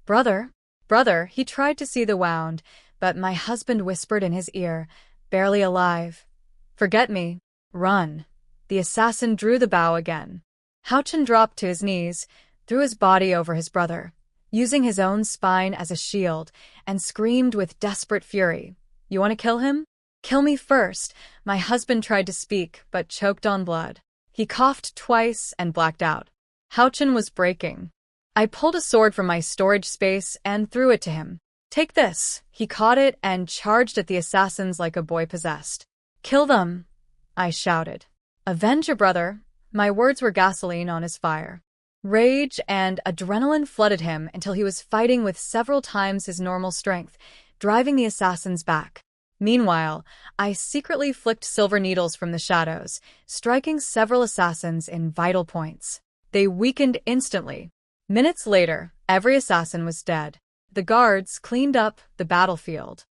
[SPEAKER 1] "Brother, brother," he tried to see the wound, but my husband whispered in his ear, barely alive. "Forget me. Run." The assassin drew the bow again. Houchen dropped to his knees, threw his body over his brother, using his own spine as a shield, and screamed with desperate fury. "You want to kill him? Kill me first." My husband tried to speak, but choked on blood. He coughed twice and blacked out. Houchen was breaking. I pulled a sword from my storage space and threw it to him. "Take this." He caught it and charged at the assassins like a boy possessed. "Kill them," I shouted. "Avenge your brother." My words were gasoline on his fire. Rage and adrenaline flooded him until he was fighting with several times his normal strength, driving the assassins back. Meanwhile, I secretly flicked silver needles from the shadows, striking several assassins in vital points. They weakened instantly. Minutes later, every assassin was dead. The guards cleaned up the battlefield.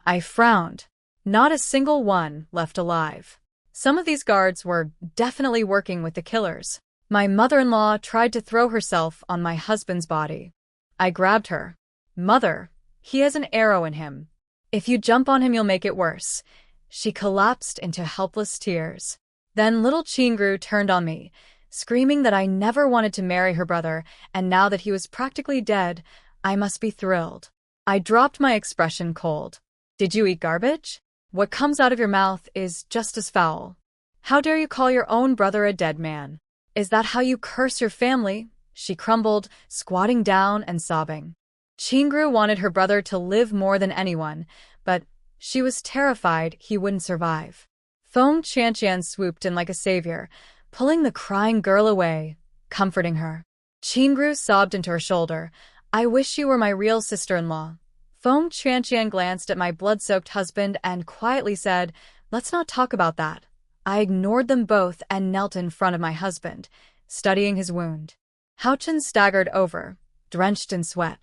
[SPEAKER 1] I frowned. Not a single one left alive. Some of these guards were definitely working with the killers. My mother-in-law tried to throw herself on my husband's body. I grabbed her. "Mother, he has an arrow in him. If you jump on him, you'll make it worse." She collapsed into helpless tears. Then little Chengru turned on me, screaming that I never wanted to marry her brother, and now that he was practically dead, I must be thrilled. I dropped my expression cold. "Did you eat garbage? What comes out of your mouth is just as foul. How dare you call your own brother a dead man? Is that how you curse your family?" She crumbled, squatting down and sobbing. Chengru wanted her brother to live more than anyone, but she was terrified he wouldn't survive. Feng Qianqian swooped in like a savior, pulling the crying girl away, comforting her. Chengru sobbed into her shoulder. "I wish you were my real sister-in-law." Feng Qianqian glanced at my blood-soaked husband and quietly said, "Let's not talk about that." I ignored them both and knelt in front of my husband, studying his wound. Houchen staggered over, drenched in sweat.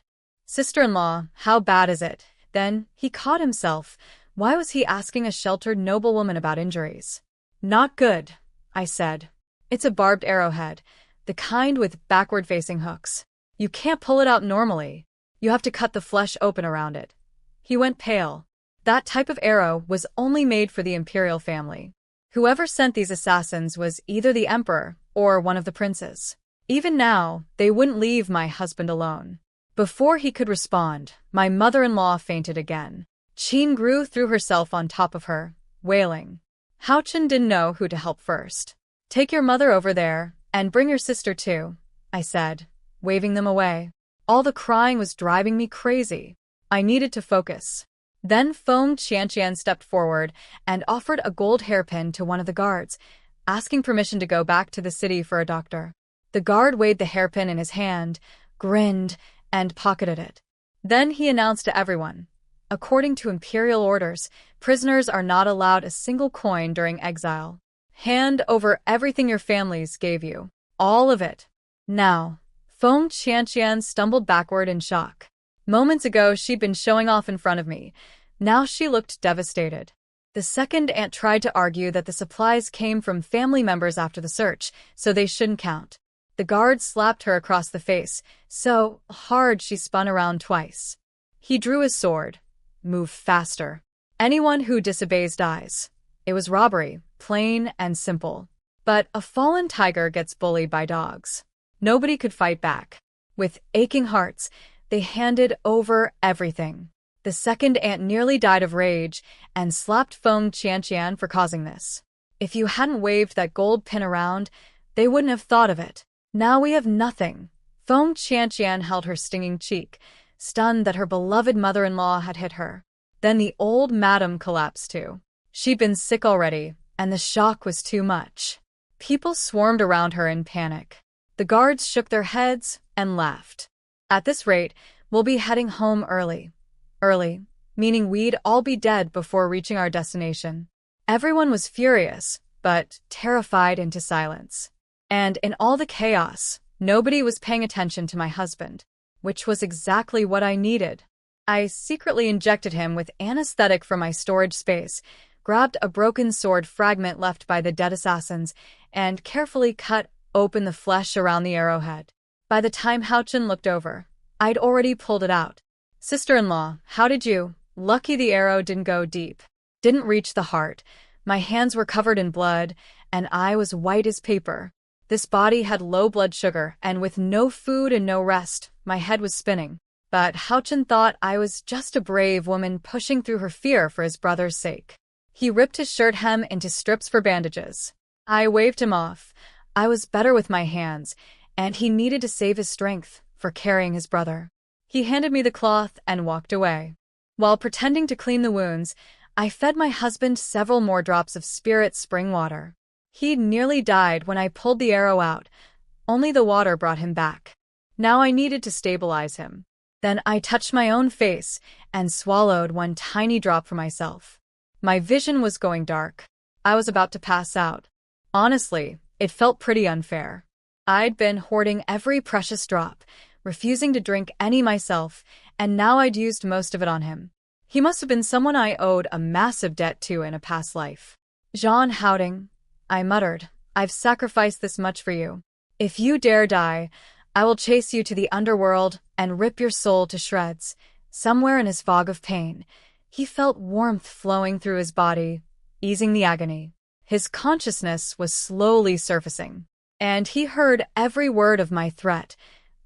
[SPEAKER 1] "Sister-in-law, how bad is it?" Then he caught himself. Why was he asking a sheltered noblewoman about injuries? "Not good," I said. "It's a barbed arrowhead, the kind with backward-facing hooks. You can't pull it out normally. You have to cut the flesh open around it." He went pale. That type of arrow was only made for the imperial family. Whoever sent these assassins was either the emperor or one of the princes. Even now, they wouldn't leave my husband alone. Before he could respond, my mother-in-law fainted again. Chengru threw herself on top of her, wailing. Houchen didn't know who to help first. "Take your mother over there, and bring your sister too," I said, waving them away. All the crying was driving me crazy. I needed to focus. Then Feng Qianqian stepped forward and offered a gold hairpin to one of the guards, asking permission to go back to the city for a doctor. The guard weighed the hairpin in his hand, grinned, and pocketed it. Then he announced to everyone, "According to imperial orders, prisoners are not allowed a single coin during exile. Hand over everything your families gave you. All of it. Now." Feng Qianqian stumbled backward in shock. Moments ago, she'd been showing off in front of me. Now she looked devastated. The second aunt tried to argue that the supplies came from family members after the search, so they shouldn't count. The guard slapped her across the face, so hard she spun around twice. He drew his sword. "Move faster. Anyone who disobeys dies." It was robbery, plain and simple. But a fallen tiger gets bullied by dogs. Nobody could fight back. With aching hearts, they handed over everything. The second aunt nearly died of rage and slapped Feng Qianqian for causing this. "If you hadn't waved that gold pin around, they wouldn't have thought of it. Now we have nothing." Feng Qianqian held her stinging cheek, stunned that her beloved mother-in-law had hit her. Then the old madam collapsed too. She'd been sick already, and the shock was too much. People swarmed around her in panic. The guards shook their heads and laughed. "At this rate, we'll be heading home early." Early, meaning we'd all be dead before reaching our destination. Everyone was furious, but terrified into silence. And in all the chaos, nobody was paying attention to my husband, which was exactly what I needed. I secretly injected him with anesthetic from my storage space, grabbed a broken sword fragment left by the dead assassins, and carefully cut open the flesh around the arrowhead. By the time Hao Chen looked over, I'd already pulled it out. "Sister-in-law, how did you?" Lucky the arrow didn't go deep. Didn't reach the heart. My hands were covered in blood, and I was white as paper. This body had low blood sugar, and with no food and no rest, my head was spinning. But Hao Chen thought I was just a brave woman pushing through her fear for his brother's sake. He ripped his shirt hem into strips for bandages. I waved him off. I was better with my hands, and he needed to save his strength for carrying his brother. He handed me the cloth and walked away. While pretending to clean the wounds, I fed my husband several more drops of spirit spring water. He nearly died when I pulled the arrow out. Only the water brought him back. Now I needed to stabilize him. Then I touched my own face and swallowed one tiny drop for myself. My vision was going dark. I was about to pass out. Honestly, it felt pretty unfair. I'd been hoarding every precious drop, refusing to drink any myself, and now I'd used most of it on him. He must have been someone I owed a massive debt to in a past life. "Jean Houding," I muttered, "I've sacrificed this much for you. If you dare die, I will chase you to the underworld and rip your soul to shreds." Somewhere in his fog of pain, he felt warmth flowing through his body, easing the agony. His consciousness was slowly surfacing, and he heard every word of my threat,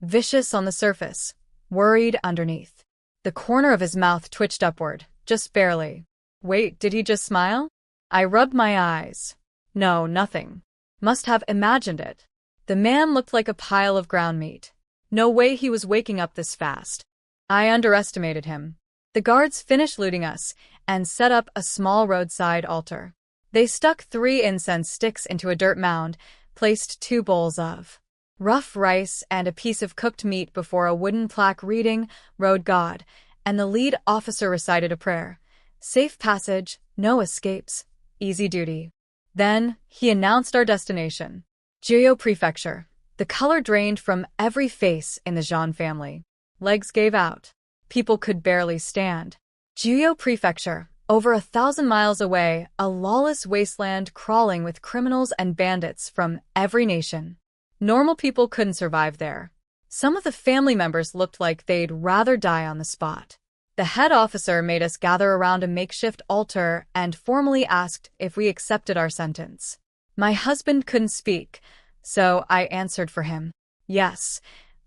[SPEAKER 1] vicious on the surface, worried underneath. The corner of his mouth twitched upward, just barely. Wait, did he just smile? I rubbed my eyes. No, nothing. Must have imagined it. The man looked like a pile of ground meat. No way he was waking up this fast. I underestimated him. The guards finished looting us and set up a small roadside altar. They stuck 3 incense sticks into a dirt mound, placed 2 bowls of rough rice and a piece of cooked meat before a wooden plaque reading, "Road God," and the lead officer recited a prayer. Safe passage, no escapes, easy duty. Then, he announced our destination. Jiuyou Prefecture. The color drained from every face in the Zhan family. Legs gave out. People could barely stand. Jiuyou Prefecture. Over 1,000 miles away, a lawless wasteland crawling with criminals and bandits from every nation. Normal people couldn't survive there. Some of the family members looked like they'd rather die on the spot. The head officer made us gather around a makeshift altar and formally asked if we accepted our sentence. My husband couldn't speak, so I answered for him. Yes.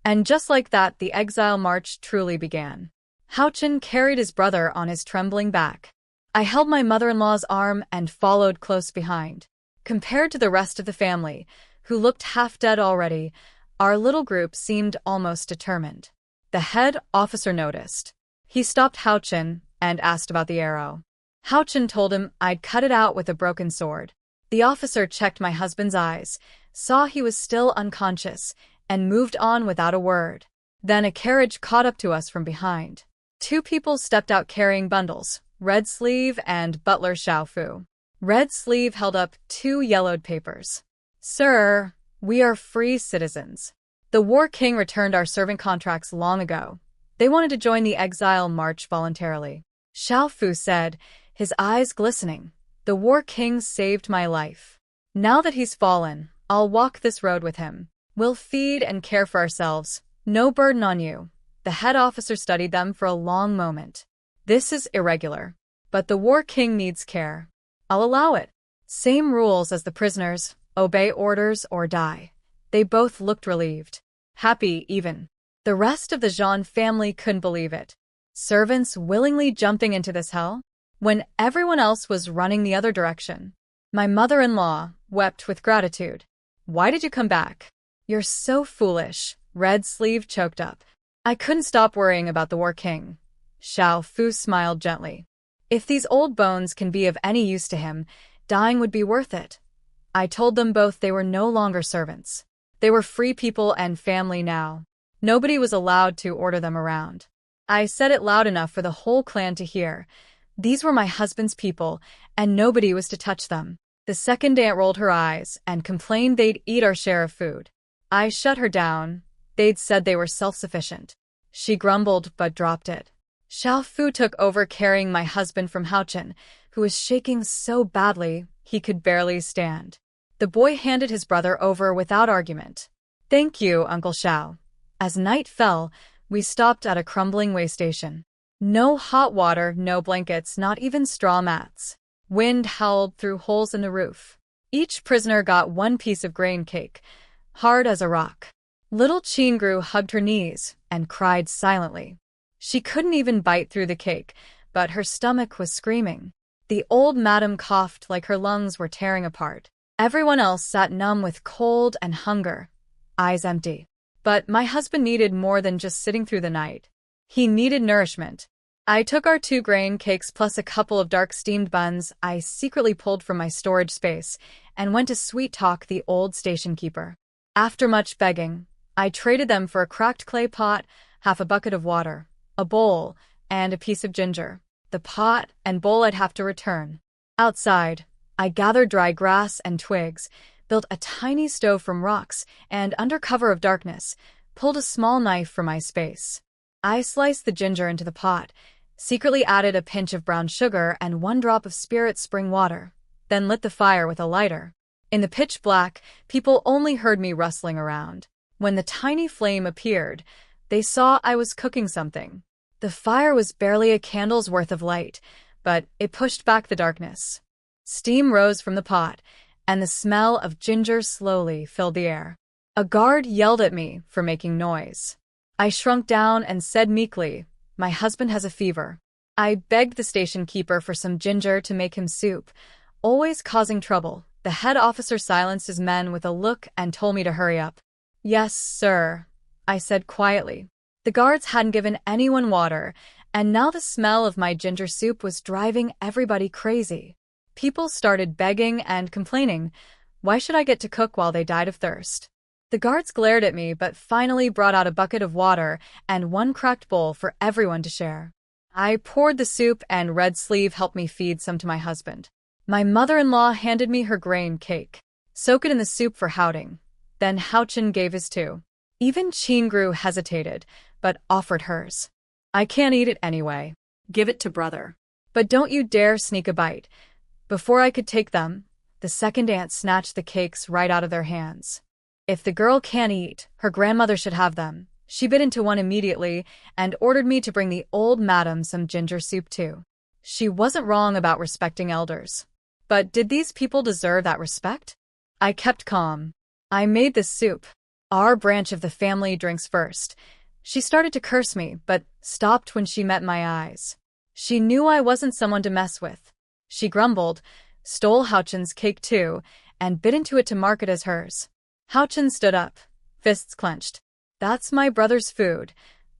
[SPEAKER 1] And just like that, the exile march truly began. Hao Chen carried his brother on his trembling back. I held my mother-in-law's arm and followed close behind. Compared to the rest of the family, who looked half dead already, our little group seemed almost determined. The head officer noticed. He stopped Hao Chen and asked about the arrow. Hao Chen told him I'd cut it out with a broken sword. The officer checked my husband's eyes, saw he was still unconscious, and moved on without a word. Then a carriage caught up to us from behind. 2 people stepped out carrying bundles, Red Sleeve and Butler Xiaofu. Red Sleeve held up 2 yellowed papers. "Sir, we are free citizens. The War King returned our servant contracts long ago. They wanted to join the exile march voluntarily." Xiaofu said, his eyes glistening. "The War King saved my life. Now that he's fallen, I'll walk this road with him. We'll feed and care for ourselves. No burden on you." The head officer studied them for a long moment. "This is irregular, but the War King needs care. I'll allow it. Same rules as the prisoners, obey orders or die." They both looked relieved. Happy, even. The rest of the Zhan family couldn't believe it. Servants willingly jumping into this hell? When everyone else was running the other direction. My mother-in-law wept with gratitude. "Why did you come back?" "You're so foolish," Red Sleeve choked up. "I couldn't stop worrying about the War King." Xiaofu smiled gently. "If these old bones can be of any use to him, dying would be worth it." I told them both they were no longer servants. They were free people and family now. Nobody was allowed to order them around. I said it loud enough for the whole clan to hear. These were my husband's people, and nobody was to touch them. The second aunt rolled her eyes and complained they'd eat our share of food. I shut her down. They'd said they were self-sufficient. She grumbled but dropped it. Xiaofu took over carrying my husband from Hao Chen, who was shaking so badly he could barely stand. The boy handed his brother over without argument. Thank you, Uncle Xiao. As night fell, we stopped at a crumbling way station. No hot water, no blankets, not even straw mats. Wind howled through holes in the roof. Each prisoner got one piece of grain cake, hard as a rock. Little Chingru hugged her knees and cried silently. She couldn't even bite through the cake, but her stomach was screaming. The old madam coughed like her lungs were tearing apart. Everyone else sat numb with cold and hunger, eyes empty. But my husband needed more than just sitting through the night. He needed nourishment. I took our 2 grain cakes plus a couple of dark steamed buns I secretly pulled from my storage space and went to sweet-talk the old station keeper. After much begging, I traded them for a cracked clay pot, half a bucket of water, a bowl, and a piece of ginger. The pot and bowl I'd have to return. Outside, I gathered dry grass and twigs, built a tiny stove from rocks, and under cover of darkness, pulled a small knife from my space. I sliced the ginger into the pot, secretly added a pinch of brown sugar and 1 drop of spirit spring water, then lit the fire with a lighter. In the pitch black, people only heard me rustling around. When the tiny flame appeared, they saw I was cooking something. The fire was barely a candle's worth of light, but it pushed back the darkness. Steam rose from the pot, and the smell of ginger slowly filled the air. A guard yelled at me for making noise. I shrunk down and said meekly, "My husband has a fever." I begged the station keeper for some ginger to make him soup, always causing trouble. The head officer silenced his men with a look and told me to hurry up. "Yes, sir," I said quietly. The guards hadn't given anyone water, and now the smell of my ginger soup was driving everybody crazy. People started begging and complaining. Why should I get to cook while they died of thirst? The guards glared at me but finally brought out a bucket of water and 1 cracked bowl for everyone to share. I poured the soup and Red Sleeve helped me feed some to my husband. My mother-in-law handed me her grain cake. "Soak it in the soup for Howding." Then Houchin gave his too. Even Chingru hesitated, but offered hers. "I can't eat it anyway."
[SPEAKER 2] Give it to brother.
[SPEAKER 1] "But don't you dare sneak a bite." Before I could take them, the second aunt snatched the cakes right out of their hands. "If the girl can't eat, her grandmother should have them." She bit into one immediately and ordered me to bring the old madam some ginger soup too. She wasn't wrong about respecting elders. But did these people deserve that respect? I kept calm. "I made this soup. Our branch of the family drinks first." She started to curse me, but stopped when she met my eyes. She knew I wasn't someone to mess with. She grumbled, stole Houchin's cake too, and bit into it to mark it as hers. Houchin stood up, fists clenched. "That's my brother's food."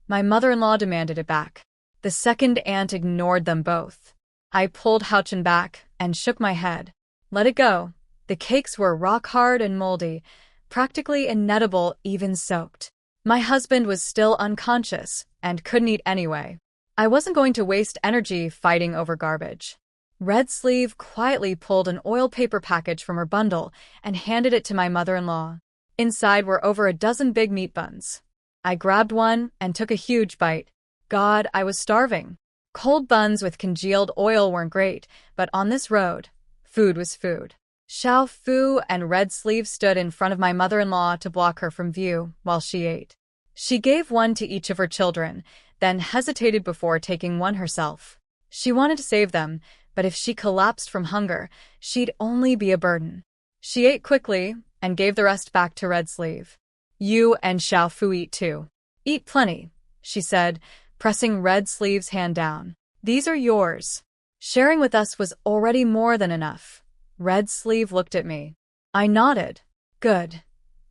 [SPEAKER 1] My mother-in-law demanded it back. The second aunt ignored them both. I pulled Houchin back and shook my head. "Let it go." The cakes were rock-hard and moldy, practically inedible even soaked. My husband was still unconscious and couldn't eat anyway. I wasn't going to waste energy fighting over garbage. Red Sleeve quietly pulled an oil paper package from her bundle and handed it to my mother-in-law. Inside were over a dozen big meat buns. I grabbed one and took a huge bite. God, I was starving. Cold buns with congealed oil weren't great, but on this road, food was food. Xiao Fu and Red Sleeve stood in front of my mother-in-law to block her from view while she ate. She gave one to each of her children, then hesitated before taking one herself. She wanted to save them, but if she collapsed from hunger, she'd only be a burden. She ate quickly and gave the rest back to Red Sleeve. "You and Xiao Fu eat too. Eat plenty," she said, pressing Red Sleeve's hand down. "These are yours." Sharing with us was already more than enough. Red Sleeve looked at me. I nodded. Good.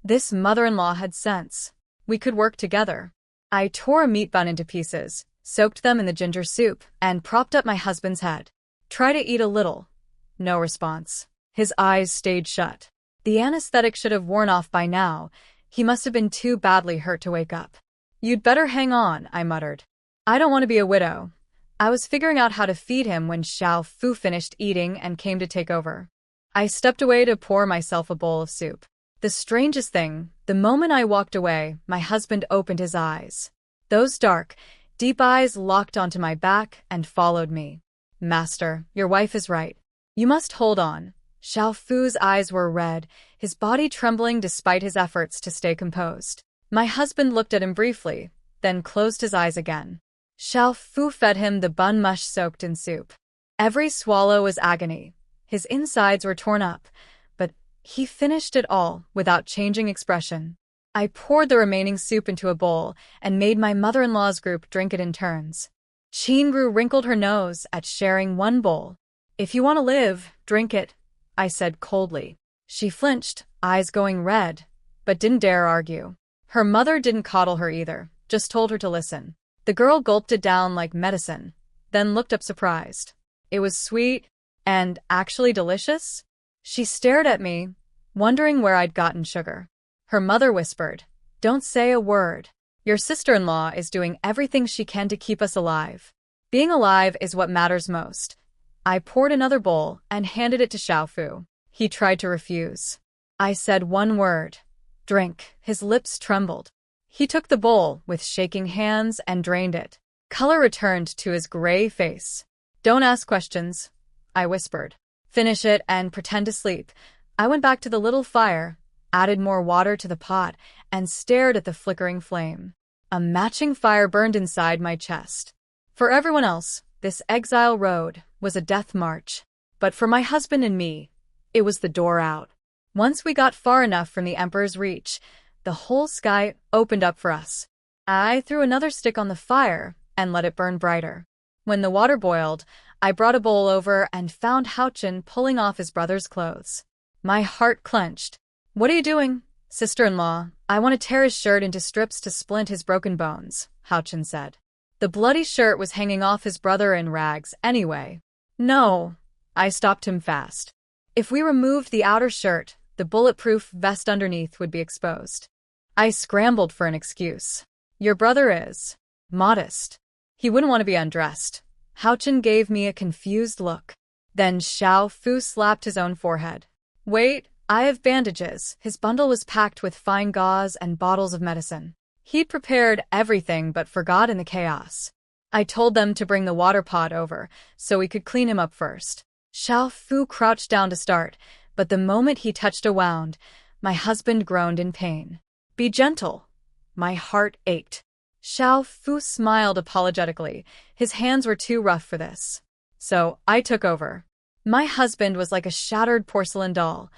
[SPEAKER 1] This mother-in-law had sense. We could work together. I tore a meat bun into pieces, soaked them in the ginger soup, and propped up my husband's head. "Try to eat a little." No response. His eyes stayed shut. The anesthetic should have worn off by now. He must have been too badly hurt to wake up. "You'd better hang on," I muttered. "I don't want to be a widow." I was figuring out how to feed him when Xiao Fu finished eating and came to take over. I stepped away to pour myself a bowl of soup. The strangest thing, the moment I walked away, my husband opened his eyes. Those dark, deep eyes locked onto my back and followed me. "Master, your wife is right. You must hold on. Xiao Fu's eyes were red, his body trembling despite his efforts to stay composed. My husband looked at him briefly, then closed his eyes again. Xiao Fu fed him the bun mush soaked in soup. Every swallow was agony. His insides were torn up, but he finished it all without changing expression. I poured the remaining soup into a bowl and made my mother-in-law's group drink it in turns. Qingru wrinkled her nose at sharing one bowl. "If you want to live, drink it," I said coldly. She flinched, eyes going red, but didn't dare argue. Her mother didn't coddle her either, just told her to listen. The girl gulped it down like medicine, then looked up surprised. It was sweet and actually delicious. She stared at me, wondering where I'd gotten sugar. Her mother whispered, "Don't say a word. Your sister-in-law is doing everything she can to keep us alive. Being alive is what matters most." I poured another bowl and handed it to Xiao Fu. He tried to refuse. I said one word, "Drink." His lips trembled. He took the bowl with shaking hands and drained it. Color returned to his gray face. "Don't ask questions," I whispered. "Finish it and pretend to sleep." I went back to the little fire, added more water to the pot, and stared at the flickering flame. A matching fire burned inside my chest. For everyone else, this exile road was a death march. But for my husband and me, it was the door out. Once we got far enough from the Emperor's reach, the whole sky opened up for us. I threw another stick on the fire and let it burn brighter. When the water boiled, I brought a bowl over and found Hao Chen pulling off his brother's clothes. My heart clenched. "What are you doing, sister-in-law?" "I want to tear his shirt into strips to splint his broken bones," Hao Chen said. The bloody shirt was hanging off his brother in rags anyway. "No," I stopped him fast. "If we removed the outer shirt, the bulletproof vest underneath would be exposed." I scrambled for an excuse. "Your brother is modest. He wouldn't want to be undressed." Hao Chen gave me a confused look. Then Xiao Fu slapped his own forehead. "Wait, I have bandages." His bundle was packed with fine gauze and bottles of medicine. He'd prepared everything but forgot in the chaos. I told them to bring the water pot over so we could clean him up first. Xiao Fu crouched down to start, but the moment he touched a wound, my husband groaned in pain. "Be gentle." My heart ached. Xiao Fu smiled apologetically. His hands were too rough for this. So I took over. My husband was like a shattered porcelain doll.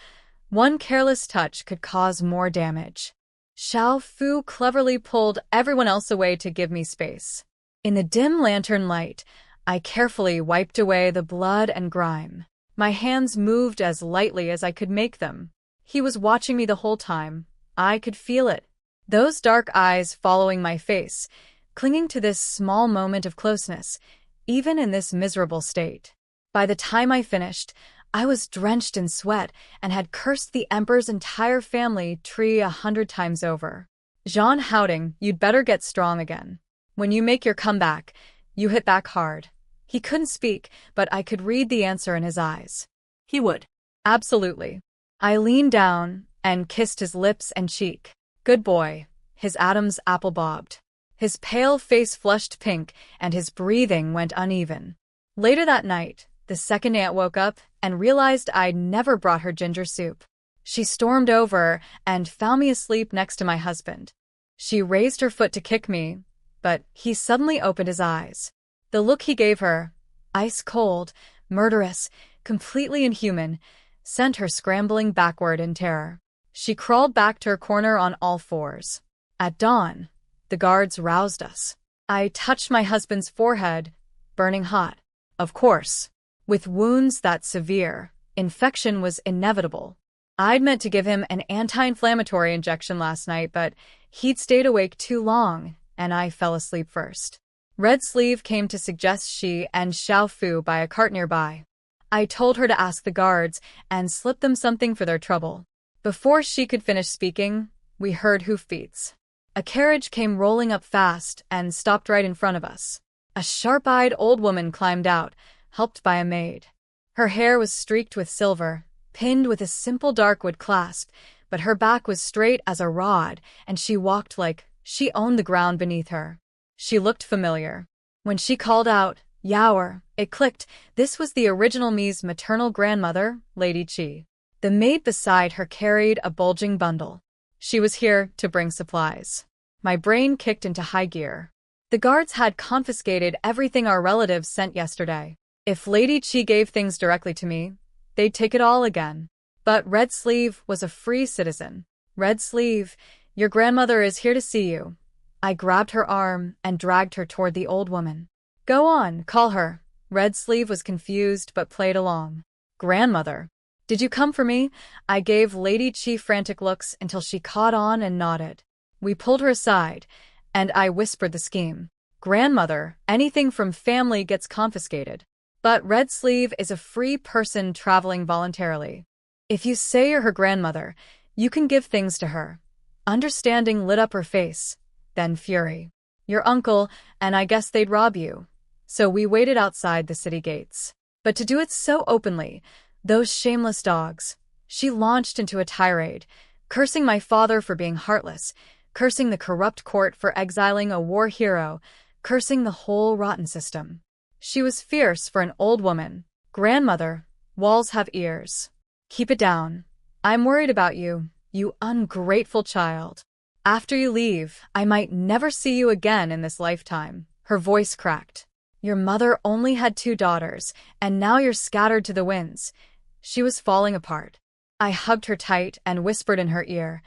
[SPEAKER 1] One careless touch could cause more damage. Xiao Fu cleverly pulled everyone else away to give me space. In the dim lantern light, I carefully wiped away the blood and grime. My hands moved as lightly as I could make them. He was watching me the whole time. I could feel it. Those dark eyes following my face, clinging to this small moment of closeness, even in this miserable state. By the time I finished, I was drenched in sweat and had cursed the Emperor's entire family tree 100 times over. "Jean Howding, you'd better get strong again. When you make your comeback, you hit back hard." He couldn't speak, but I could read the answer in his eyes.
[SPEAKER 2] He would.
[SPEAKER 1] "Absolutely." I leaned down and kissed his lips and cheek. "Good boy." His Adam's apple bobbed. His pale face flushed pink, and his breathing went uneven. Later that night, the second aunt woke up and realized I'd never brought her ginger soup. She stormed over and found me asleep next to my husband. She raised her foot to kick me, but he suddenly opened his eyes. The look he gave her, ice cold, murderous, completely inhuman, sent her scrambling backward in terror. She crawled back to her corner on all fours. At dawn, the guards roused us. I touched my husband's forehead, burning hot. Of course, with wounds that severe, infection was inevitable. I'd meant to give him an anti-inflammatory injection last night, but he'd stayed awake too long, and I fell asleep first. Red Sleeve came to suggest she and Xiao Fu buy a cart nearby. I told her to ask the guards and slip them something for their trouble. Before she could finish speaking, we heard hoofbeats. A carriage came rolling up fast and stopped right in front of us. A sharp-eyed old woman climbed out, helped by a maid. Her hair was streaked with silver, pinned with a simple dark wood clasp, but her back was straight as a rod, and she walked like she owned the ground beneath her. She looked familiar. When she called out, Yower, it clicked. This was the original me's maternal grandmother, Lady Chi. The maid beside her carried a bulging bundle. She was here to bring supplies. My brain kicked into high gear. The guards had confiscated everything our relatives sent yesterday. If Lady Chi gave things directly to me, they'd take it all again. But Red Sleeve was a free citizen. Red Sleeve, your grandmother is here to see you. I grabbed her arm and dragged her toward the old woman. Go on, call her. Red Sleeve was confused but played along. Grandmother. Did you come for me? I gave Lady Chi frantic looks until she caught on and nodded. We pulled her aside, and I whispered the scheme. Grandmother, anything from family gets confiscated. But Red Sleeve is a free person traveling voluntarily. If you say you're her grandmother, you can give things to her. Understanding lit up her face, then fury. Your uncle, and I guess they'd rob you. So we waited outside the city gates. But to do it so openly, those shameless dogs. She launched into a tirade, cursing my father for being heartless, cursing the corrupt court for exiling a war hero, cursing the whole rotten system. She was fierce for an old woman. Grandmother, walls have ears. Keep it down. I'm worried about you, you ungrateful child. After you leave, I might never see you again in this lifetime. Her voice cracked. Your mother only had 2 daughters, and now you're scattered to the winds. She was falling apart. I hugged her tight and whispered in her ear,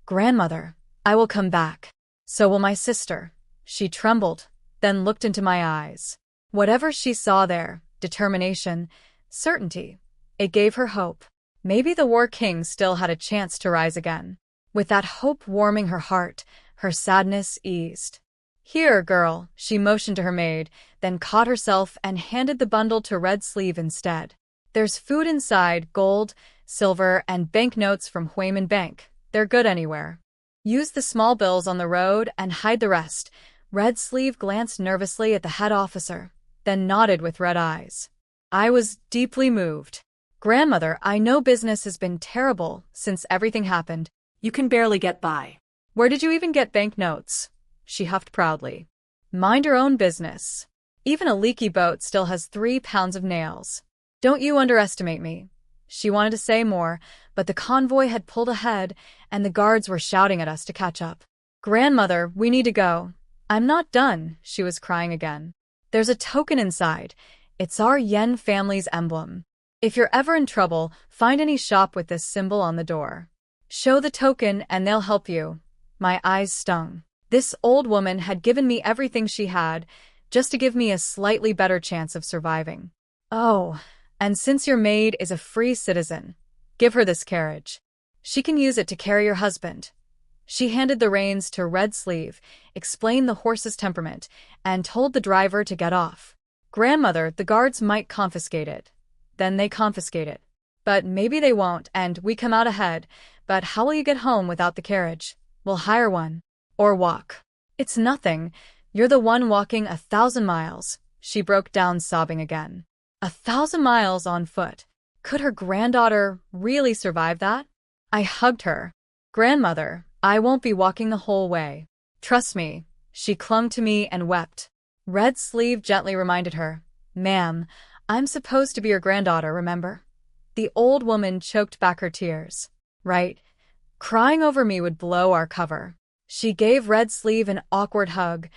[SPEAKER 1] Grandmother, I will come back. So will my sister. She trembled, then looked into my eyes. Whatever she saw there, determination, certainty, it gave her hope. Maybe the War King still had a chance to rise again. With that hope warming her heart, her sadness eased. Here, girl, she motioned to her maid, then caught herself and handed the bundle to Red Sleeve instead. There's food inside, gold, silver, and banknotes from Huiman Bank. They're good anywhere. Use the small bills on the road and hide the rest. Red Sleeve glanced nervously at the head officer, then nodded with red eyes. I was deeply moved. Grandmother, I know business has been terrible since everything happened.
[SPEAKER 2] You can barely get by.
[SPEAKER 1] Where did you even get banknotes? She huffed proudly. Mind your own business. Even a leaky boat still has 3 pounds of nails. Don't you underestimate me. She wanted to say more, but the convoy had pulled ahead, and the guards were shouting at us to catch up. Grandmother, we need to go. I'm not done, she was crying again. There's a token inside. It's our Yen family's emblem. If you're ever in trouble, find any shop with this symbol on the door. Show the token and they'll help you. My eyes stung. This old woman had given me everything she had, just to give me a slightly better chance of surviving. Oh, and since your maid is a free citizen, give her this carriage. She can use it to carry your husband. She handed the reins to Red Sleeve, explained the horse's temperament, and told the driver to get off. Grandmother, the guards might confiscate it. Then they confiscate it. But maybe they won't, and we come out ahead. But how will you get home without the carriage? We'll hire one. Or walk. It's nothing. You're the one walking 1,000 miles. She broke down sobbing again. 1,000 miles on foot. Could her granddaughter really survive that? I hugged her. Grandmother, I won't be walking the whole way. Trust me. She clung to me and wept. Red Sleeve gently reminded her. Ma'am, I'm supposed to be your granddaughter, remember? The old woman choked back her tears. Right. Crying over me would blow our cover. She gave Red Sleeve an awkward hug,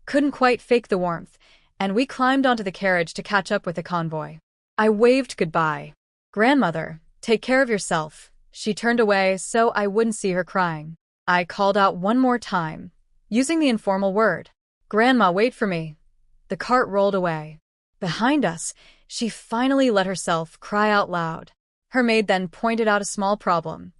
[SPEAKER 1] couldn't quite fake the warmth, and we climbed onto the carriage to catch up with the convoy. I waved goodbye. Grandmother, take care of yourself. She turned away so I wouldn't see her crying. I called out one more time, using the informal word. Grandma, wait for me. The cart rolled away. Behind us, she finally let herself cry out loud. Her maid then pointed out a small problem.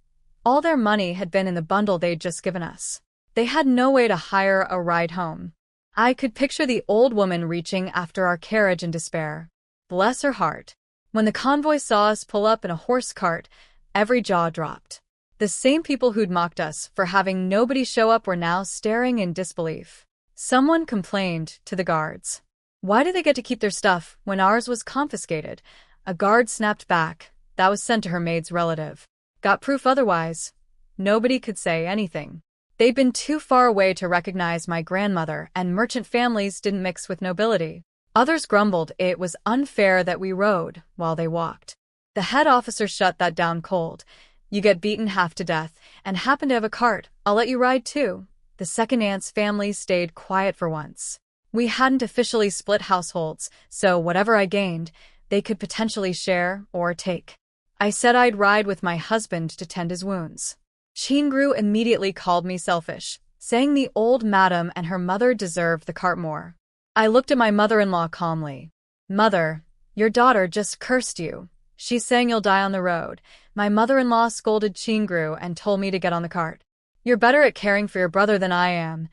[SPEAKER 1] All their money had been in the bundle they'd just given us. They had no way to hire a ride home. I could picture the old woman reaching after our carriage in despair. Bless her heart. When the convoy saw us pull up in a horse cart, every jaw dropped. The same people who'd mocked us for having nobody show up were now staring in disbelief. Someone complained to the guards. Why do they get to keep their stuff when ours was confiscated? A guard snapped back. That was sent to her maid's relative. Got proof otherwise. Nobody could say anything. They'd been too far away to recognize my grandmother, and merchant families didn't mix with nobility. Others grumbled it was unfair that we rode while they walked. The head officer shut that down cold. You get beaten half to death and happen to have a cart. I'll let you ride too. The second aunt's family stayed quiet for once. We hadn't officially split households, so whatever I gained, they could potentially share or take. I said I'd ride with my husband to tend his wounds. Cheng immediately called me selfish, saying the old madam and her mother deserved the cart more. I looked at my mother-in-law calmly. Mother, your daughter just cursed you. She's saying you'll die on the road. My mother-in-law scolded Cheng and told me to get on the cart. You're better at caring for your brother than I am.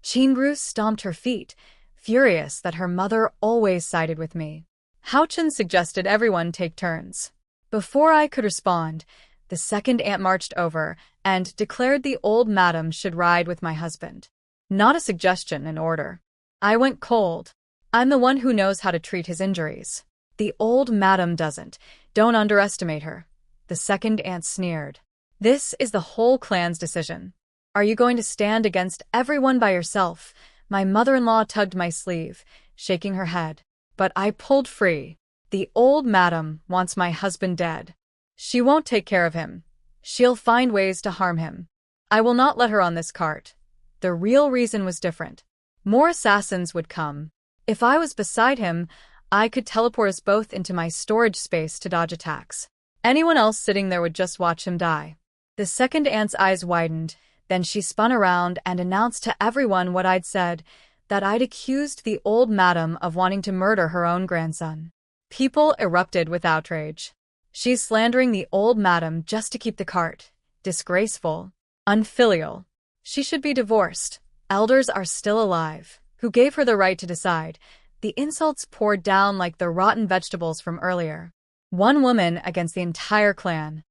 [SPEAKER 1] Cheng stomped her feet, furious that her mother always sided with me. Hao-chen suggested everyone take turns. Before I could respond, the second aunt marched over and declared the old madam should ride with my husband. Not a suggestion, an order. I went cold. I'm the one who knows how to treat his injuries. The old madam doesn't. Don't underestimate her. The second aunt sneered. This is the whole clan's decision. Are you going to stand against everyone by yourself? My mother-in-law tugged my sleeve, shaking her head. But I pulled free. The old madam wants my husband dead. She won't take care of him. She'll find ways to harm him. I will not let her on this cart. The real reason was different. More assassins would come. If I was beside him, I could teleport us both into my storage space to dodge attacks. Anyone else sitting there would just watch him die. The second aunt's eyes widened, then she spun around and announced to everyone what I'd said, that I'd accused the old madam of wanting to murder her own grandson. People erupted with outrage. She's slandering the old madam just to keep the cart. Disgraceful. Unfilial. She should be divorced. Elders are still alive. Who gave her the right to decide? The insults poured down like the rotten vegetables from earlier. One woman against the entire clan.